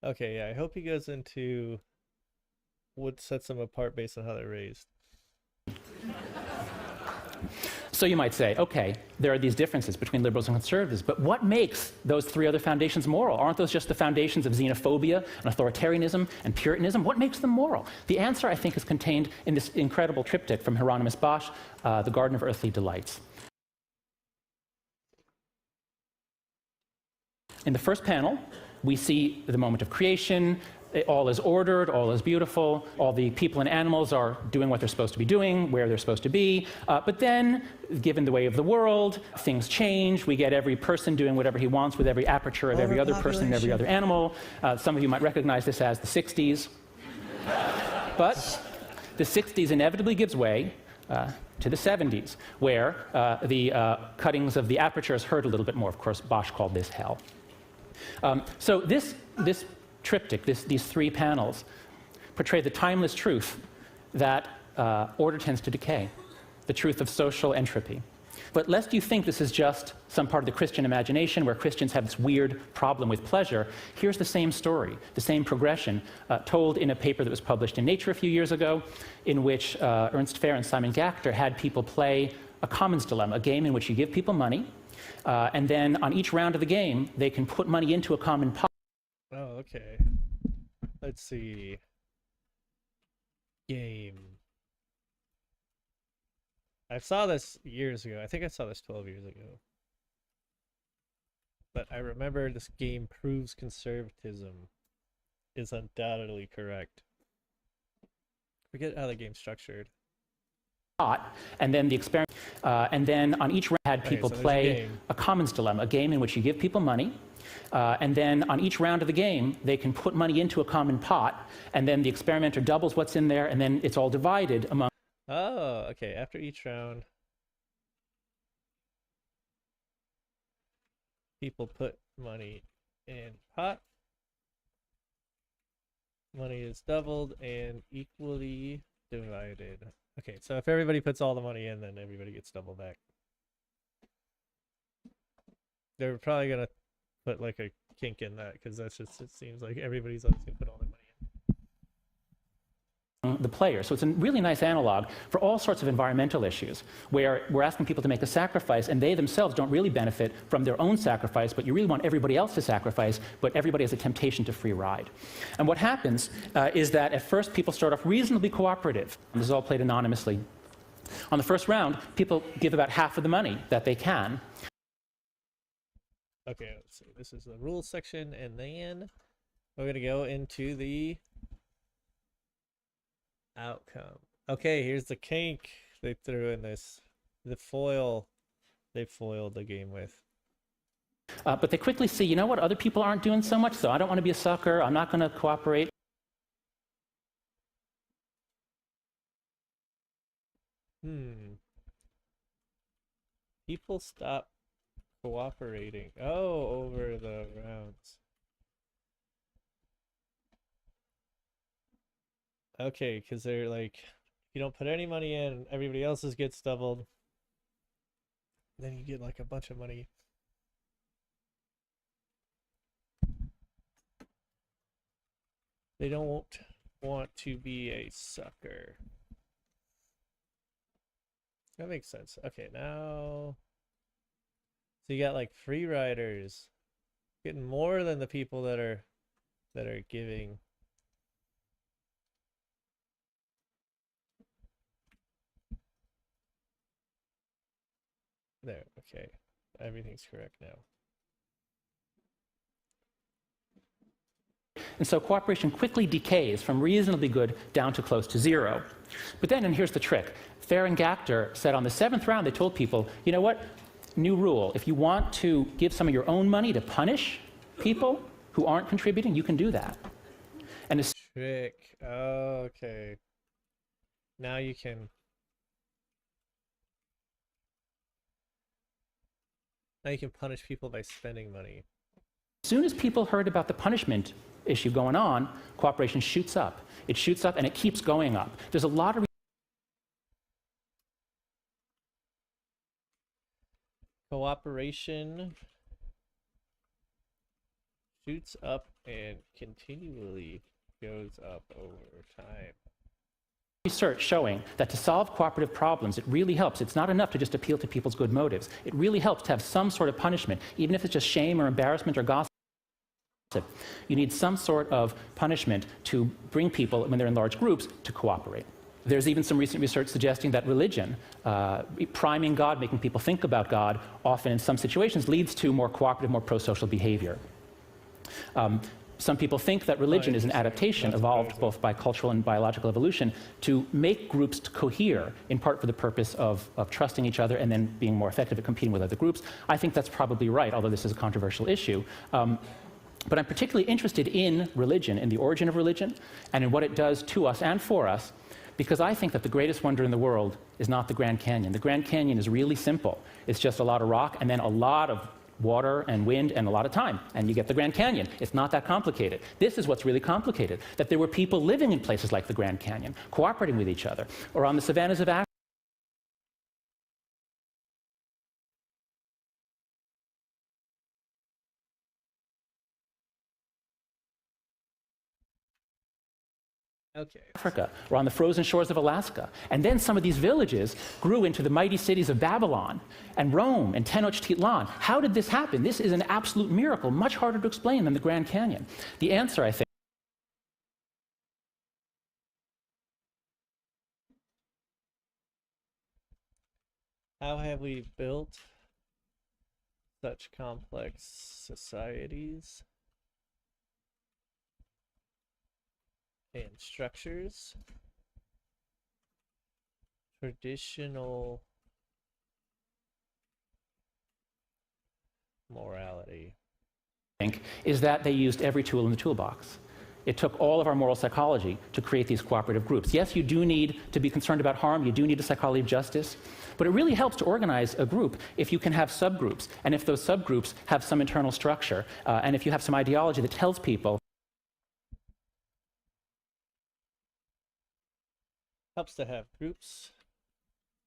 Okay, yeah, I hope he goes into what sets them apart based on how they're raised. So you might say, okay, there are these differences between liberals and conservatives, but what makes those three other foundations moral? Aren't those just the foundations of xenophobia and authoritarianism and Puritanism? What makes them moral? The answer, I think, is contained in this incredible triptych from Hieronymus Bosch, The Garden of Earthly Delights. In the first panel, we see the moment of creation. All is ordered, all is beautiful, all the people and animals are doing what they're supposed to be doing, where they're supposed to be. But then, given the way of the world, things change. We get every person doing whatever he wants with every aperture of every other person and every other animal. Some of you might recognize this as the 60s. But the 60s inevitably gives way to the 70s, where the cuttings of the apertures hurt a little bit more. Of course, Bosch called this hell. So this triptych, these three panels, portray the timeless truth that order tends to decay, the truth of social entropy. But lest you think this is just some part of the Christian imagination where Christians have this weird problem with pleasure, here's the same story, the same progression, told in a paper that was published in Nature a few years ago, in which Ernst Fehr and Simon Gachter had people play a commons dilemma, a game in which you give people money, and then on each round of the game, they can put money into a common pot. Oh, okay. Let's see. Game. I saw this years ago. I think I saw this 12 years ago. But I remember this game proves conservatism is undoubtedly correct. Forget how the game's structured. And then the experiment, and then on each round had people play a commons dilemma, a game in which you give people money, and then on each round of the game, they can put money into a common pot, and then the experimenter doubles what's in there, and then it's all divided among... Oh, okay. After each round, people put money in pot. Money is doubled and equally divided. Okay, so if everybody puts all the money in, then everybody gets double back. They're probably gonna put like a kink in that, because that's just, it seems like everybody's always gonna put all their money in. The player. So it's a really nice analog for all sorts of environmental issues, where we're asking people to make a sacrifice, and they themselves don't really benefit from their own sacrifice, but you really want everybody else to sacrifice, but everybody has a temptation to free ride. And what happens is that at first people start off reasonably cooperative. And this is all played anonymously. On the first round, people give about half of the money that they can. Okay, let's see. This is the rules section, and then we're gonna go into the outcome. Okay, here's the kink they threw in this. The foil they foiled the game with. But they quickly see, you know what, other people aren't doing so much, so I don't want to be a sucker, I'm not going to cooperate. People stop cooperating. Oh, over the rounds. Okay, because they're like, you don't put any money in, everybody else's gets doubled. Then you get like a bunch of money. They don't want to be a sucker. That makes sense. Okay, now, so you got like free riders getting more than the people that are giving. There, okay. Everything's correct now. And so cooperation quickly decays from reasonably good down to close to zero. But then, and here's the trick, Fehr and Gachter said on the 7th round, they told people, you know what, new rule, if you want to give some of your own money to punish people who aren't contributing, you can do that. And Trick. Oh, okay. now you can punish people by spending money. As soon as people heard about the punishment issue going on, cooperation shoots up. It shoots up and it keeps going up. There's a lot of cooperation shoots up and continually goes up over time. Research showing that to solve cooperative problems, it really helps. It's not enough to just appeal to people's good motives. It really helps to have some sort of punishment, even if it's just shame or embarrassment or gossip. You need some sort of punishment to bring people, when they're in large groups, to cooperate. There's even some recent research suggesting that religion, priming God, making people think about God, often in some situations leads to more cooperative, more pro-social behavior. Some people think that religion is an adaptation evolved both by cultural and biological evolution to make groups to cohere, in part for the purpose of trusting each other and then being more effective at competing with other groups. I think that's probably right, although this is a controversial issue. But I'm particularly interested in religion, in the origin of religion, and in what it does to us and for us, because I think that the greatest wonder in the world is not the Grand Canyon. The Grand Canyon is really simple. It's just a lot of rock and then a lot of water and wind and a lot of time, and you get the Grand Canyon. It's not that complicated. This is what's really complicated, that there were people living in places like the Grand Canyon, cooperating with each other, or on the savannas of Africa. Africa, or on the frozen shores of Alaska. And then some of these villages grew into the mighty cities of Babylon and Rome and Tenochtitlan. How did this happen? This is an absolute miracle, much harder to explain than the Grand Canyon. The answer, I think, how have we built such complex societies and structures? Traditional morality, is that they used every tool in the toolbox. It took all of our moral psychology to create these cooperative groups. Yes, you do need to be concerned about harm, you do need a psychology of justice, but it really helps to organize a group if you can have subgroups, and if those subgroups have some internal structure, and if you have some ideology that tells people. Helps to have groups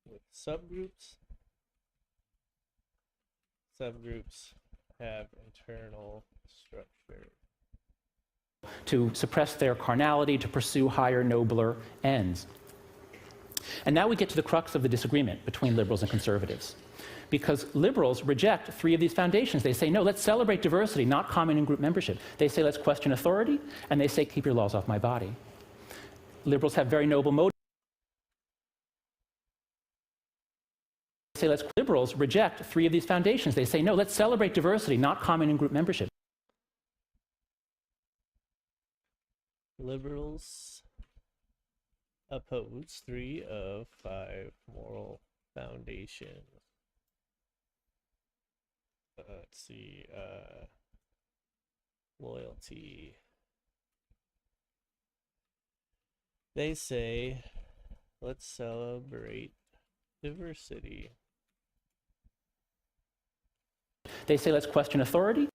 with subgroups. Subgroups have internal structure. To suppress their carnality, to pursue higher, nobler ends. And now we get to the crux of the disagreement between liberals and conservatives. Because liberals reject three of these foundations. They say, no, let's celebrate diversity, not common in group membership. They say, let's question authority, and they say, keep your laws off my body. Liberals have very noble motives. Liberals reject three of these foundations. They say, no, let's celebrate diversity, not common in group membership. Liberals oppose 3 of 5 moral foundations. Let's see, loyalty. They say, let's celebrate diversity. They say, let's question authority.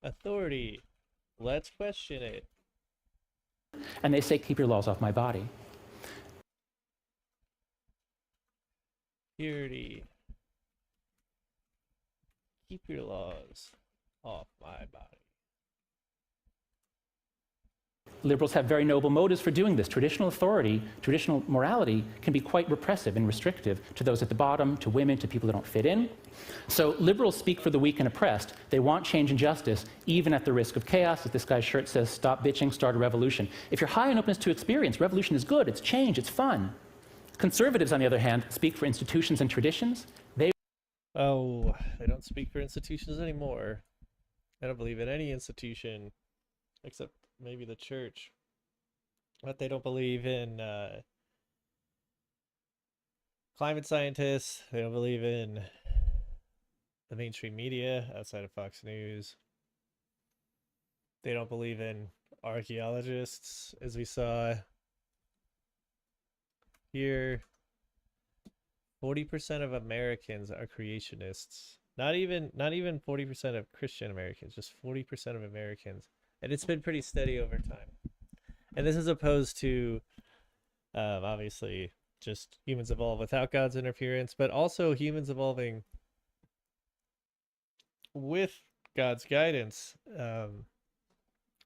Authority. Let's question it. And they say, keep your laws off my body. Purity. Keep your laws off my body. Liberals have very noble motives for doing this. Traditional authority, traditional morality can be quite repressive and restrictive to those at the bottom, to women, to people who don't fit in. So liberals speak for the weak and oppressed. They want change and justice, even at the risk of chaos. As this guy's shirt says, stop bitching, start a revolution. If you're high on openness to experience, revolution is good, it's change, it's fun. Conservatives, on the other hand, speak for institutions and traditions. They don't speak for institutions anymore. I don't believe in any institution except maybe the church. But they don't believe in climate scientists. They don't believe in the mainstream media outside of Fox News. They don't believe in archaeologists, as we saw here 40% of Americans are creationists. Not even 40% of Christian Americans, just 40% of Americans. And it's been pretty steady over time. And this is opposed to obviously just humans evolve without God's interference, but also humans evolving with God's guidance.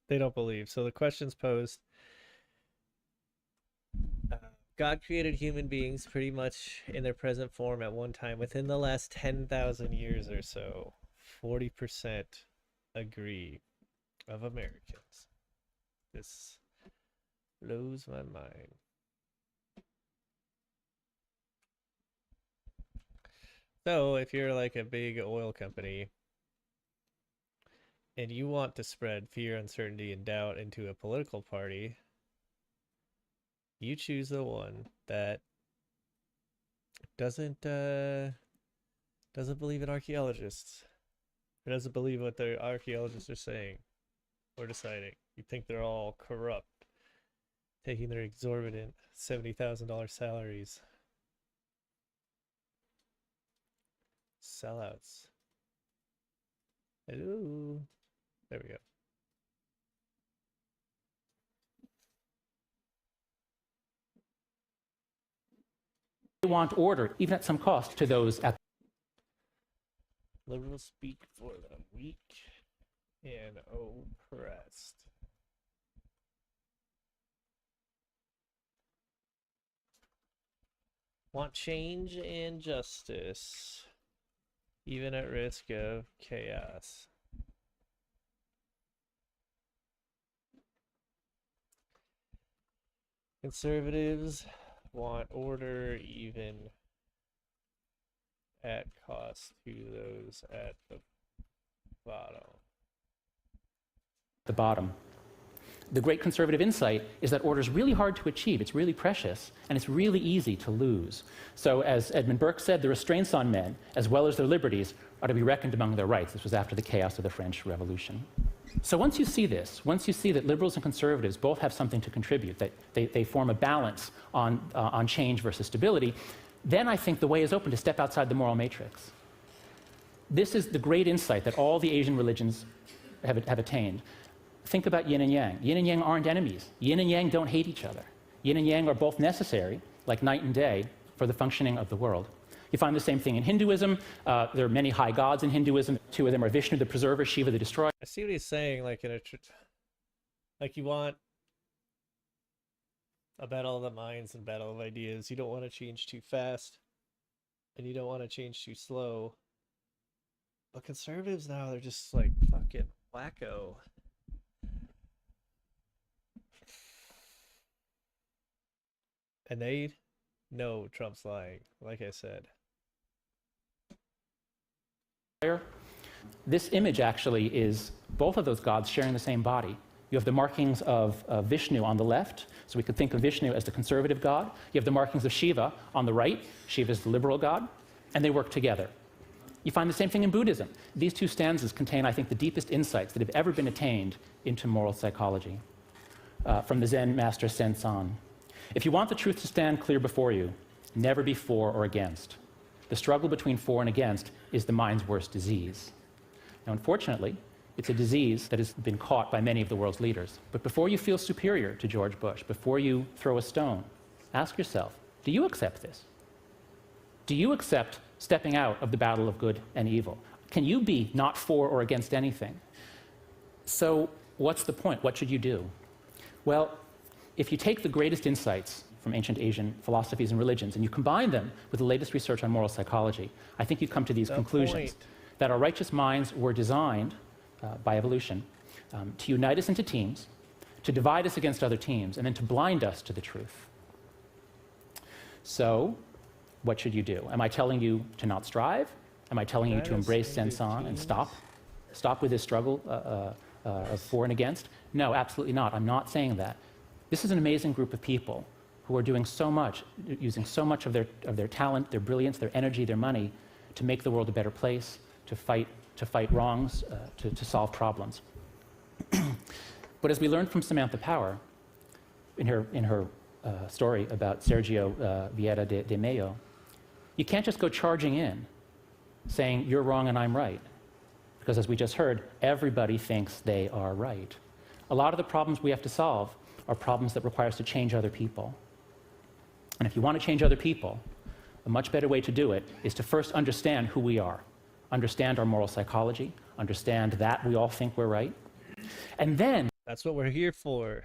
They don't believe. So the question's posed. God created human beings pretty much in their present form at one time within the last 10,000 years or so. 40% agree of Americans. This blows my mind. So if you're like a big oil company and you want to spread fear, uncertainty, and doubt into a political party, you choose the one that doesn't believe in archaeologists, or doesn't believe what the archaeologists are saying or deciding. You think they're all corrupt, taking their exorbitant $70,000 salaries. Sellouts. Hello. There we go. They want order, even at some cost, to those at Liberals speak for the weak and oppressed. Want change and justice, even at risk of chaos. Conservatives want order even at cost to those at the bottom. the bottom. The great conservative insight is that order is really hard to achieve, it's really precious, and it's really easy to lose. So as Edmund Burke said, the restraints on men, as well as their liberties, are to be reckoned among their rights. This was after the chaos of the French Revolution. So once you see this, once you see that liberals and conservatives both have something to contribute, that they form a balance on change versus stability, then I think the way is open to step outside the moral matrix. This is the great insight that all the Asian religions have attained. Think about yin and yang. Yin and yang aren't enemies. Yin and yang don't hate each other. Yin and yang are both necessary, like night and day, for the functioning of the world. You find the same thing in Hinduism. There are many high gods in Hinduism. Two of them are Vishnu, the preserver, Shiva, the destroyer. I see what he's saying, like like you want a battle of the minds and battle of ideas. You don't want to change too fast, and you don't want to change too slow. But conservatives now, they're just like fucking wacko. And they know Trump's lying, like I said. This image actually is both of those gods sharing the same body. You have the markings of Vishnu on the left, so we could think of Vishnu as the conservative god. You have the markings of Shiva on the right. Shiva is the liberal god, and they work together. You find the same thing in Buddhism. These two stanzas contain, I think, the deepest insights that have ever been attained into moral psychology. From the Zen master Senzan. If you want the truth to stand clear before you, never be for or against. The struggle between for and against is the mind's worst disease. Now, unfortunately, it's a disease that has been caught by many of the world's leaders. But before you feel superior to George Bush, before you throw a stone, ask yourself, do you accept this? Do you accept stepping out of the battle of good and evil? Can you be not for or against anything? So what's the point? What should you do? Well, if you take the greatest insights from ancient Asian philosophies and religions and you combine them with the latest research on moral psychology, I think you come to these conclusions. That our righteous minds were designed by evolution to unite us into teams, to divide us against other teams, and then to blind us to the truth. So, what should you do? Am I telling you to not strive? Am I telling you to embrace Senzan and stop with this struggle of for and against? No, absolutely not. I'm not saying that. This is an amazing group of people who are doing so much, using so much of their talent, their brilliance, their energy, their money to make the world a better place, to fight wrongs, to solve problems. But as we learned from Samantha Power in her story about Sergio Vieira de Mello, you can't just go charging in saying you're wrong and I'm right. Because as we just heard, everybody thinks they are right. A lot of the problems we have to solve are problems that require us to change other people. And if you want to change other people, a much better way to do it is to first understand who we are, understand our moral psychology, understand that we all think we're right, and then That's what we're here for.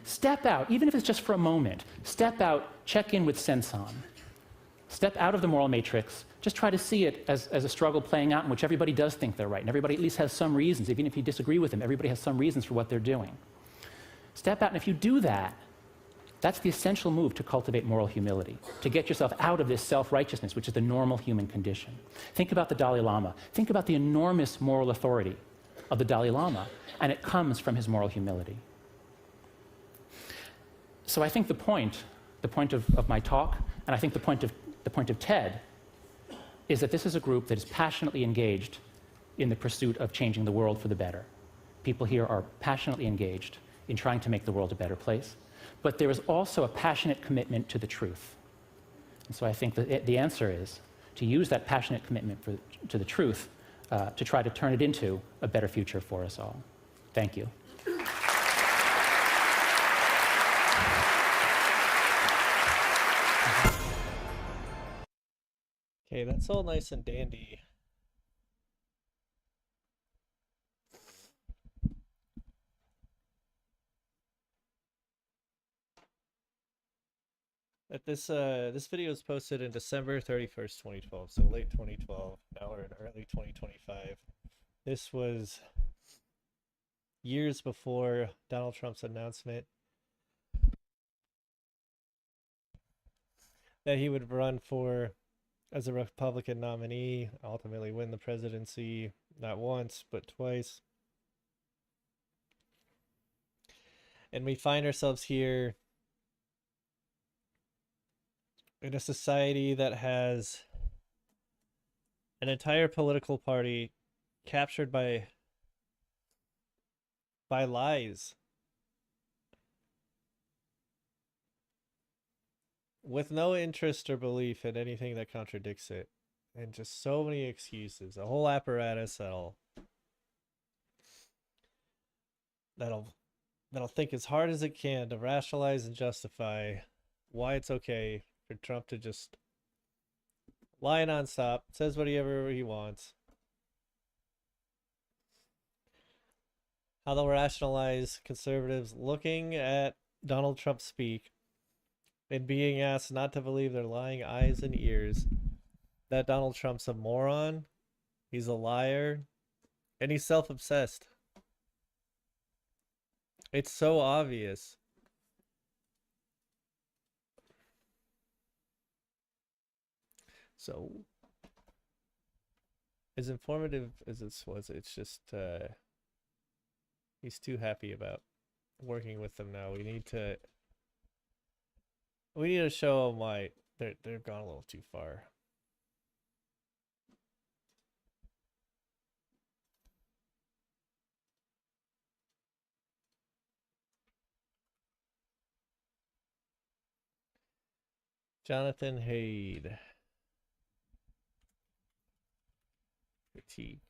step out, even if it's just for a moment, step out, check in with Senson. Step out of the moral matrix, just try to see it as a struggle playing out in which everybody does think they're right, and everybody at least has some reasons. Even if you disagree with them, everybody has some reasons for what they're doing. Step out, and if you do that, that's the essential move to cultivate moral humility, to get yourself out of this self-righteousness, which is the normal human condition. Think about the Dalai Lama. Think about the enormous moral authority of the Dalai Lama, and it comes from his moral humility. So I think the point of my talk, and I think the point of TED, is that this is a group that is passionately engaged in the pursuit of changing the world for the better. People here are passionately engaged in trying to make the world a better place. But there is also a passionate commitment to the truth. And so I think that the answer is to use that passionate commitment to the truth to try to turn it into a better future for us all. Thank you. Okay, that's all nice and dandy. That this video was posted in December 31st, 2012, so late 2012. Now we're in early 2025. This was years before Donald Trump's announcement that he would run for as a Republican nominee, ultimately win the presidency not once but twice. And we find ourselves here in a society that has an entire political party captured by lies, with no interest or belief in anything that contradicts it, and just so many excuses, a whole apparatus that'll think as hard as it can to rationalize and justify why it's okay for Trump to just lie nonstop, says whatever he wants. How they'll rationalize conservatives looking at Donald Trump speak and being asked not to believe their lying eyes and ears, that Donald Trump's a moron, he's a liar, and he's self-obsessed. It's so obvious. So, as informative as this was, it's just, he's too happy about working with them now. We need to show them why they've gone a little too far. Jonathan Haidt. Critique.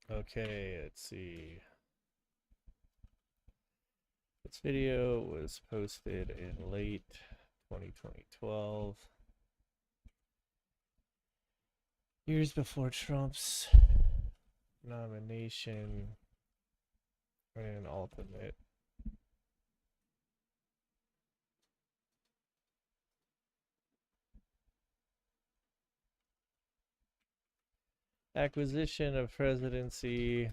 Okay, let's see. This video was posted in late 2012, years before Trump's nomination and ultimate. Acquisition of presidency.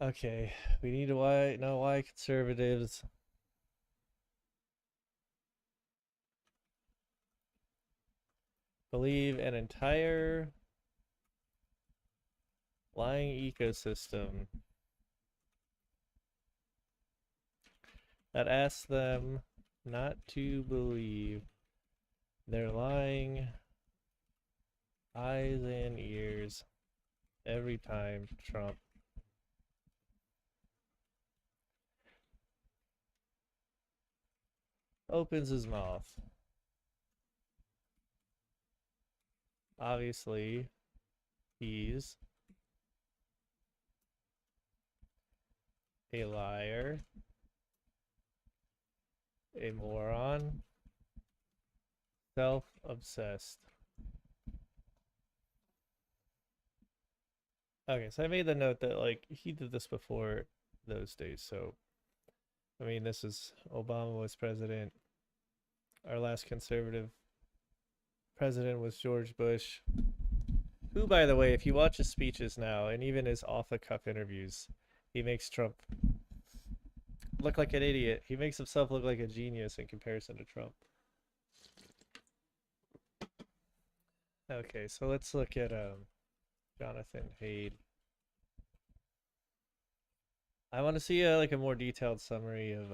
Okay, we need to know why conservatives believe an entire lying ecosystem that asks them not to believe. They're lying eyes and ears every time Trump opens his mouth. Obviously, he's a liar, a moron, self-obsessed. Okay, so I made the note that like he did this before those days. So, I mean, this is Obama was president. Our last conservative president was George Bush, who, by the way, if you watch his speeches now and even his off-the-cuff interviews, he makes Trump look like an idiot. He makes himself look like a genius in comparison to Trump. Okay, so let's look at Jonathan Haidt. I want to see like a more detailed summary of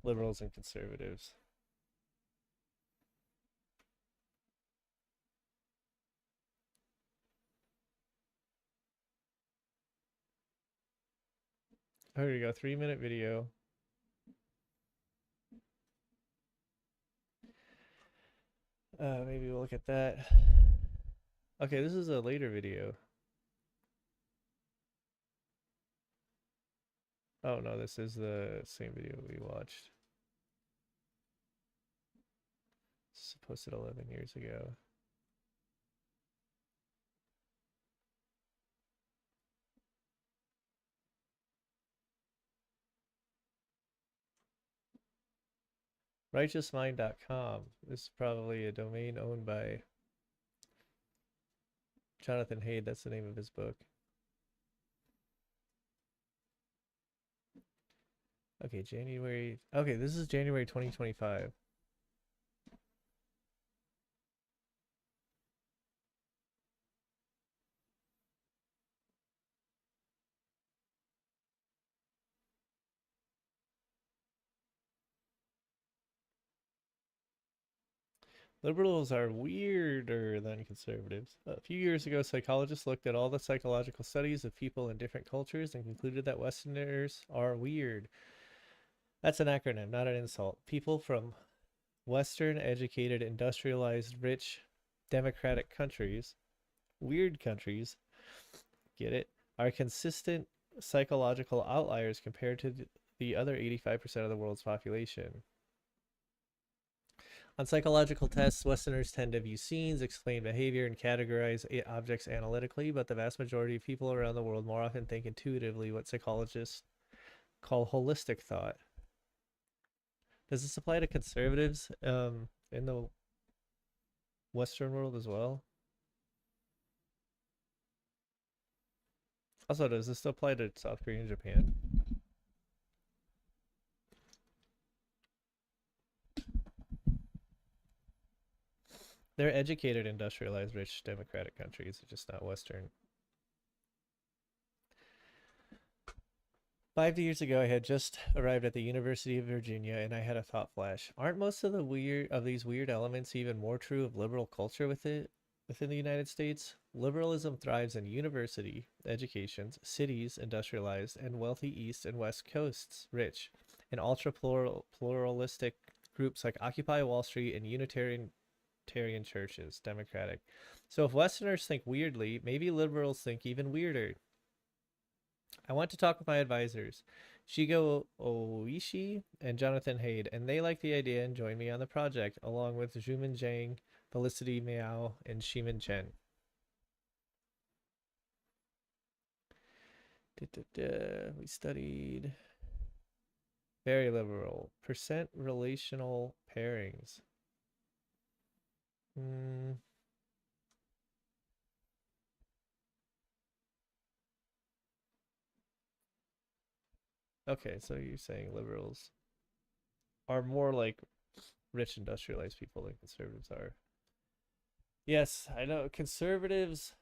liberals and conservatives. Oh, here you go, 3-minute video. Maybe we'll look at that. Okay, this is a later video. Oh no, this is the same video we watched. This is posted 11 years ago. RighteousMind.com. This is probably a domain owned by Jonathan Haidt. That's the name of his book. Okay, January. Okay, this is January 2025. Liberals are weirder than conservatives. A few years ago, psychologists looked at all the psychological studies of people in different cultures and concluded that Westerners are weird. That's an acronym, not an insult. People from Western, educated, industrialized, rich, democratic countries, weird countries, get it, are consistent psychological outliers compared to the other 85% of the world's population. On psychological tests, Westerners tend to view scenes, explain behavior, and categorize objects analytically, but the vast majority of people around the world more often think intuitively, what psychologists call holistic thought. Does this apply to conservatives in the Western world as well? Also, does this apply to South Korea and Japan? They're educated, industrialized, rich, democratic countries, just not Western. 5 years ago, I had just arrived at the University of Virginia, and I had a thought flash. Aren't most of these weird elements even more true of liberal culture within the United States? Liberalism thrives in university educations, cities industrialized, and wealthy East and West Coasts rich, and ultra pluralistic groups like Occupy Wall Street and Unitarian churches, democratic. So if Westerners think weirdly, maybe liberals think even weirder. I want to talk with my advisors, Shigo Oishi and Jonathan Haidt, and they like the idea and joined me on the project, along with Zhumin Zhang, Felicity Miao, and Shimin Chen. We studied very liberal percent relational pairings. Okay, so you're saying liberals are more like rich industrialized people than conservatives are. Yes, I know conservatives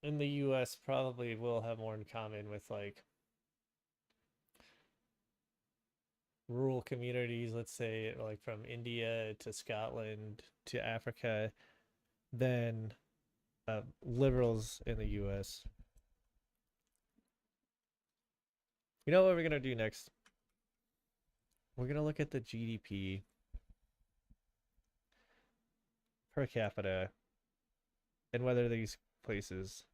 in the US probably will have more in common with like rural communities, let's say like from India to Scotland to Africa, than liberals in the US. You know what we're going to do next? We're going to look at the GDP per capita and whether these places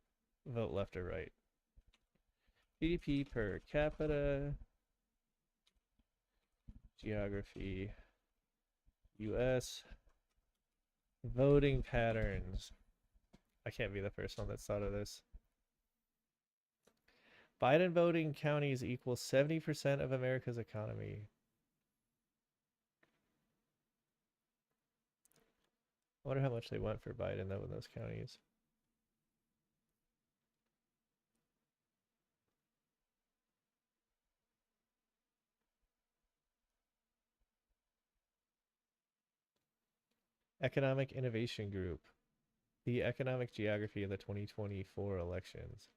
vote left or right. GDP per capita, geography, US, voting patterns. I can't be the first one that's thought of this. Biden voting counties equal 70% of America's economy. I wonder how much they went for Biden, though, in those counties. Economic Innovation Group. The economic geography of the 2024 elections.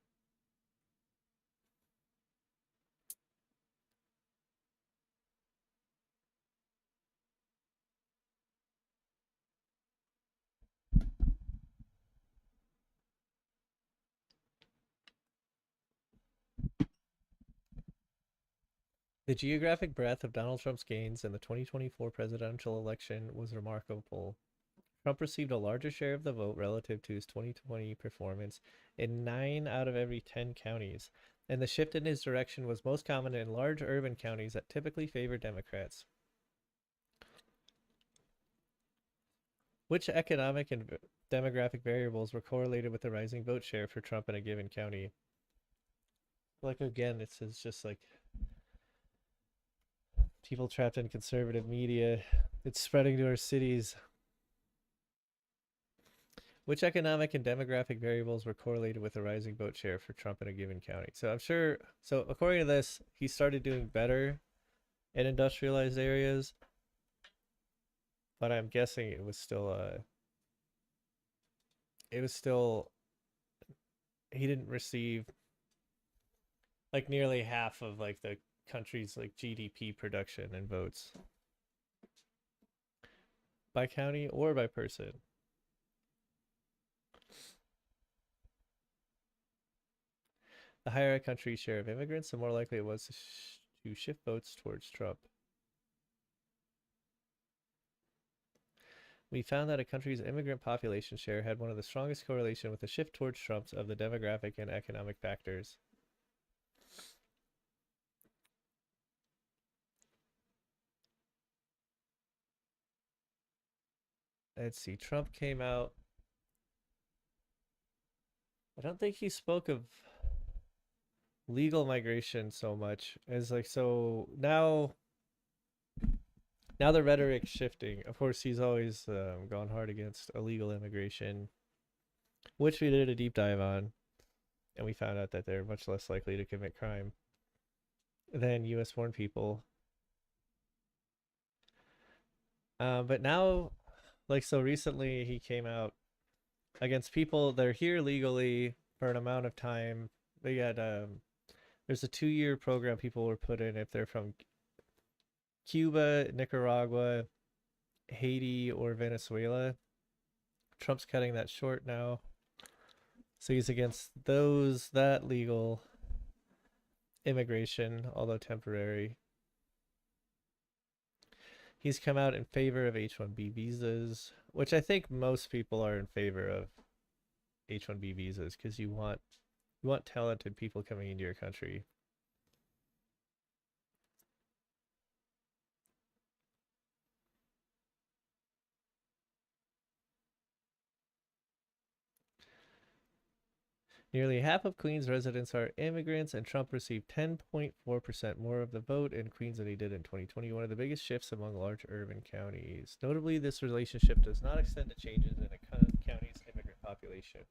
The geographic breadth of Donald Trump's gains in the 2024 presidential election was remarkable. Trump received a larger share of the vote relative to his 2020 performance in 9 out of every 10 counties, and the shift in his direction was most common in large urban counties that typically favor Democrats. Which economic and demographic variables were correlated with the rising vote share for Trump in a given county? Like, again, it's just like people trapped in conservative media. It's spreading to our cities. Which economic and demographic variables were correlated with the rising vote share for Trump in a given county? So I'm sure, so according to this, he started doing better in industrialized areas, but I'm guessing it was still, he didn't receive like nearly half of like the country's like GDP production and votes by county or by person. The higher a country's share of immigrants, the more likely it was to shift votes towards Trump. We found that a country's immigrant population share had one of the strongest correlation with the shift towards Trump's of the demographic and economic factors. Let's see, Trump came out. I don't think he spoke of legal migration so much as like, so now the rhetoric's shifting. Of course, he's always gone hard against illegal immigration, which we did a deep dive on, and we found out that they're much less likely to commit crime than US born people. But now, like, so recently he came out against people that are here legally for an amount of time. They got there's a 2-year program people were put in if they're from Cuba, Nicaragua, Haiti, or Venezuela. Trump's cutting that short now. So he's against that legal immigration, although temporary. He's come out in favor of H-1B visas, which I think most people are in favor of H-1B visas because you want talented people coming into your country. Nearly half of Queens residents are immigrants, and Trump received 10.4% more of the vote in Queens than he did in 2020, one of the biggest shifts among large urban counties. Notably, this relationship does not extend to changes in a county's immigrant population.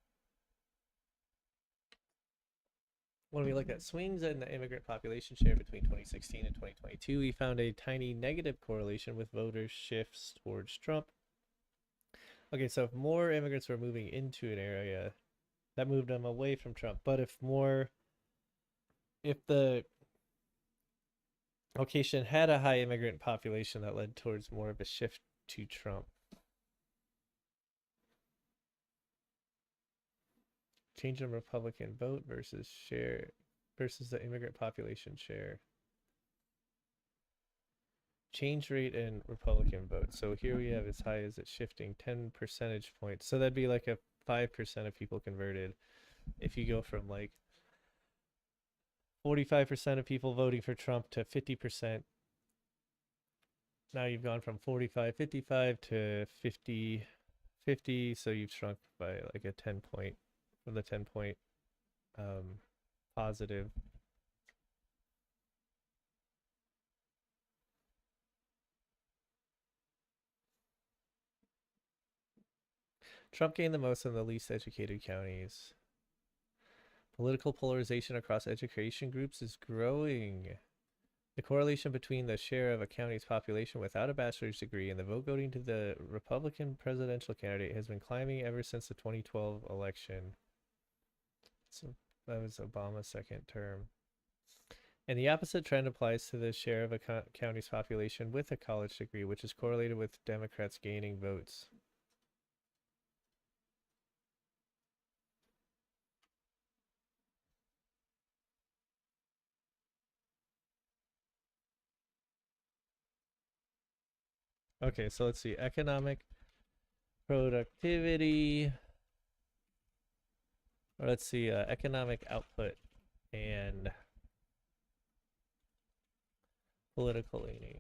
When we looked at swings in the immigrant population share between 2016 and 2022, we found a tiny negative correlation with voter shifts towards Trump. Okay, so if more immigrants were moving into an area, That moved them away from Trump. But if the location had a high immigrant population, that led towards more of a shift to Trump. Change in Republican vote versus the immigrant population share. Change rate in Republican vote. So here we have as high as it's shifting 10 percentage points. So that'd be like a 5% of people converted. If you go from like 45% of people voting for Trump to 50%, now you've gone from 45, 55 to 50, 50. So you've shrunk by like a 10 point, from the 10 point positive. Trump gained the most in the least educated counties. Political polarization across education groups is growing. The correlation between the share of a county's population without a bachelor's degree and the vote going to the Republican presidential candidate has been climbing ever since the 2012 election. So that was Obama's second term. And the opposite trend applies to the share of a county's population with a college degree, which is correlated with Democrats gaining votes. Okay, so let's see. Economic productivity. Or let's see, economic output and political leaning.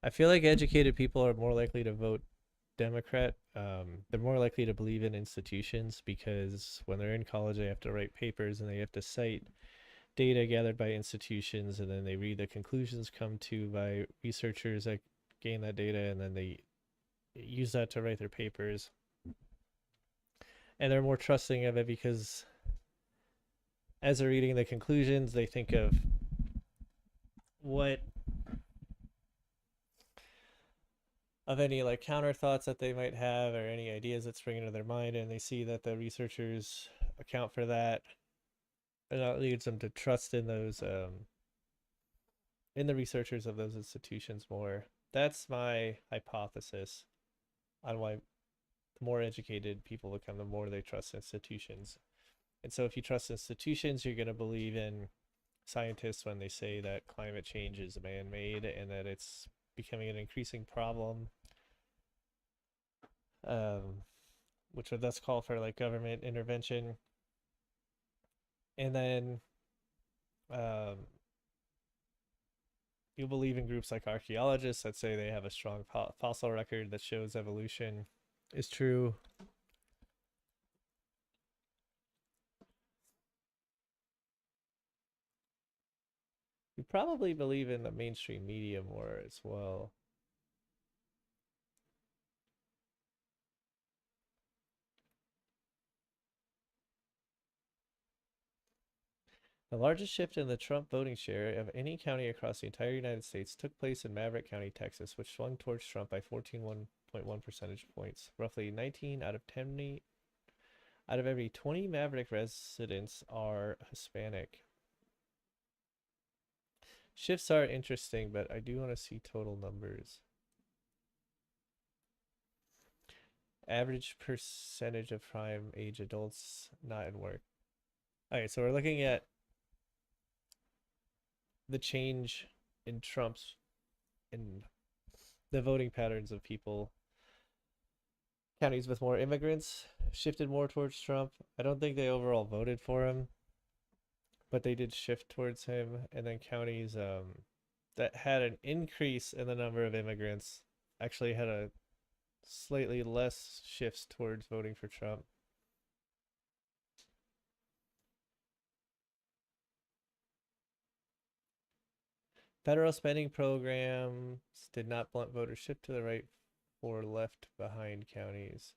I feel like educated people are more likely to vote Democrat. They're more likely to believe in institutions because when they're in college, they have to write papers and they have to cite data gathered by institutions, and then they read the conclusions come to by researchers that gain that data, and then they use that to write their papers. And they're more trusting of it because as they're reading the conclusions, they think of any like counter thoughts that they might have or any ideas that spring into their mind, and they see that the researchers account for that, and that leads them to trust in those in the researchers of those institutions more. That's my hypothesis on why the more educated people become, the more they trust institutions. And so if you trust institutions, you're going to believe in scientists when they say that climate change is man-made and that it's becoming an increasing problem, which would thus call for like government intervention. And then you believe in groups like archaeologists that say they have a strong fossil record that shows evolution is true. You probably believe in the mainstream media more as well. The largest shift in the Trump voting share of any county across the entire United States took place in Maverick County, Texas, which swung towards Trump by 14.1 percentage points. Roughly 19 out of every 20 Maverick residents are Hispanic. Shifts are interesting, but I do want to see total numbers. Average percentage of prime age adults not in work. Okay, so we're looking at the change in the voting patterns of people. Counties with more immigrants shifted more towards Trump. I don't think they overall voted for him, but they did shift towards him. And then counties that had an increase in the number of immigrants actually had a slightly less shifts towards voting for Trump. Federal spending programs did not blunt voters shift to the right for left behind counties.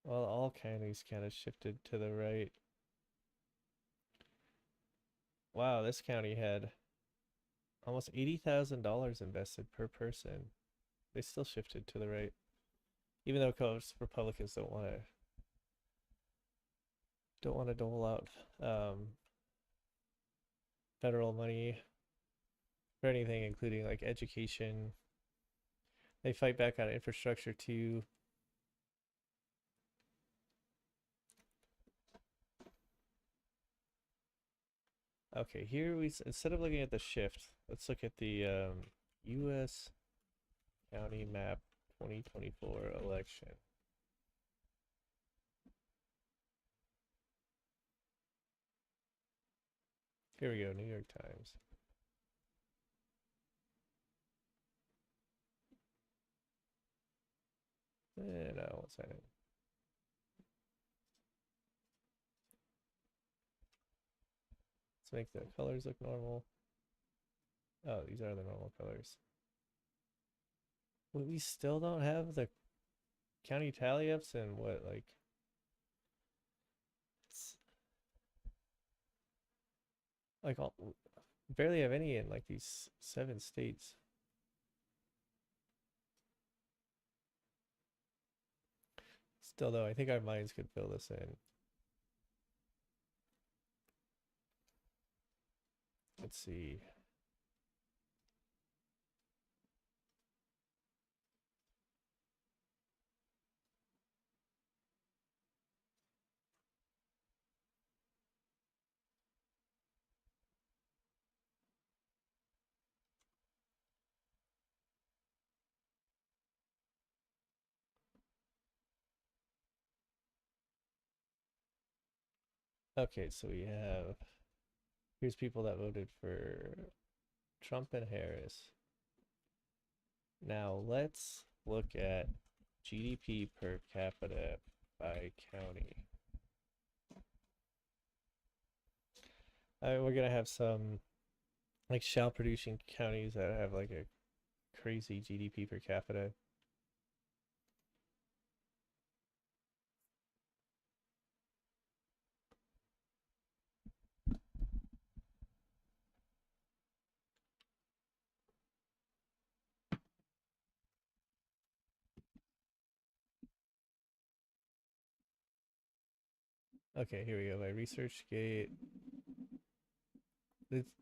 Well, all counties kind of shifted to the right. wow, this county had almost $80,000 invested per person. They still shifted to the right, even though Republicans don't want to dole out federal money for anything, including like education. They fight back on infrastructure too. Okay, here instead of looking at the shift, let's look at the U.S. county map 2024 election. Here we go, New York Times. No, one second. Let's make the colors look normal. Oh, these are the normal colors. But we still don't have the county tally ups and what, like, it's like barely have any in like these 7 states. Still though, I think our minds could fill this in. Let's see. Okay, so here's people that voted for Trump and Harris. Now let's look at GDP per capita by county. We're gonna have some like shale producing counties that have like a crazy GDP per capita. Okay, here we go. By ResearchGate,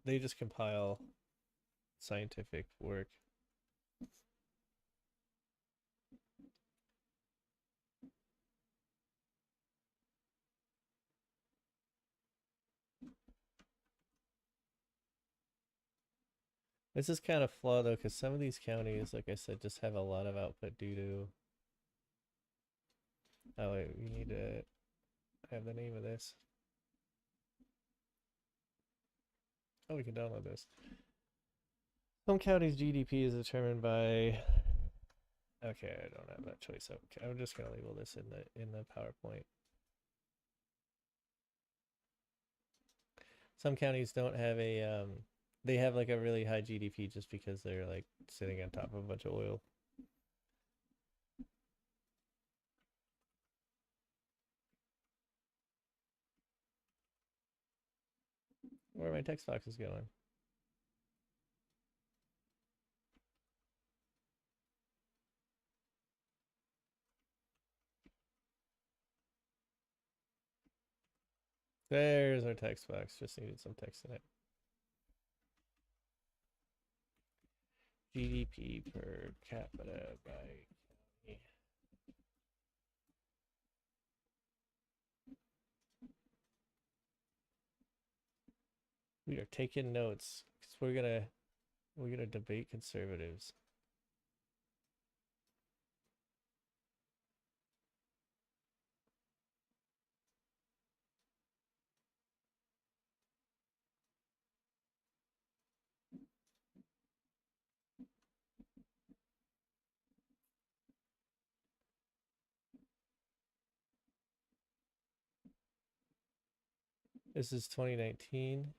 they just compile scientific work. This is kind of flawed though, because some of these counties, like I said, just have a lot of output due to. Oh wait, we need to have the name of this. Oh, we can download this. Some counties' GDP is determined by. Okay, I don't have that choice. Okay, I'm just gonna label this in the PowerPoint. Some counties don't have a they have like a really high GDP just because they're like sitting on top of a bunch of oil. Where are my text boxes going? There's our text box. Just needed some text in it. GDP per capita by county. We are taking notes because we're gonna debate conservatives. This is 2019.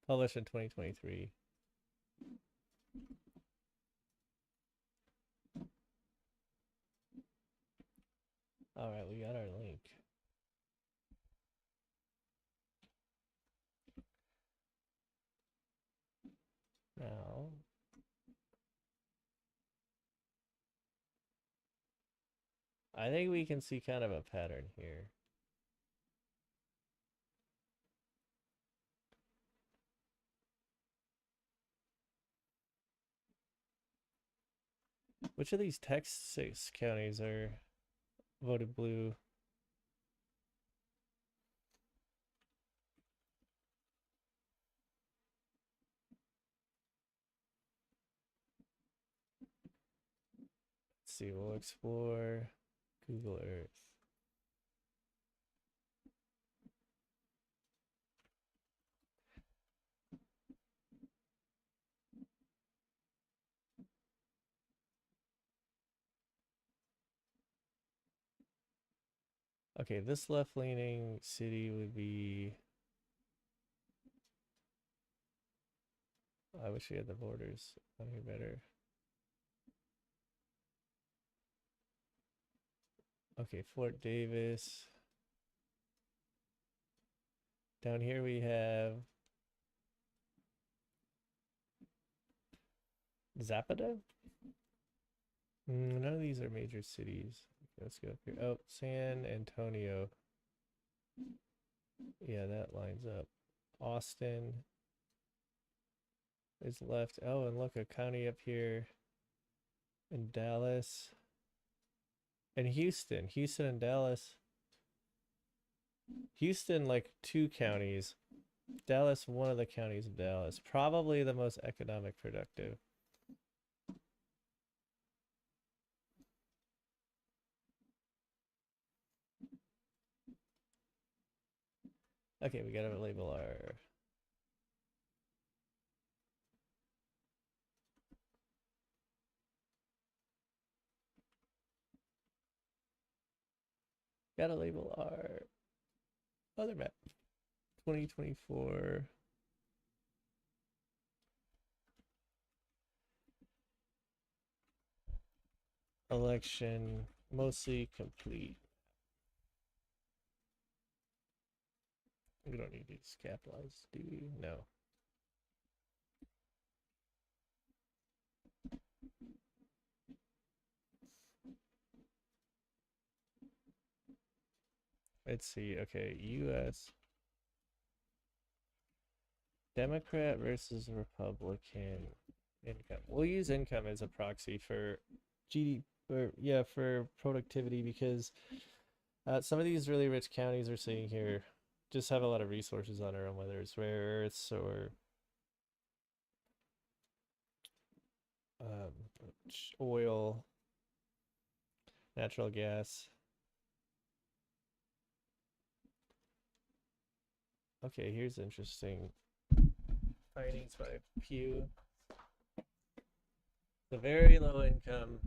Published in 2023. All right, we got our link. Now, I think we can see kind of a pattern here. Which of these Texas counties are voted blue? Let's see, we'll explore Google Earth. Okay, this left-leaning city would be... I wish we had the borders on here better. Okay, Fort Davis. Down here we have Zapata? None of these are major cities. Let's go up here. Oh, San Antonio. Yeah, that lines up. Austin is left. Oh, and look, a county up here in Dallas. And Houston. Houston and Dallas. Houston, like 2 counties. Dallas, one of the counties of Dallas. Probably the most economic productive. Okay, we gotta label our... Gotta label our other map. 2024. Election mostly complete. We don't need these capitalized, do we? No. Let's see. Okay, U.S. Democrat versus Republican income. We'll use income as a proxy for GDP, or yeah, for productivity, because some of these really rich counties we're seeing here just have a lot of resources on their own, whether it's rare earths or oil, natural gas. Okay, here's interesting findings by Pew. The very low income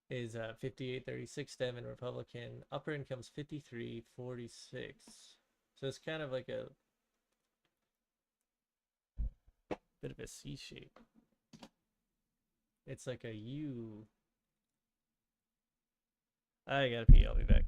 is 58.36 Dem and Republican. Upper income's 53.46. So it's kind of like a bit of a C shape. It's like a U. I gotta pee, I'll be back.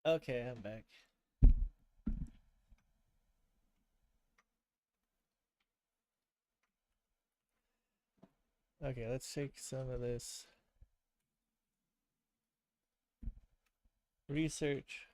Okay, I'm back. Okay, let's take some of this research.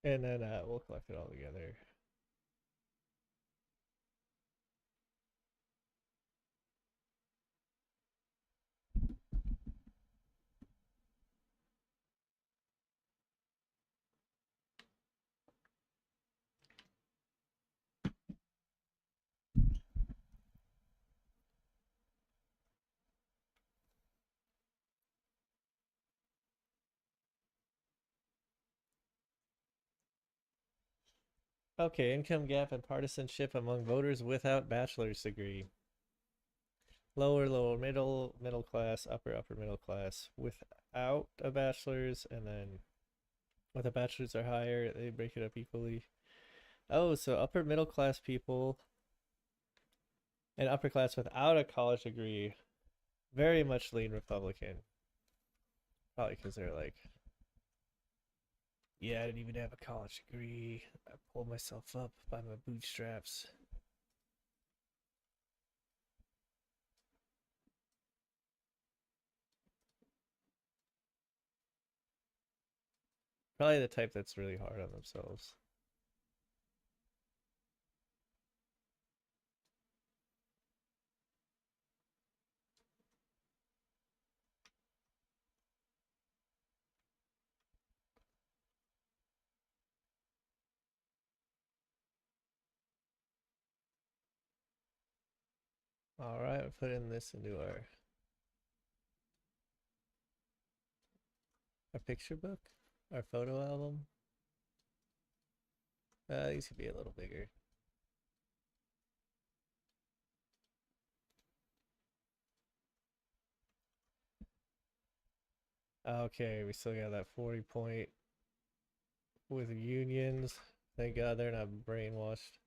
And then we'll collect it all together. Okay, income gap and partisanship among voters without bachelor's degree. Lower, lower, middle class, upper middle class without a bachelor's, and then with a bachelor's or higher, they break it up equally. Oh, so upper middle class people and upper class without a college degree very much lean Republican. Probably because they're like, yeah, I didn't even have a college degree. I pulled myself up by my bootstraps. Probably the type that's really hard on themselves. All right, we're putting this into our picture book, our photo album. These could be a little bigger. Okay, we still got that 40 point with unions. Thank God they're not brainwashed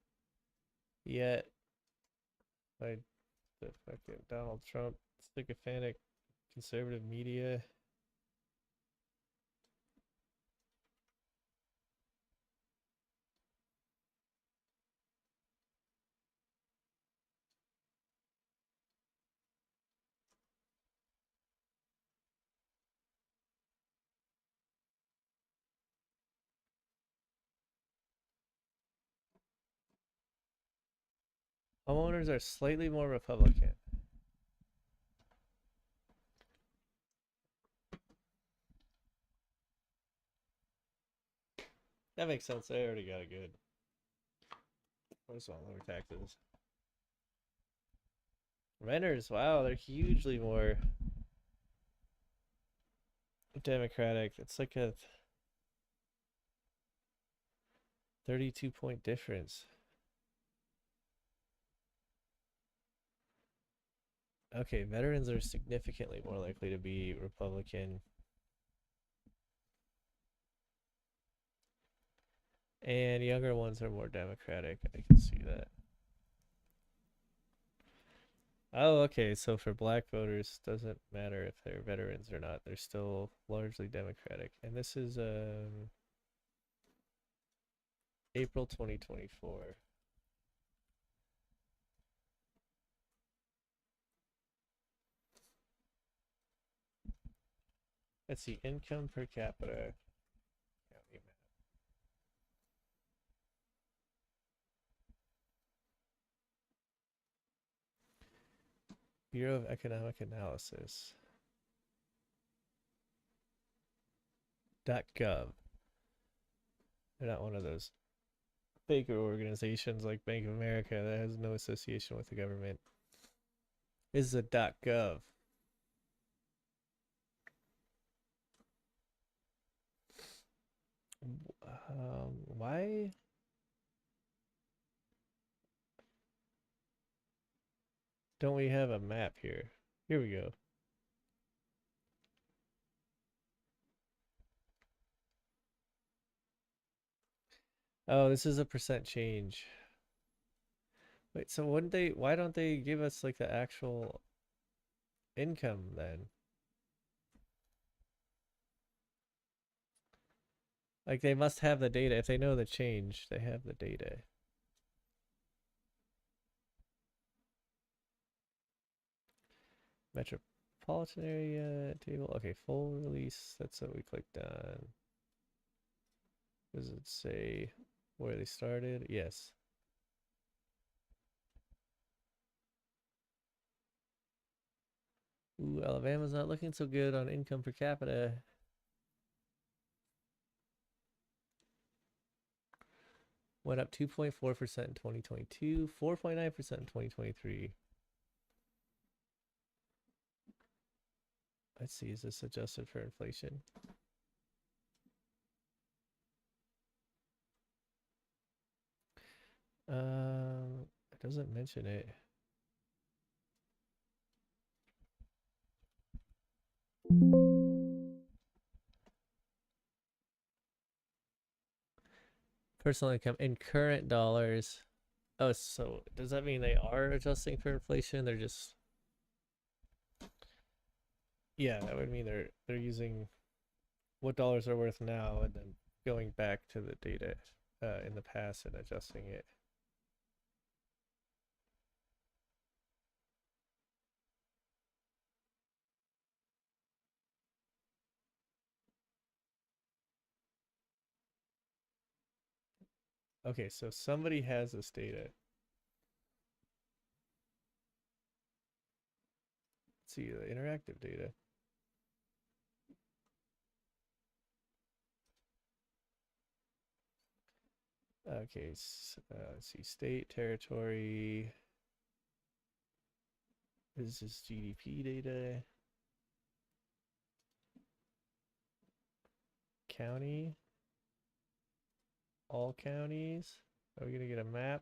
yet by the fucking Donald Trump sycophantic conservative media. Homeowners are slightly more Republican. That makes sense. They already got it good. I just want lower taxes. Renters, wow, they're hugely more Democratic. It's like a 32 point difference. Okay, veterans are significantly more likely to be Republican. And younger ones are more Democratic. I can see that. Oh, okay. So for black voters, doesn't matter if they're veterans or not. They're still largely Democratic. And this is April 2024. Let's see, income per capita. Bureau of Economic Analysis. .gov. They're not one of those bigger organizations like Bank of America that has no association with the government. This is a .gov. Why? Don't we have a map here? Here we go. Oh, this is a percent change. Wait, so why don't they give us like the actual income then? Like they must have the data. If they know the change, they have the data. Metropolitan area table. Okay, full release. That's what we clicked on. Does it say where they started? Yes. Ooh, Alabama's not looking so good on income per capita. Went up 2.4% in 2022, 4.9% in 2023. Let's see, is this adjusted for inflation? It doesn't mention it. Personal income in current dollars. Oh, so does that mean they are adjusting for inflation? They're just, yeah, that would mean they're using what dollars are worth now and then going back to the data in the past and adjusting it. Okay, so somebody has this data. Let's see the interactive data. Okay, let's see, state, territory. This is GDP data. County. All counties. Are we gonna get a map?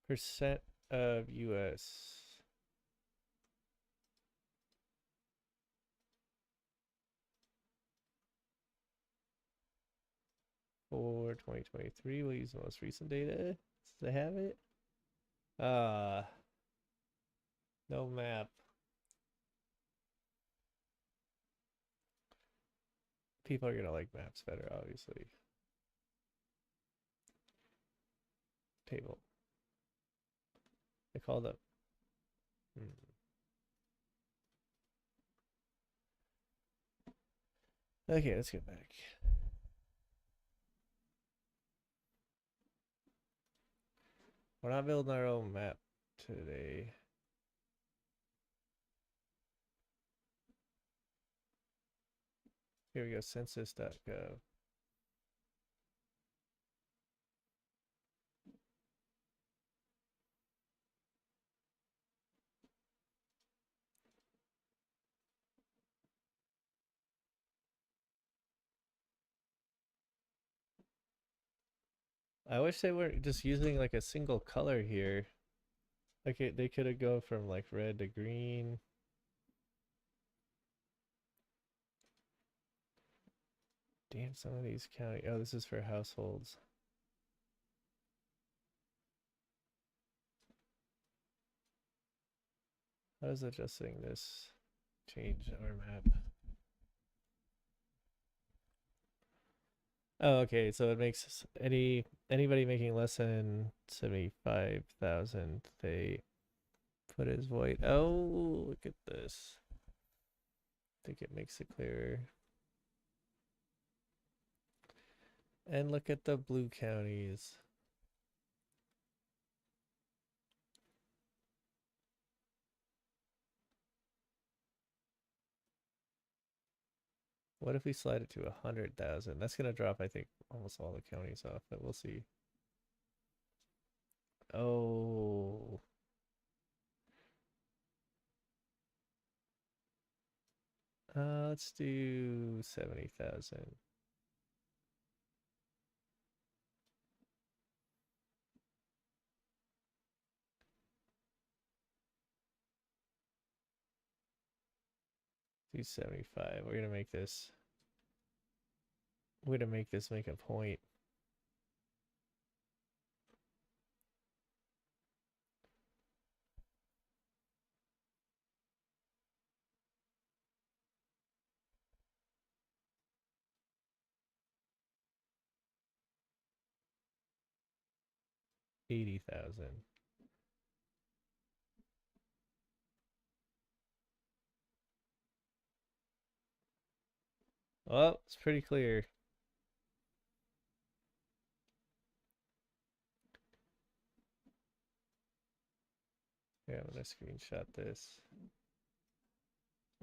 Percent of US. For 2023, we'll use the most recent data. Does they have it? No map. People are gonna like maps better, obviously. Table. They called up. Okay, let's get back. We're not building our own map today. Here we go, census.gov. I wish they weren't just using like a single color here. Like they could have gone from like red to green. Damn, some of these county. Oh, this is for households. How does adjusting this change our map? Oh, okay. So it makes anybody making less than 75,000, they put as white. Oh, look at this. I think it makes it clearer. And look at the blue counties. What if we slide it to 100,000? That's gonna drop, I think, almost all the counties off, but we'll see. Oh. Let's do 70,000. 275. We're gonna make this. We're gonna make this make a point. $80,000. Well, it's pretty clear. Yeah, I'm gonna screenshot this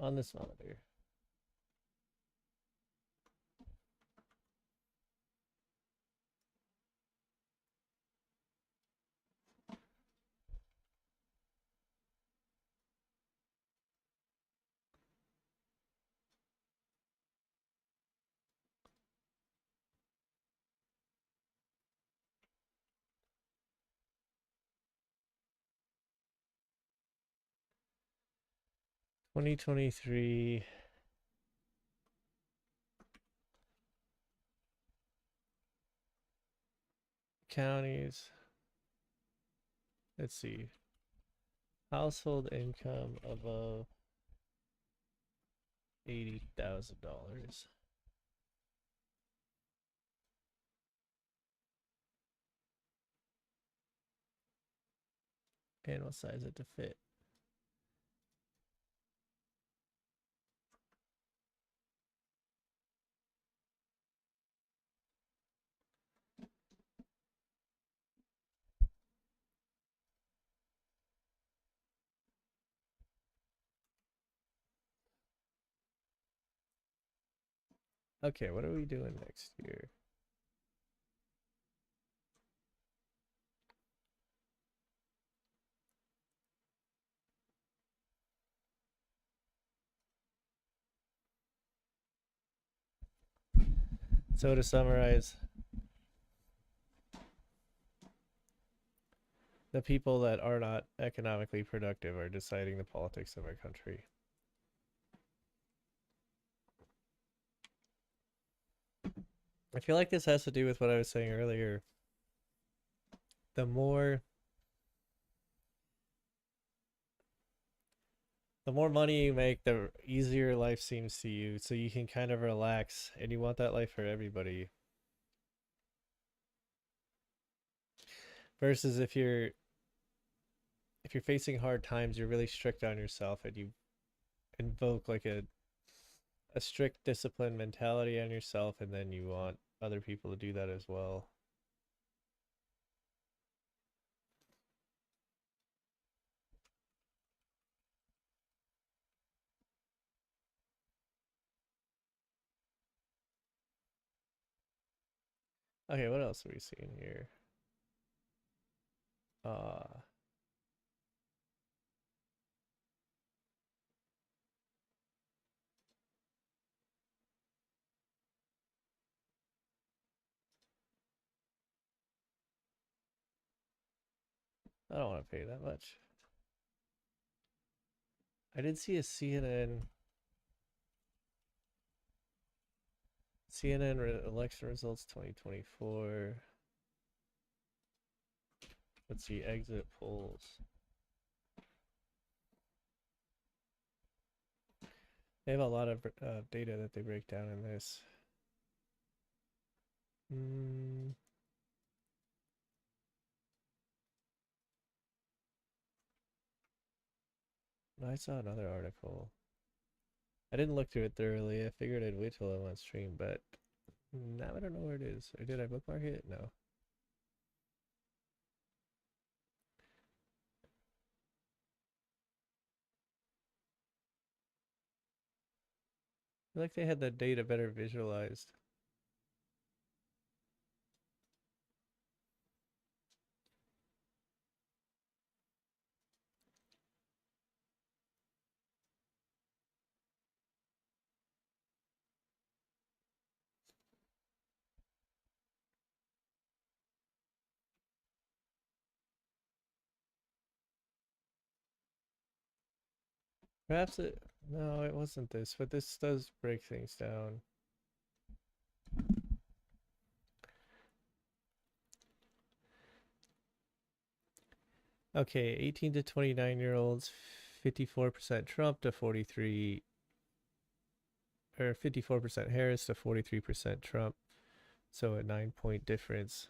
on this monitor. $2023 counties. Let's see. Household income above $80,000. And what size it to fit. Okay, what are we doing next year? So to summarize, the people that are not economically productive are deciding the politics of our country. I feel like this has to do with what I was saying earlier. The more money you make, the easier life seems to you, so you can kind of relax, and you want that life for everybody. Versus if you're facing hard times, you're really strict on yourself, and you invoke like a strict discipline mentality on yourself, and then you want other people to do that as well. Okay, what else are we seeing here? I don't want to pay that much. I did see a CNN election results 2024. Let's see, exit polls. They have a lot of data that they break down in this. I saw another article. I didn't look through it thoroughly. I figured I'd wait till I'm on stream, but now I don't know where it is. Or did I bookmark it? No. I feel like they had the data better visualized. Perhaps it No, it wasn't this, but this does break things down. Okay, 18 to 29-year-olds, 54% Trump to 43, or 54% Harris to 43% Trump. So a 9-point difference.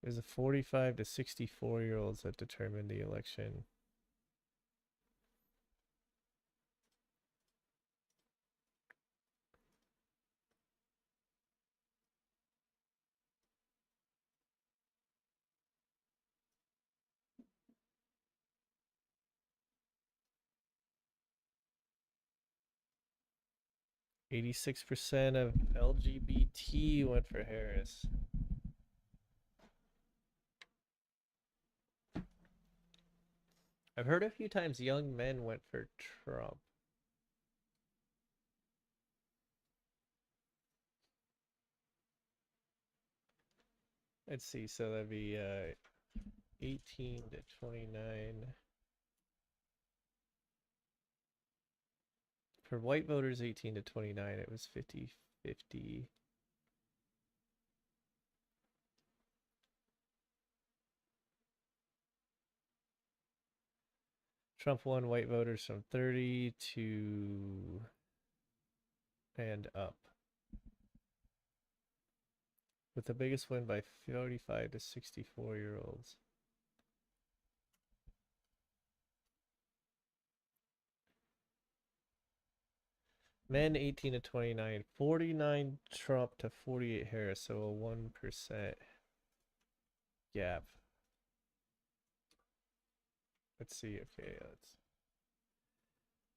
It was the 45 to 64-year-olds that determined the election. %86% of LGBT went for Harris. I've heard a few times young men went for Trump. Let's see, so that'd be 18 to 29. For white voters 18 to 29, it was 50-50. Trump won white voters from 30 to and up, with the biggest win by 45 to 64-year-olds. Men 18 to 29, 49 Trump to 48 Harris, so a 1% gap. Let's see.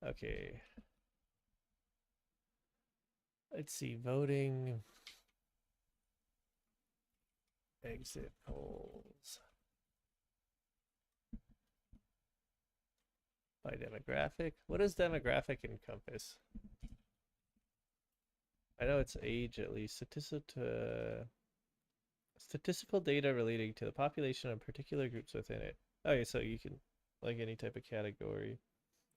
Okay. Let's see. Voting. Exit polls. By demographic. What does demographic encompass? I know it's age at least. Statistical data relating to the population and particular groups within it. Okay, so you can, like any type of category.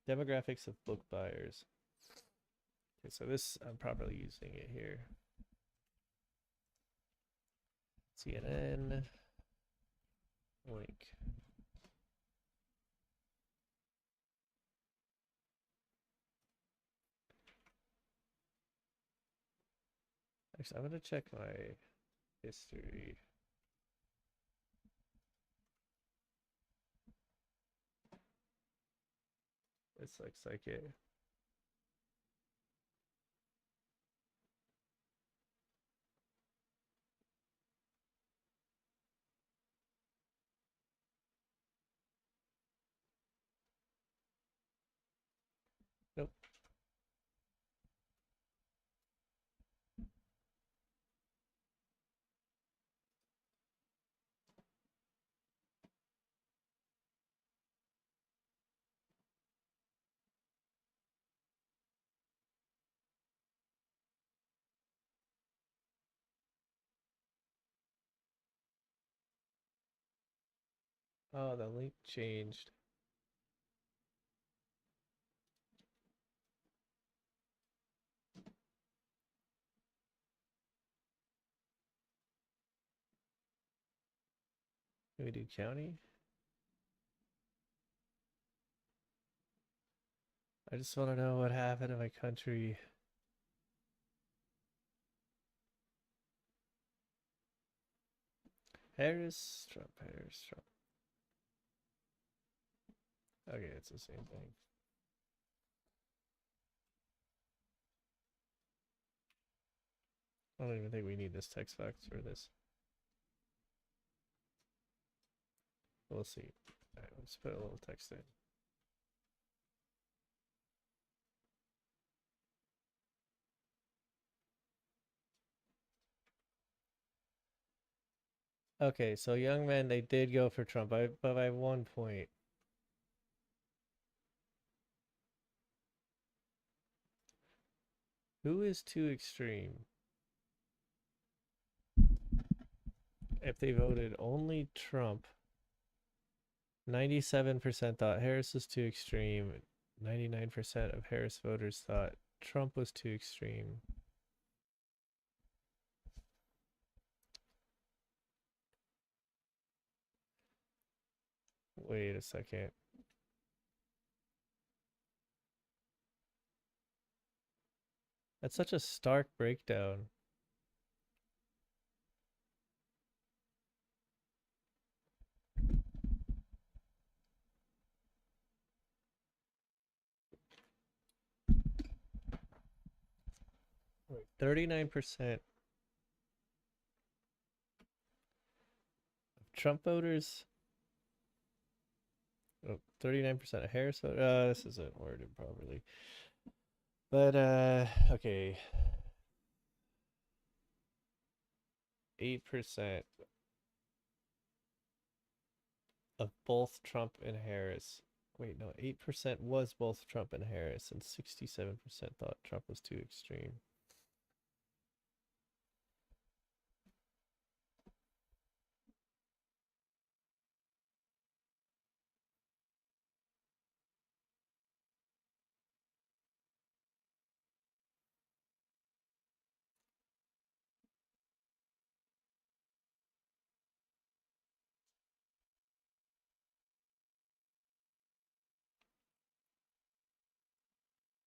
Demographics of book buyers. Okay, so this, I'm properly using it here. CNN. Link. Actually, I'm going to check my history. This looks like it. Nope. Oh, the link changed. Can we do county? I just want to know what happened to my country. Harris, Trump, Harris, Trump. Okay, it's the same thing. I don't even think we need this text box for this. We'll see. All right, let's put a little text in. Okay, so young men, they did go for Trump, but by 1 point. Who is too extreme? If they voted only Trump, 97% thought Harris was too extreme. 99% of Harris voters thought Trump was too extreme. Wait a second. That's such a stark breakdown. Wait, 39% of Trump voters. Oh, 39% of Harris voters. This isn't worded properly. But okay. 8% of both Trump and Harris. Wait, no, 8% was both Trump and Harris, and 67% thought Trump was too extreme.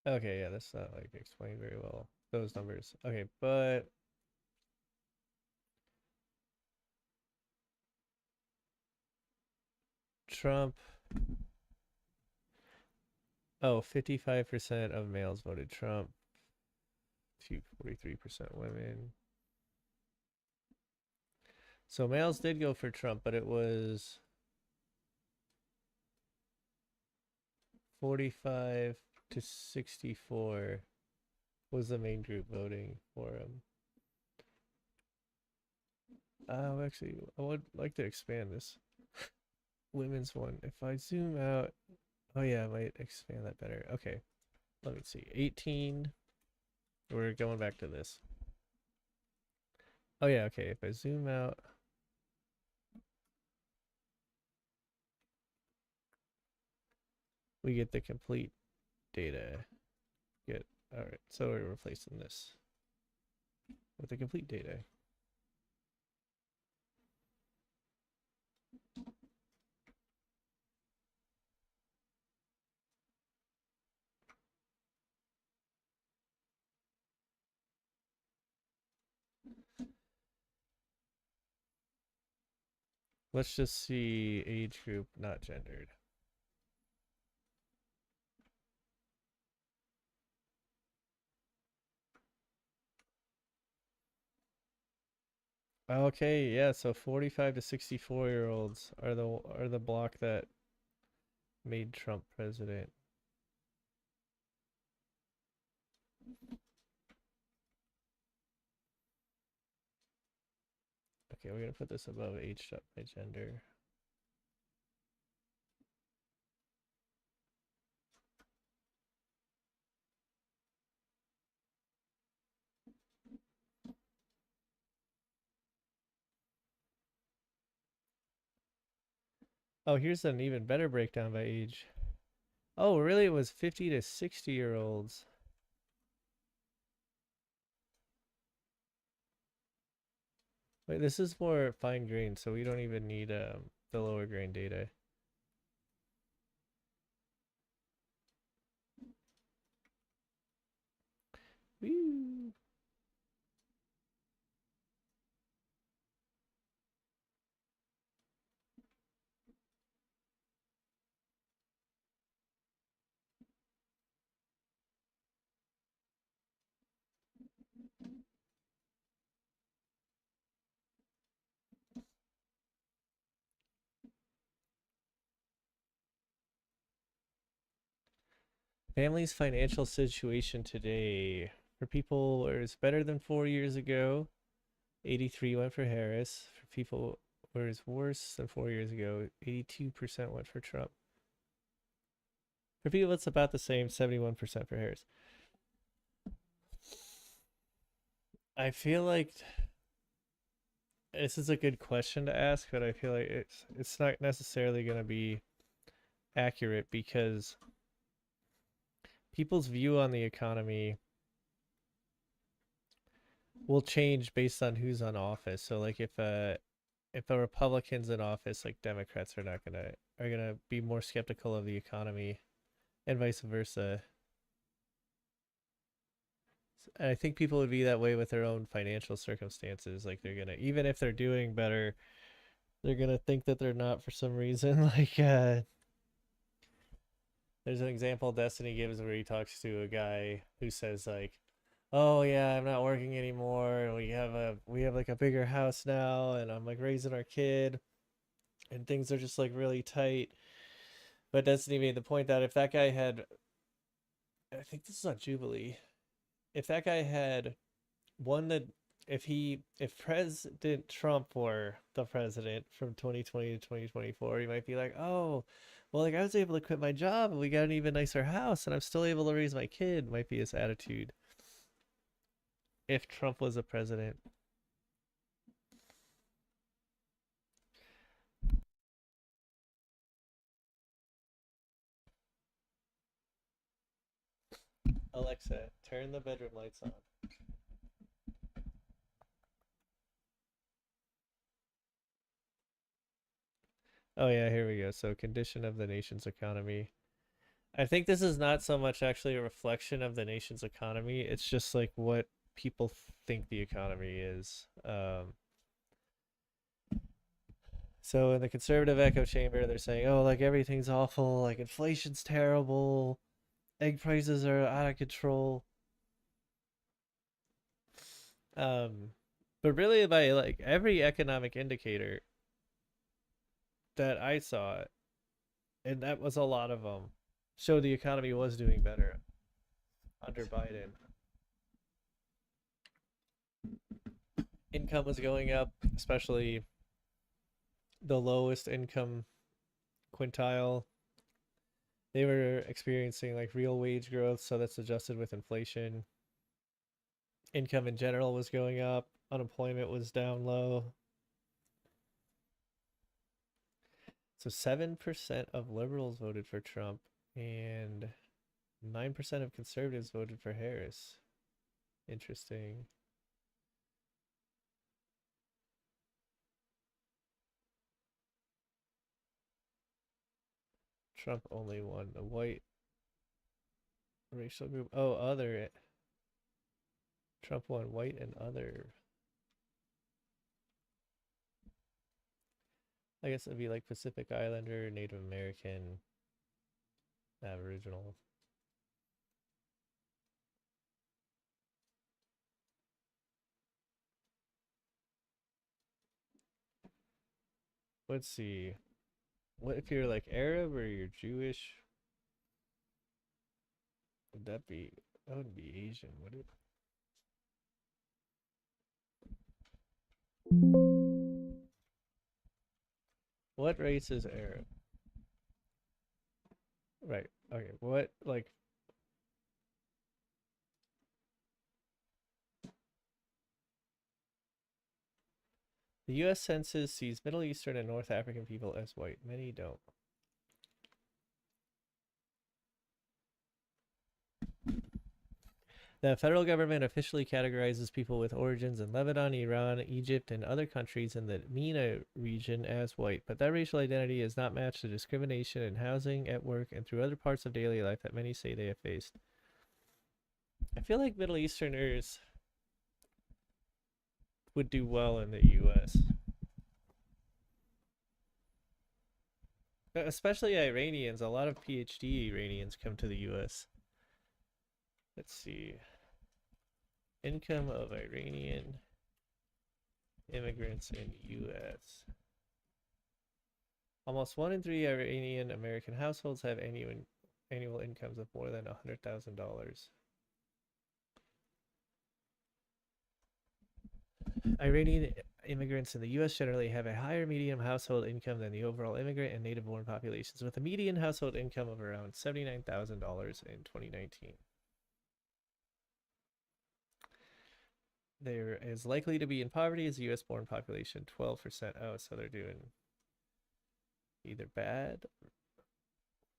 Okay, yeah, that's not like explained very well. Those numbers. Okay, but Trump. Oh, 55% of males voted Trump. 43% women. So males did go for Trump, but it was 45 to 64 was the main group voting for him. Actually, I would like to expand this women's one. If I zoom out, oh yeah, I might expand that better. Okay, let me see. 18. We're going back to this. Oh yeah, okay. If I zoom out, we get the complete data. All right. So we're replacing this with the complete data. Let's just see age group, not gendered. Okay, yeah, so 45 to 64-year-olds are the block that made Trump president. Okay, we're gonna put this above age by gender. Oh, here's an even better breakdown by age. Oh, really? It was 50 to 60-year-olds. Wait, this is more fine grained, so we don't even need the lower grain data. Woo. Family's financial situation today. For people where it's better than 4 years ago, 83 went for Harris. For people where it's worse than 4 years ago, 82% went for Trump. For people, it's about the same, 71% for Harris. I feel like This is a good question to ask, but I feel like it's not necessarily going to be accurate because people's view on the economy will change based on who's on office. So like if a Republican's in office, like Democrats are gonna be more skeptical of the economy, and vice versa. And I think people would be that way with their own financial circumstances. Like they're gonna, even if they're doing better, they're gonna think that they're not for some reason. Like there's an example Destiny gives where he talks to a guy who says like, "Oh yeah, I'm not working anymore, and we have like a bigger house now, and I'm like raising our kid, and things are just like really tight." But Destiny made the point that if that guy had, I think this is on Jubilee, if that guy had won the, if President Trump were the president from 2020 to 2024, he might be like, "Oh, well, like I was able to quit my job and we got an even nicer house and I'm still able to raise my kid," might be his attitude if Trump was a president. Alexa, turn the bedroom lights on. Oh yeah, here we go. So condition of the nation's economy. I think this is not so much actually a reflection of the nation's economy. It's just like what people think the economy is. So in the conservative echo chamber, they're saying, "Oh, like everything's awful, like inflation's terrible, egg prices are out of control." But really, by like every economic indicator that I saw, and that was a lot of them, showed the economy was doing better under Biden. Income was going up, especially the lowest income quintile. They were experiencing like real wage growth, so that's adjusted with inflation. Income in general was going up, unemployment was down low. So 7% of liberals voted for Trump and 9% of conservatives voted for Harris. Interesting. Trump only won the white racial group. Oh, other. Trump won white and other. I guess it'd be like Pacific Islander, Native American, Aboriginal. Let's see. What if you're like Arab or you're Jewish? Would that be? That wouldn't be Asian, would it? What race is Arab? Right. Okay. What like the U.S. Census sees Middle Eastern and North African people as white. Many don't. The federal government officially categorizes people with origins in Lebanon, Iran, Egypt, and other countries in the MENA region as white, but that racial identity is not matched to discrimination in housing, at work, and through other parts of daily life that many say they have faced. I feel like Middle Easterners would do well in the U.S., especially Iranians. A lot of PhD Iranians come to the U.S. Let's see. Income of Iranian immigrants in U.S. Almost 1 in 3 Iranian American households have annual incomes of more than $100,000. Iranian immigrants in the U.S. generally have a higher median household income than the overall immigrant and native-born populations, with a median household income of around $79,000 in 2019. there is likely to be in poverty as a U.S. born population, 12%. Oh, so they're doing either bad,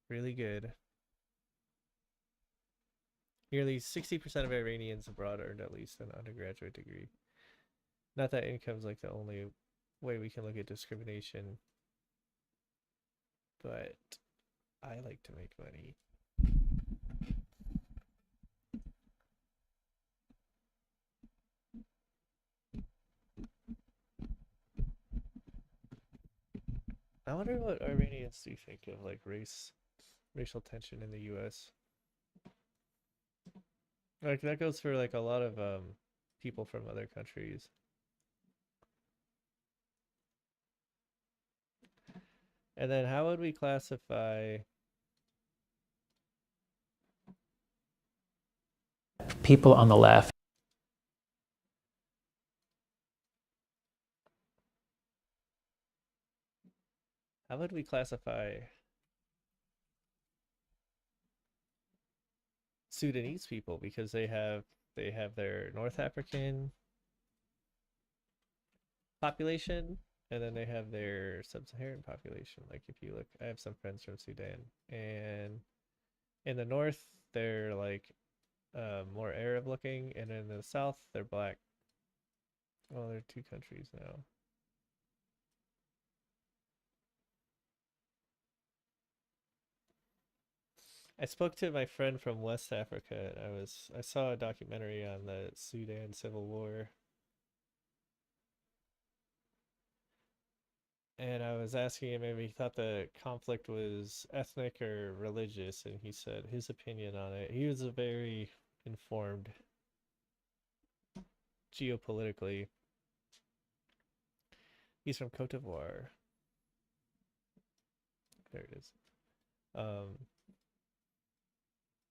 really good. Nearly 60% of Iranians abroad earned at least an undergraduate degree. Not that income's like the only way we can look at discrimination, but I like to make money. I wonder what Iranians do think of like racial tension in the U.S. Like that goes for like a lot of people from other countries. And then how would we classify people on the left? how would we classify Sudanese people, because they have their North African population and then they have their sub-Saharan population. Like if you look, I have some friends from Sudan, and in the north they're like more Arab looking, and in the south they're black. Well, they're two countries now. I spoke to my friend from West Africa. I saw a documentary on the Sudan Civil War, and I was asking him if he thought the conflict was ethnic or religious, and he said his opinion on it. He was a very informed geopolitically. He's from Cote d'Ivoire. There it is.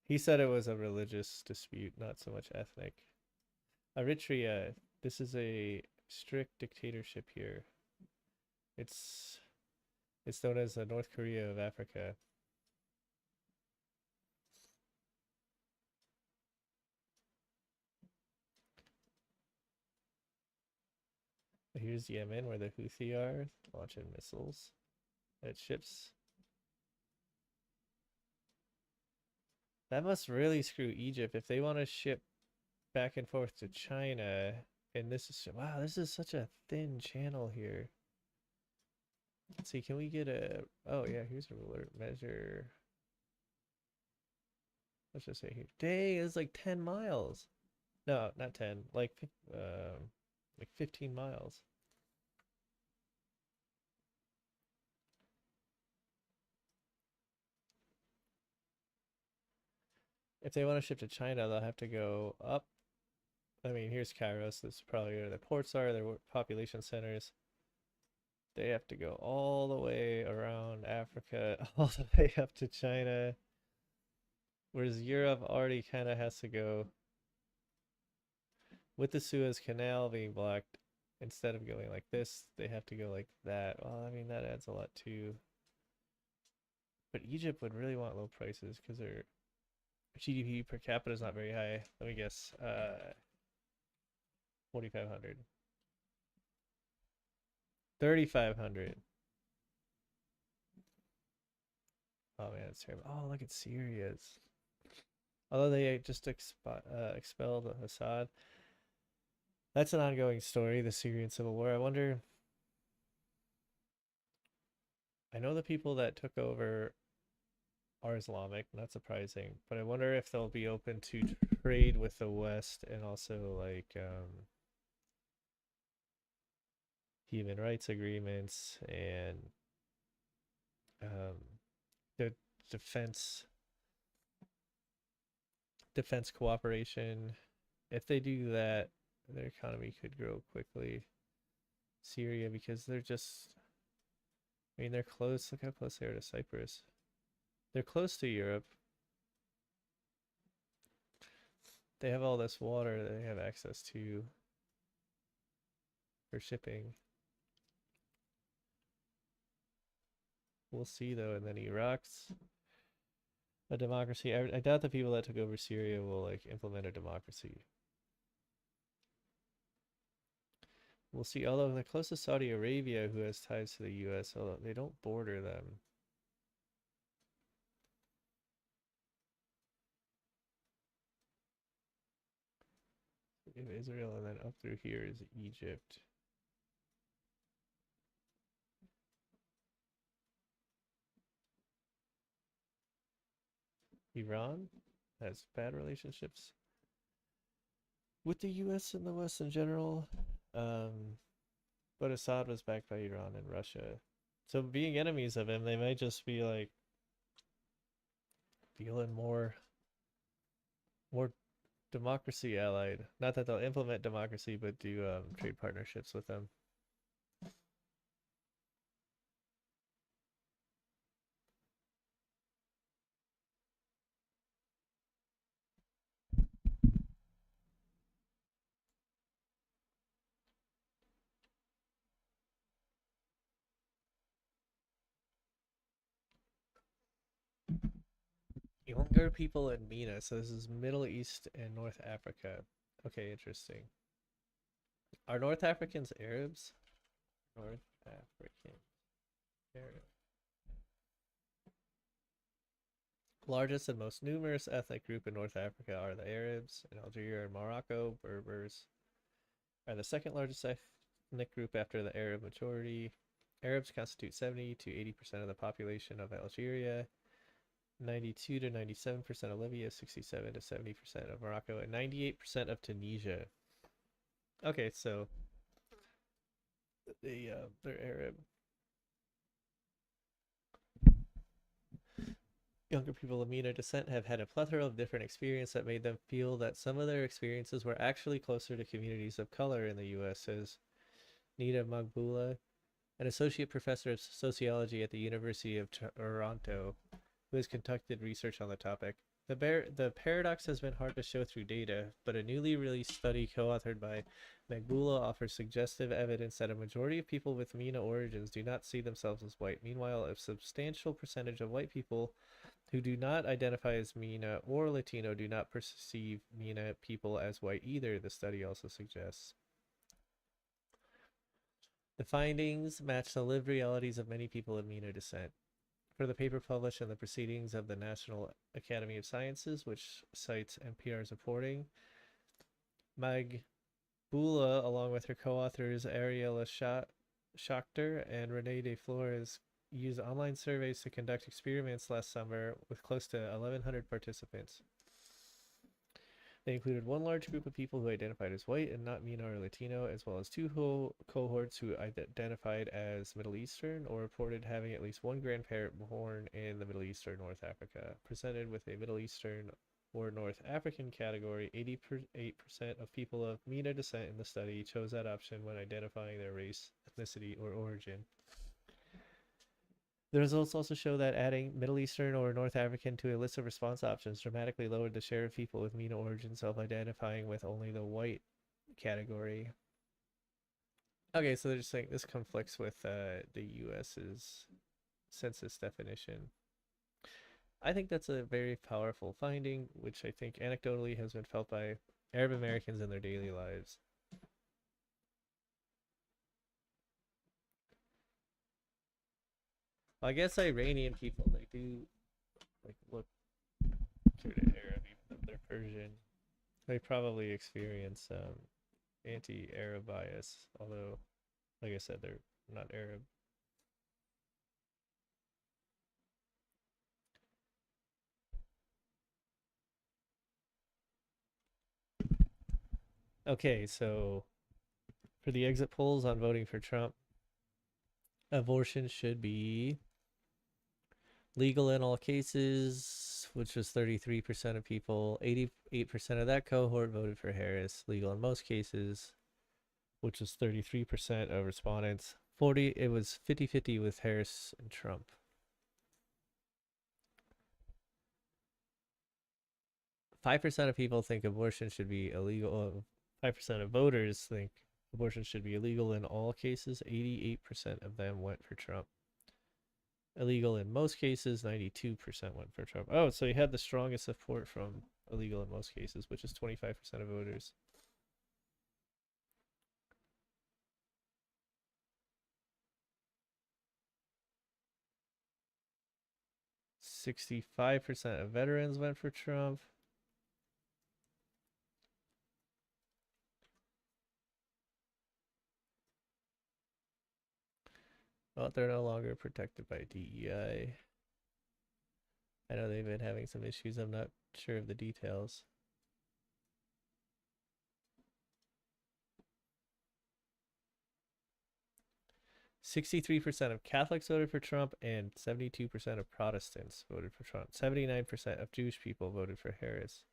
He said it was a religious dispute, not so much ethnic. Eritrea, this is a strict dictatorship here. It's known as the North Korea of Africa. Here's Yemen, where the Houthi are launching missiles at ships. That must really screw Egypt if they want to ship back and forth to China. And this is, wow, this is such a thin channel here. Let's see, can we get a, oh yeah, here's a ruler measure. Let's just say here. Dang, it's like 10 miles. No, not 10, like 15 miles. If they want to ship to China, they'll have to go up. I mean, here's Cairo, so this is probably where the ports are, their population centers. They have to go all the way around Africa, all the way up to China. Whereas Europe already kind of has to go with the Suez Canal being blocked. Instead of going like this, they have to go like that. Well, I mean, that adds a lot too. But Egypt would really want low prices because their GDP per capita is not very high. Let me guess. 4,500. 3,500. Oh man, it's terrible. Oh, look at Syria's. Although they just expelled Assad. That's an ongoing story, the Syrian civil war. I wonder. I know the people that took over are Islamic, not surprising, but I wonder if they'll be open to trade with the West and also like human rights agreements and the defense cooperation. If they do that, their economy could grow quickly. Syria, because they're just, I mean, they're close. Look how close they are to Cyprus. They're close to Europe. They have all this water that they have access to for shipping. We'll see though. And then Iraq's a democracy. I doubt the people that took over Syria will like implement a democracy. We'll see. Although the closest Saudi Arabia, who has ties to the U.S., although they don't border them. In Israel, and then up through here is Egypt. Iran has bad relationships with the U.S. and the West in general. But Assad was backed by Iran and Russia. So being enemies of him, they might just be like feeling more democracy allied. Not that they'll implement democracy, but do trade partnerships with them. Younger people in MENA. So this is Middle East and North Africa. Okay, interesting. Are North Africans Arabs? North African Arab. Largest and most numerous ethnic group in North Africa are the Arabs. In Algeria and Morocco, Berbers are the second largest ethnic group after the Arab majority. Arabs constitute 70 to 80% of the population of Algeria, 92 to 97% of Libya, 67 to 70% of Morocco, and 98% of Tunisia. Okay, so they're Arab. Younger people of MENA descent have had a plethora of different experiences that made them feel that some of their experiences were actually closer to communities of color in the U.S., says Nita Magbula, an associate professor of sociology at the University of Toronto, who has conducted research on the topic. The paradox has been hard to show through data, but a newly released study co-authored by Magbula offers suggestive evidence that a majority of people with MENA origins do not see themselves as white. Meanwhile, a substantial percentage of white people who do not identify as MENA or Latino do not perceive MENA people as white either, the study also suggests. The findings match the lived realities of many people of MENA descent. For the paper published in the Proceedings of the National Academy of Sciences, which cites NPR's reporting, Magbula, along with her co-authors Ariela Schachter and Renee de Flores, used online surveys to conduct experiments last summer with close to 1,100 participants. They included one large group of people who identified as white and not MENA or Latino, as well as two cohorts who identified as Middle Eastern or reported having at least one grandparent born in the Middle East or North Africa. Presented with a Middle Eastern or North African category, 88% of people of MENA descent in the study chose that option when identifying their race, ethnicity, or origin. The results also show that adding Middle Eastern or North African to a list of response options dramatically lowered the share of people with MENA origin self-identifying with only the white category. Okay, so they're just saying this conflicts with the US's census definition. I think that's a very powerful finding, which I think anecdotally has been felt by Arab Americans in their daily lives. I guess Iranian people, they do like look to the Arab, even though they're Persian. They probably experience anti-Arab bias, although, like I said, they're not Arab. Okay, so for the exit polls on voting for Trump, abortion should be legal in all cases, which was 33% of people. 88% of that cohort voted for Harris. Legal in most cases, which was 33% of respondents. It was 50-50 with Harris and Trump. 5% of people think abortion should be illegal. 5% of voters think abortion should be illegal in all cases. 88% of them went for Trump. Illegal in most cases, 92% went for Trump. Oh, so he had the strongest support from illegal in most cases, which is 25% of voters. 65% of veterans went for Trump. Well, they're no longer protected by DEI. I know they've been having some issues. I'm not sure of the details. %63% of Catholics voted for Trump, and 72% of Protestants voted for Trump. 79% of Jewish people voted for Harris.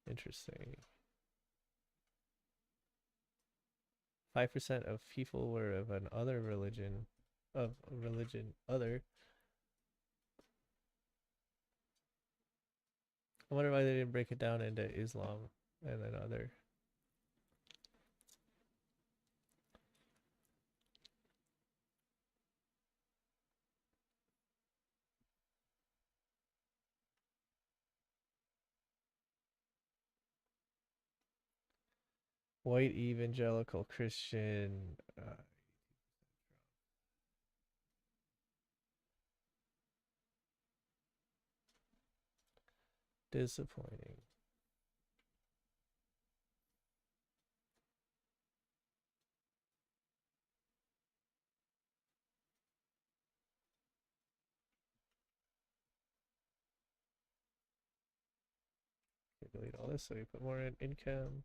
Interesting. 5% of people were of an other religion, other. I wonder why they didn't break it down into Islam and then other. White evangelical Christian. Disappointing. Delete all this so we put more in income.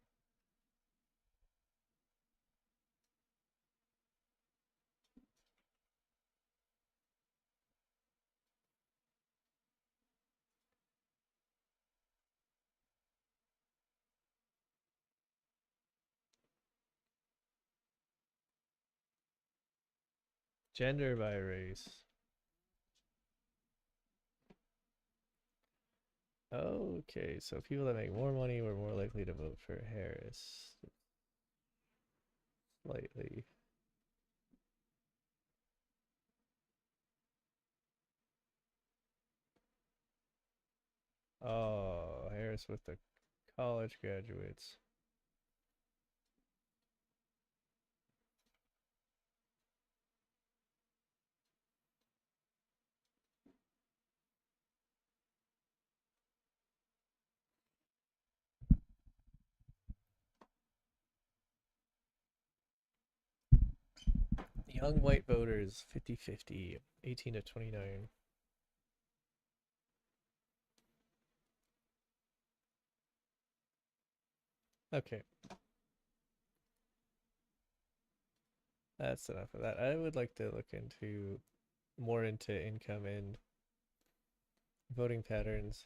Gender by race. Okay, so people that make more money were more likely to vote for Harris. Slightly. Oh, Harris with the college graduates. Young white voters, 50-50, 18 to 29. Okay. That's enough of that. I would like to look into more into income and voting patterns.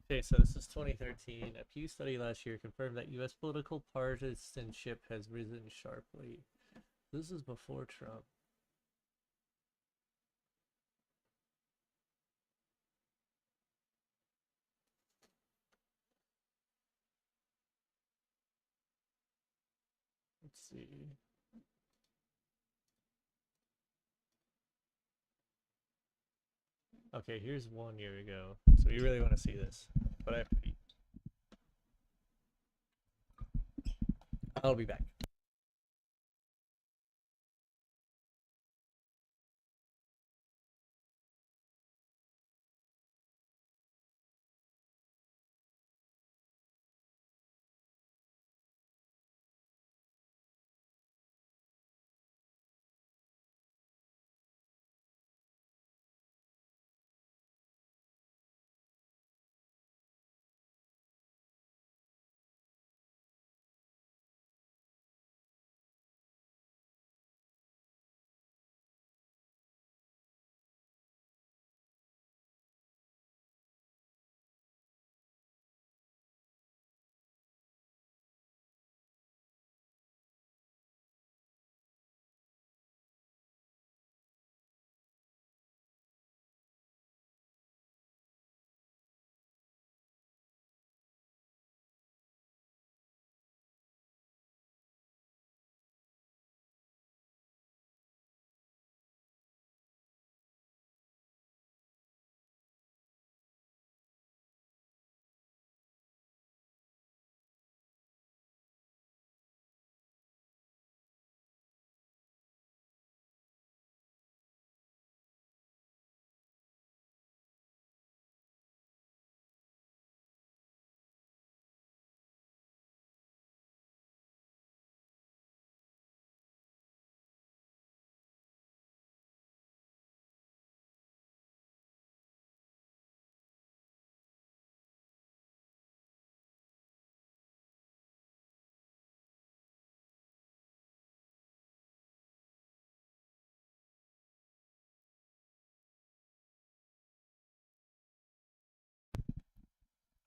Okay, so this is 2013. A Pew study last year confirmed that U.S. political partisanship has risen sharply. This is before Trump. Let's see. Okay, here's 1 year ago. So you really want to see this, but I have to pee. I'll be back.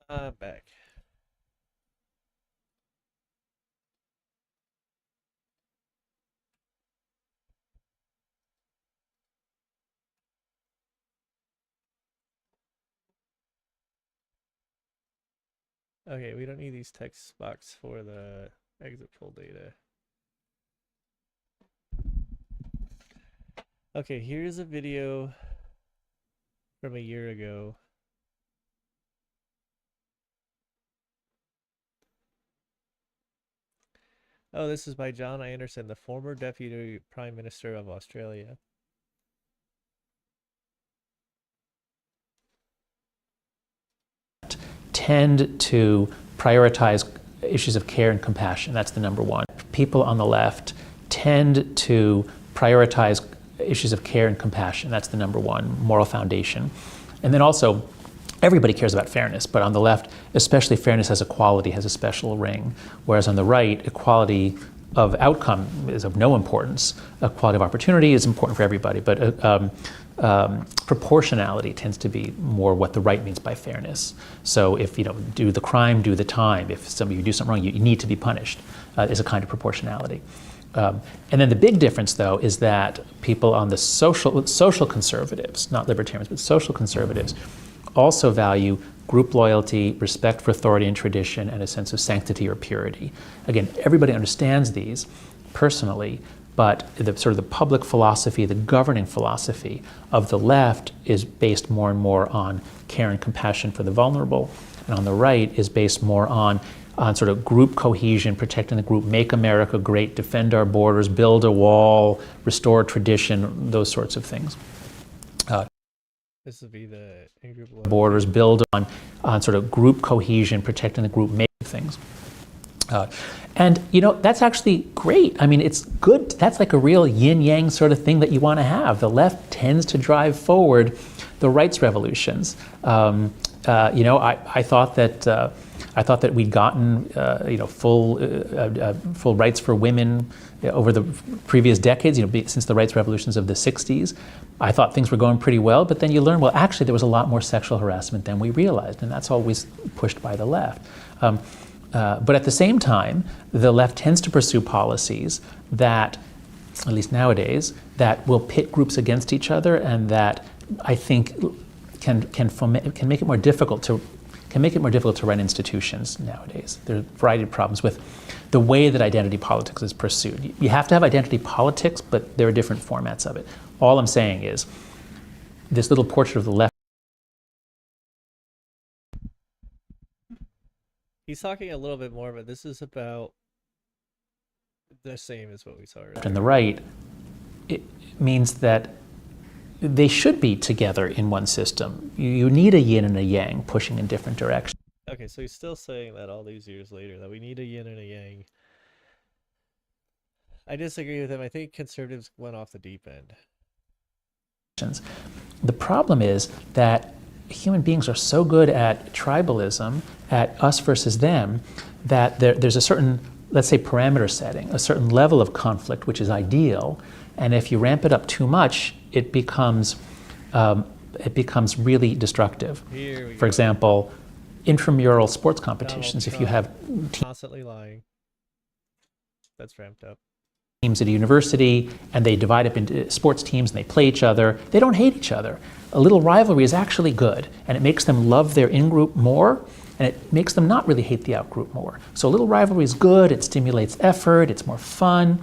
I'm back. Okay, we don't need these text box for the exit poll data. Okay, here's a video from a year ago. Oh, this is by John Anderson, the former Deputy Prime Minister of Australia. Tend to prioritize issues of care and compassion. That's the number one. People on the left tend to prioritize issues of care and compassion. That's the number one moral foundation. And then also, everybody cares about fairness, but on the left, especially fairness as equality has a special ring, whereas on the right, equality of outcome is of no importance. Equality of opportunity is important for everybody, but proportionality tends to be more what the right means by fairness. So if you do the crime, do the time. If some of you do something wrong, you need to be punished. Is a kind of proportionality. And then the big difference, though, is that people on the social conservatives, not libertarians, but social conservatives, also value group loyalty, respect for authority and tradition, and a sense of sanctity or purity. Again, everybody understands these personally, but the sort of the public philosophy, the governing philosophy of the left is based more and more on care and compassion for the vulnerable, and on the right is based more on sort of group cohesion, protecting the group, make America great, defend our borders, build a wall, restore tradition, those sorts of things. This would be the in-group borders, build on sort of group cohesion, protecting the group, make things. And that's actually great. I mean, it's good. That's like a real yin-yang sort of thing that you want to have. The left tends to drive forward the rights revolutions. I thought that we'd gotten full rights for women over the previous decades. Since the rights revolutions of the '60s, I thought things were going pretty well. But then you learn, well, actually, there was a lot more sexual harassment than we realized, and that's always pushed by the left. But at the same time, the left tends to pursue policies that, at least nowadays, that will pit groups against each other, and that I think can make it more difficult to run institutions nowadays. There are a variety of problems with the way that identity politics is pursued. You have to have identity politics, but there are different formats of it. All I'm saying is, this little portrait of the left. He's talking a little bit more, but this is about the same as what we saw earlier. And the right, it means that they should be together in one system. You need a yin and a yang pushing in different directions. Okay, so he's still saying that all these years later, that we need a yin and a yang. I disagree with him. I think conservatives went off the deep end. The problem is that human beings are so good at tribalism, at us versus them, that there's a certain, let's say, parameter setting, a certain level of conflict which is ideal, and if you ramp it up too much, it becomes really destructive. For example, intramural sports competitions. If you have constantly lying, that's ramped up. Teams at a university, and they divide up into sports teams and they play each other. They don't hate each other. A little rivalry is actually good, and it makes them love their in-group more, and it makes them not really hate the out-group more. So a little rivalry is good, it stimulates effort, it's more fun.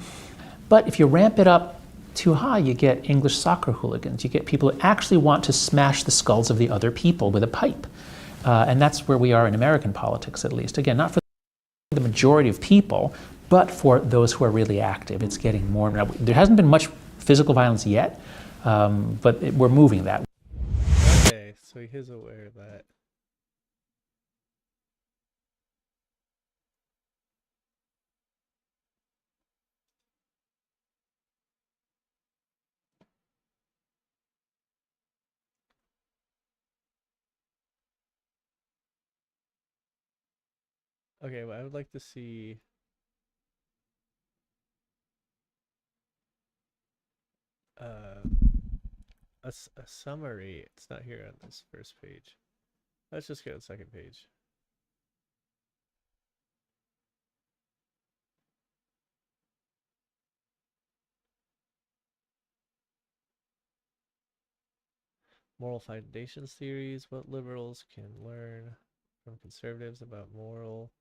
But if you ramp it up too high, you get English soccer hooligans. You get people who actually want to smash the skulls of the other people with a pipe. And that's where we are in American politics, at least. Again, not for the majority of people, but for those who are really active. It's getting more. Now, there hasn't been much physical violence yet, but we're moving that way. Okay, so he is aware of that. Okay, well, I would like to see a summary. It's not here on this first page. Let's just go to the second page. Moral foundations theories. What liberals can learn from conservatives about moral.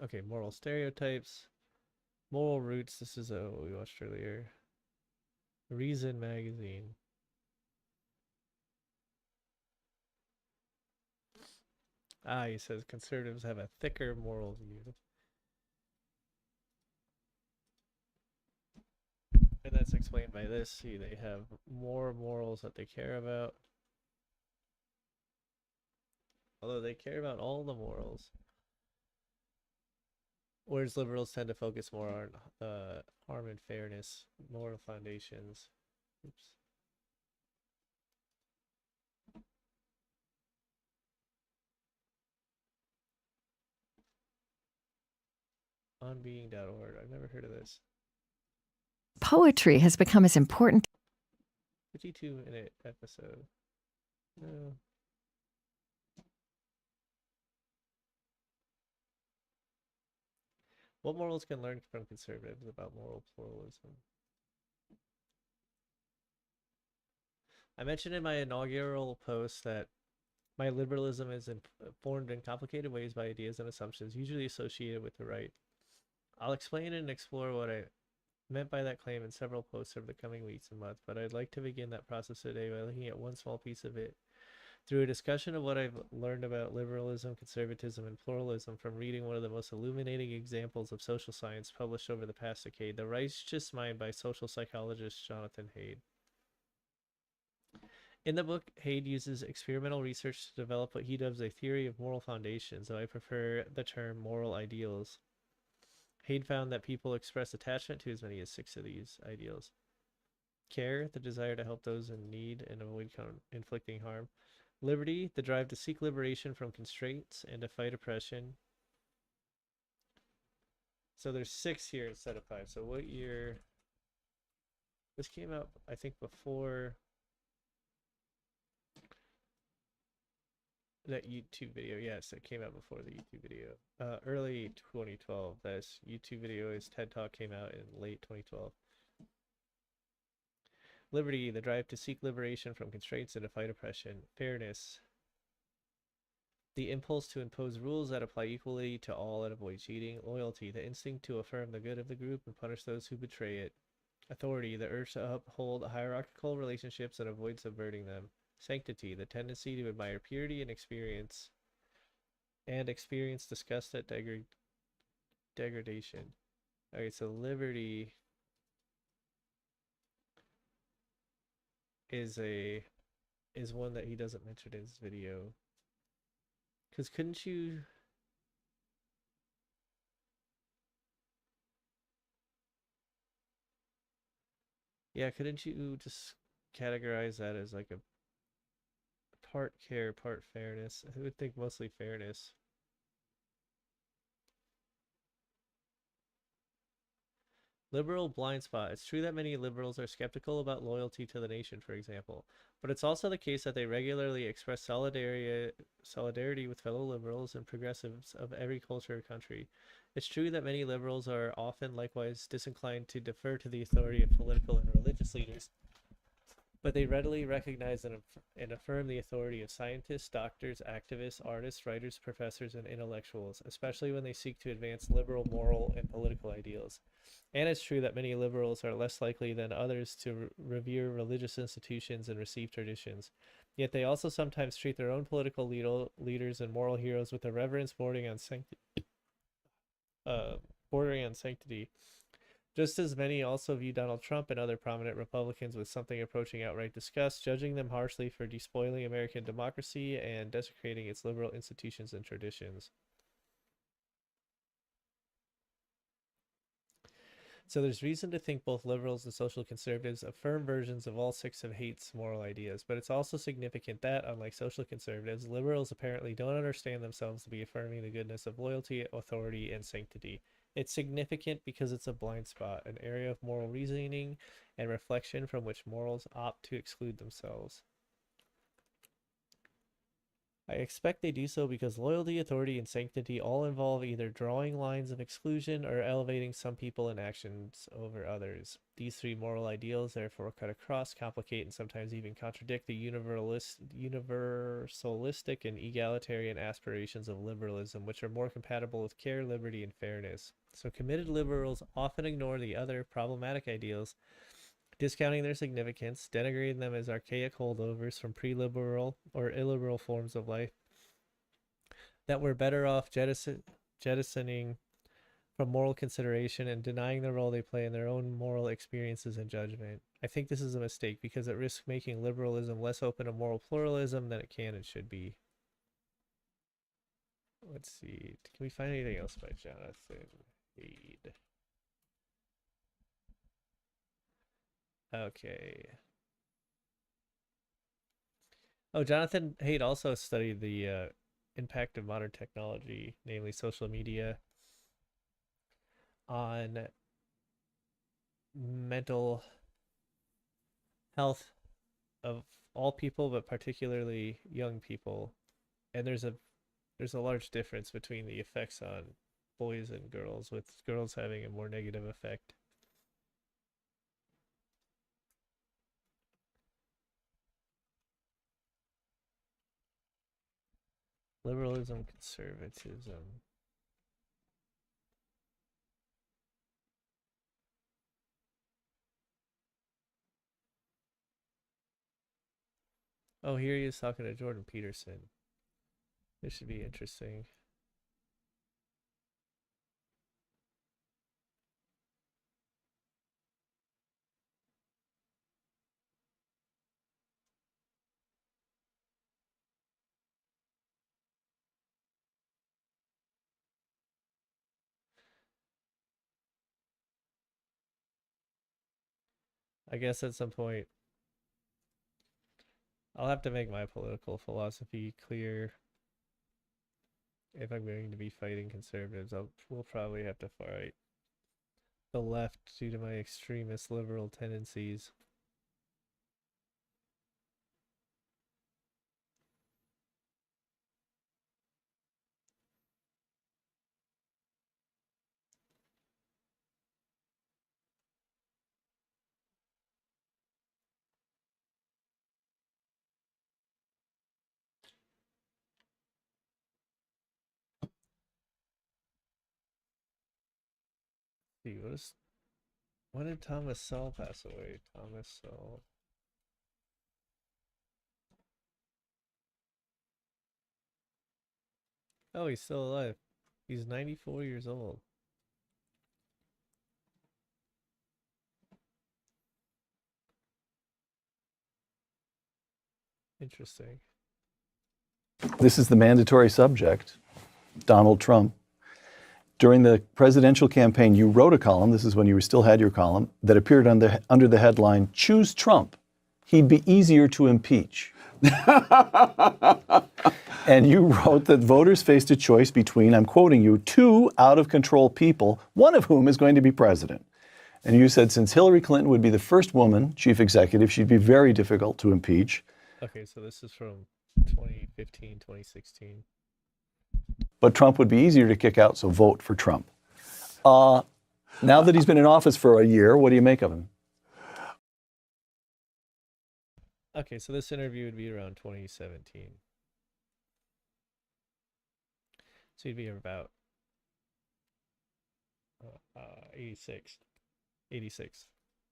Okay, moral stereotypes. Moral roots. This is what we watched earlier. Reason magazine. He says conservatives have a thicker moral view. And that's explained by this. See, they have more morals that they care about. Although they care about all the morals. Whereas liberals tend to focus more on harm and fairness, moral foundations. Oops. Onbeing.org. I've never heard of this. Poetry has become as important. 52-minute episode. No. What morals can learn from conservatives about moral pluralism? I mentioned in my inaugural post that my liberalism is informed in complicated ways by ideas and assumptions usually associated with the right. I'll explain and explore what I meant by that claim in several posts over the coming weeks and months, but I'd like to begin that process today by looking at one small piece of it through a discussion of what I've learned about liberalism, conservatism, and pluralism from reading one of the most illuminating examples of social science published over the past decade, The Righteous Mind by social psychologist Jonathan Haidt. In the book, Haidt uses experimental research to develop what he dubs a theory of moral foundations, though I prefer the term moral ideals. Haidt found that people express attachment to as many as 6 of these ideals. Care, the desire to help those in need and avoid inflicting harm. Liberty, the drive to seek liberation from constraints and to fight oppression. So there's 6 here instead of 5. So what year? This came out, I think, before that YouTube video. Yes, it came out before the YouTube video. Early 2012. This YouTube video, his TED Talk came out in late 2012. Liberty, the drive to seek liberation from constraints and to fight oppression. Fairness, the impulse to impose rules that apply equally to all and avoid cheating. Loyalty, the instinct to affirm the good of the group and punish those who betray it. Authority, the urge to uphold hierarchical relationships and avoid subverting them. Sanctity, the tendency to admire purity and experience disgust at degradation. Okay, so liberty is one that he doesn't mention in his video. Because couldn't you... Yeah, couldn't you just categorize that as like a part care, part fairness? I would think mostly fairness. Liberal blind spot. It's true that many liberals are skeptical about loyalty to the nation, for example, but it's also the case that they regularly express solidarity with fellow liberals and progressives of every culture or country. It's true that many liberals are often likewise disinclined to defer to the authority of political and religious leaders, but they readily recognize and affirm the authority of scientists, doctors, activists, artists, writers, professors, and intellectuals, especially when they seek to advance liberal moral and political ideals. And it's true that many liberals are less likely than others to revere religious institutions and receive traditions. Yet they also sometimes treat their own political leaders and moral heroes with a reverence bordering on sanctity. Just as many also view Donald Trump and other prominent Republicans with something approaching outright disgust, judging them harshly for despoiling American democracy and desecrating its liberal institutions and traditions. So there's reason to think both liberals and social conservatives affirm versions of all 6 of Haidt's moral ideas, but it's also significant that, unlike social conservatives, liberals apparently don't understand themselves to be affirming the goodness of loyalty, authority, and sanctity. It's significant because it's a blind spot, an area of moral reasoning and reflection from which morals opt to exclude themselves. I expect they do so because loyalty, authority, and sanctity all involve either drawing lines of exclusion or elevating some people and actions over others. These three moral ideals therefore cut across, complicate, and sometimes even contradict the universalistic and egalitarian aspirations of liberalism, which are more compatible with care, liberty, and fairness. So committed liberals often ignore the other problematic ideals, discounting their significance, denigrating them as archaic holdovers from pre-liberal or illiberal forms of life that we're better off jettisoning from moral consideration and denying the role they play in their own moral experiences and judgment. I think this is a mistake because it risks making liberalism less open to moral pluralism than it can and should be. Let's see. Can we find anything else by Jonathan Haidt? Okay. Oh, Jonathan Haidt also studied the impact of modern technology, namely social media, on mental health of all people, but particularly young people. And there's a large difference between the effects on boys and girls, with girls having a more negative effect. Liberalism, conservatism. Oh, here he is talking to Jordan Peterson. This should be interesting. I guess at some point I'll have to make my political philosophy clear. If I'm going to be fighting conservatives, we'll probably have to fight the left due to my extremist liberal tendencies. See, when did Thomas Sowell pass away? Thomas Sowell. Oh, he's still alive. He's 94 years old. Interesting. This is the mandatory subject, Donald Trump. During the presidential campaign, you wrote a column, this is when you still had your column, that appeared under the headline, "Choose Trump. He'd be easier to impeach." And you wrote that voters faced a choice between, I'm quoting you, two out-of-control people, one of whom is going to be president. And you said since Hillary Clinton would be the first woman chief executive, she'd be very difficult to impeach. Okay, so this is from 2015, 2016. But Trump would be easier to kick out, so vote for Trump. Now that he's been in office for a year, what do you make of him? Okay, so this interview would be around 2017. So he'd be about 86.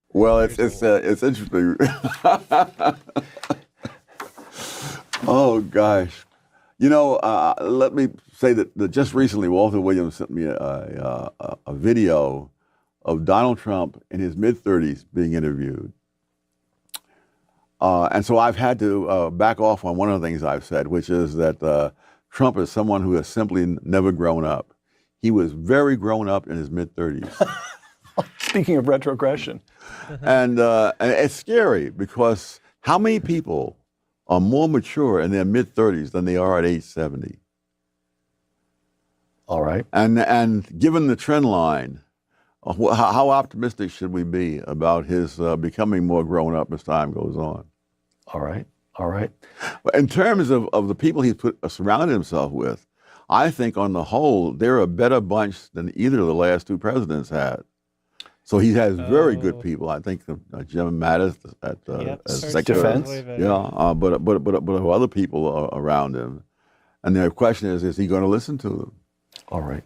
Well, it's interesting. Oh gosh, let me say that just recently Walter Williams sent me a video of Donald Trump in his mid-30s being interviewed, and so I've had to back off on one of the things I've said, which is that Trump is someone who has simply never grown up. He was very grown up in his mid-30s. Speaking of retrogression. And it's scary because how many people are more mature in their mid-30s than they are at age 70? All right. And given the trend line, how optimistic should we be about his becoming more grown up as time goes on? All right. All right. In terms of the people he's surrounded himself with, I think on the whole, they're a better bunch than either of the last two presidents had. So he has very good people. I think Jim Mattis as Secretary, but other people are around him. And the question is he going to listen to them? All right.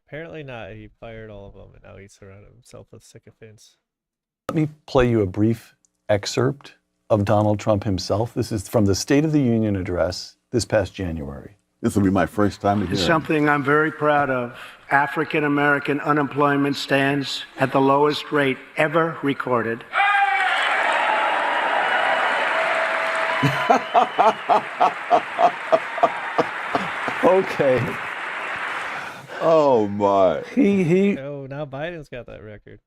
Apparently not. He fired all of them, and now he's surrounded himself with sycophants. Let me play you a brief excerpt of Donald Trump himself. This is from the State of the Union address this past January. This will be my first time to hear it. Something I'm very proud of. African American unemployment stands at the lowest rate ever recorded. Okay. Oh my. Oh, now Biden's got that record.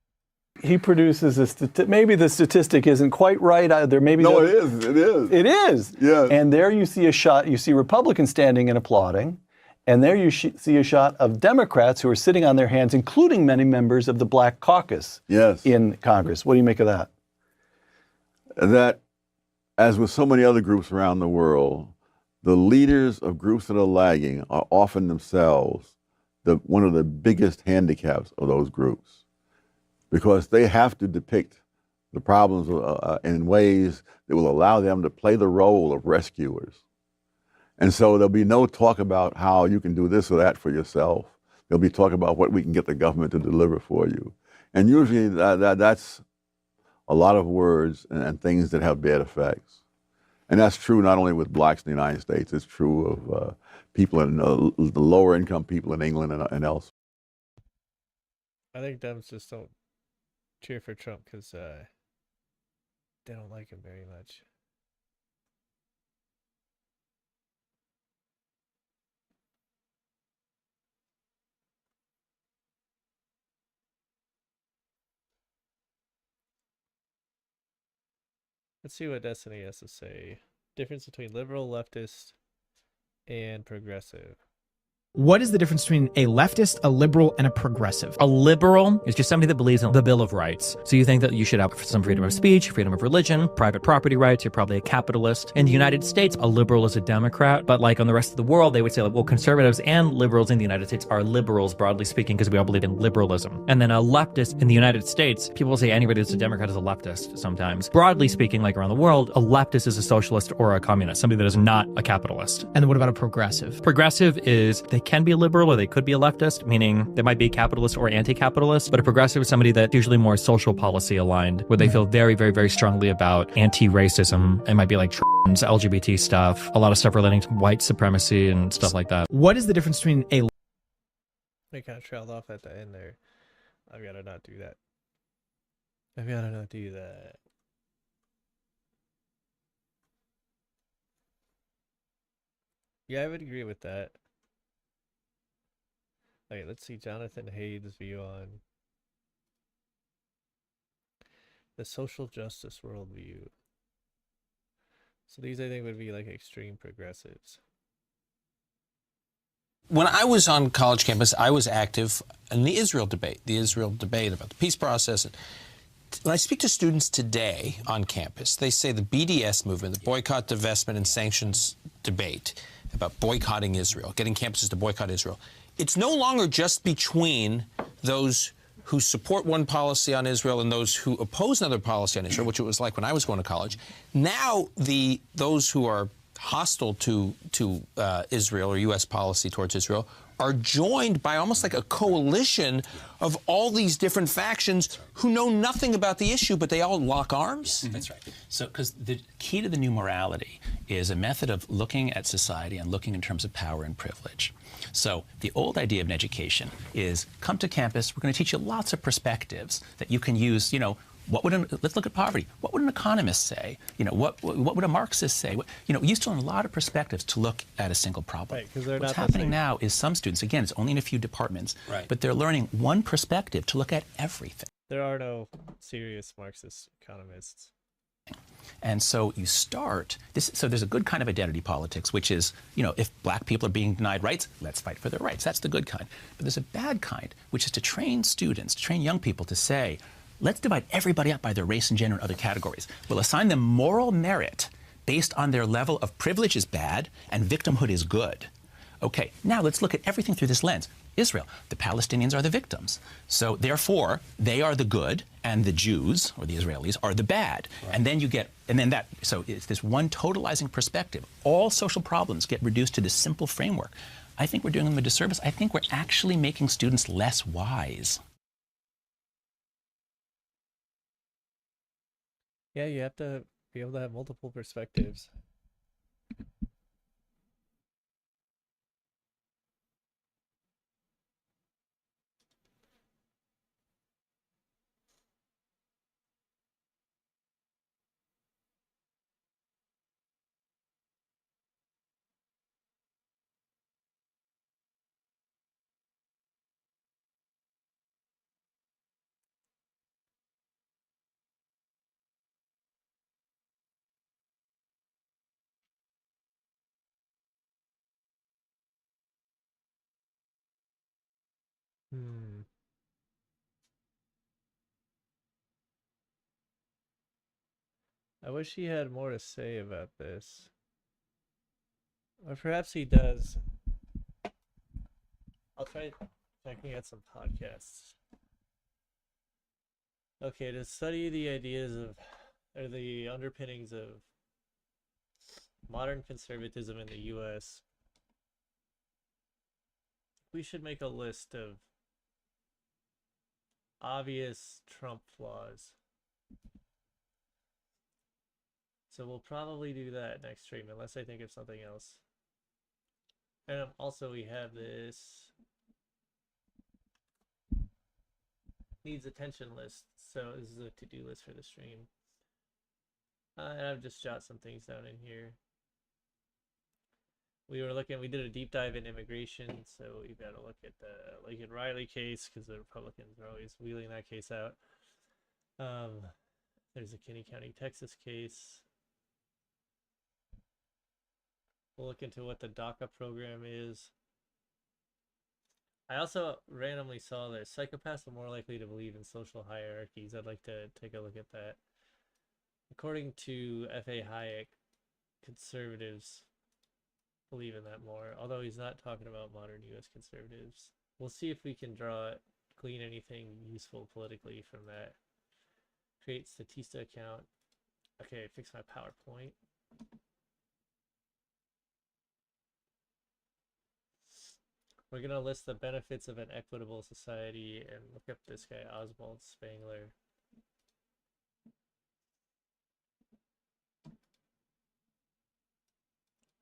He produces a maybe the statistic isn't quite right either. Maybe no, it is. It is. It is. Yeah. And there you see a shot. You see Republicans standing and applauding, and there you see a shot of Democrats who are sitting on their hands, including many members of the Black Caucus. Yes. In Congress. What do you make of that? That, as with so many other groups around the world, the leaders of groups that are lagging are often themselves one of the biggest handicaps of those groups, because they have to depict the problems in ways that will allow them to play the role of rescuers. And so there'll be no talk about how you can do this or that for yourself. There'll be talk about what we can get the government to deliver for you. And usually that's a lot of words and things that have bad effects. And that's true not only with blacks in the United States, it's true of people in the lower income people in England and elsewhere. I think Dems just don't cheer for Trump because they don't like him very much. Let's see what Destiny has to say. Difference between liberal, leftist, and progressive. What is the difference between a leftist, a liberal, and a progressive? A liberal is just somebody that believes in the Bill of Rights. So you think that you should have some freedom of speech, freedom of religion, private property rights. You're probably a capitalist. In the United States, a liberal is a Democrat. But like on the rest of the world, they would say, well, conservatives and liberals in the United States are liberals, broadly speaking, because we all believe in liberalism. And then a leftist in the United States, people will say anybody that's a Democrat is a leftist sometimes. Broadly speaking, like around the world, a leftist is a socialist or a communist, somebody that is not a capitalist. And then what about a progressive? Progressive is they can be a liberal or they could be a leftist, meaning they might be capitalist or anti-capitalist, but a progressive is somebody that's usually more social policy aligned, where they feel very, very, very strongly about anti-racism. It might be like trans, LGBT stuff, a lot of stuff relating to white supremacy and stuff like that. What is the difference between a... I kind of trailed off at the end there. I've got to not do that. I've got to not do that. Yeah, I would agree with that. Okay, let's see Jonathan Haidt's view on the social justice worldview. So these, I think, would be like extreme progressives. When I was on college campus, I was active in the Israel debate about the peace process. When I speak to students today on campus, they say the BDS movement, the boycott, divestment, and sanctions debate about boycotting Israel, getting campuses to boycott Israel, it's no longer just between those who support one policy on Israel and those who oppose another policy on Israel, which it was like when I was going to college. Now, those who are hostile to Israel or U.S. policy towards Israel are joined by almost like a coalition of all these different factions who know nothing about the issue, but they all lock arms? That's right. So, because the key to the new morality is a method of looking at society and looking in terms of power and privilege. So the old idea of an education is come to campus, we're going to teach you lots of perspectives that you can use, let's look at poverty. What would an economist say? What would a Marxist say? You used to learn a lot of perspectives to look at a single problem. Right, 'cause they're What's not happening now is some students, again, it's only in a few departments, Right. but they're learning one perspective to look at everything. There are no serious Marxist economists. And so you start this. So there's a good kind of identity politics, which is, if black people are being denied rights, let's fight for their rights. That's the good kind. But there's a bad kind, which is to train students, to train young people to say, let's divide everybody up by their race and gender and other categories. We'll assign them moral merit based on their level of privilege is bad and victimhood is good. Okay, now let's look at everything through this lens. Israel, the Palestinians are the victims. So therefore, they are the good and the Jews, or the Israelis, are the bad. Right. And then you get, so it's this one totalizing perspective. All social problems get reduced to this simple framework. I think we're doing them a disservice. I think we're actually making students less wise. Yeah, you have to be able to have multiple perspectives. I wish he had more to say about this. Or perhaps he does. I'll try checking out some podcasts. Okay, to study the ideas of, or the underpinnings of modern conservatism in the US, we should make a list of obvious Trump flaws. So we'll probably do that next stream, unless I think of something else. And also we have this needs attention list. So this is a to-do list for the stream. And I've just jot some things down in here. We did a deep dive in immigration, so we've got to look at the Lincoln Riley case, because the Republicans are always wheeling that case out. There's a Kinney County, Texas case. We'll look into what the DACA program is. I also randomly saw that psychopaths are more likely to believe in social hierarchies. I'd like to take a look at that. According to F.A Hayek, conservatives believe in that more, although he's not talking about modern U.S. conservatives. We'll see if we can glean anything useful politically from that. Create Statista account. Okay, fix my PowerPoint. We're going to list the benefits of an equitable society and look up this guy, Oswald Spengler.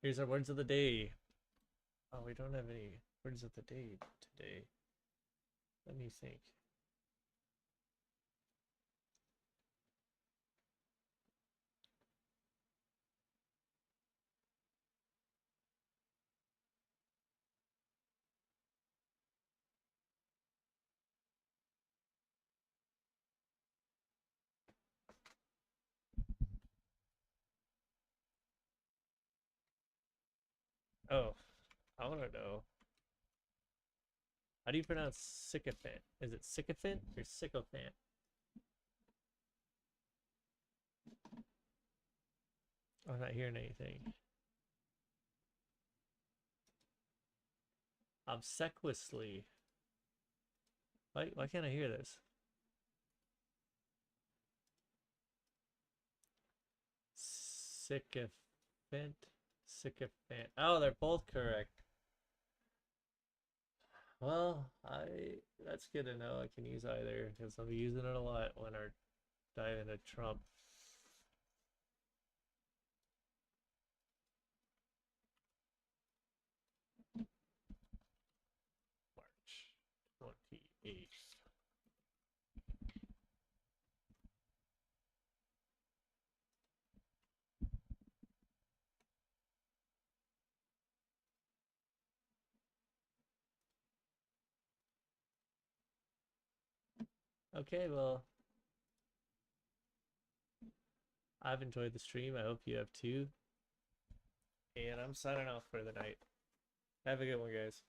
Here's our words of the day. Oh, we don't have any words of the day today. Let me think. Oh, I want to know. How do you pronounce sycophant? Is it sycophant or sycophant? I'm not hearing anything. Obsequiously. Why can't I hear this? Sycophant. Sycophant. Oh, they're both correct. Well, that's good to know. I can use either because I'll be using it a lot when I dive into Trump. March 28th. Okay, well, I've enjoyed the stream. I hope you have too. And I'm signing off for the night. Have a good one, guys.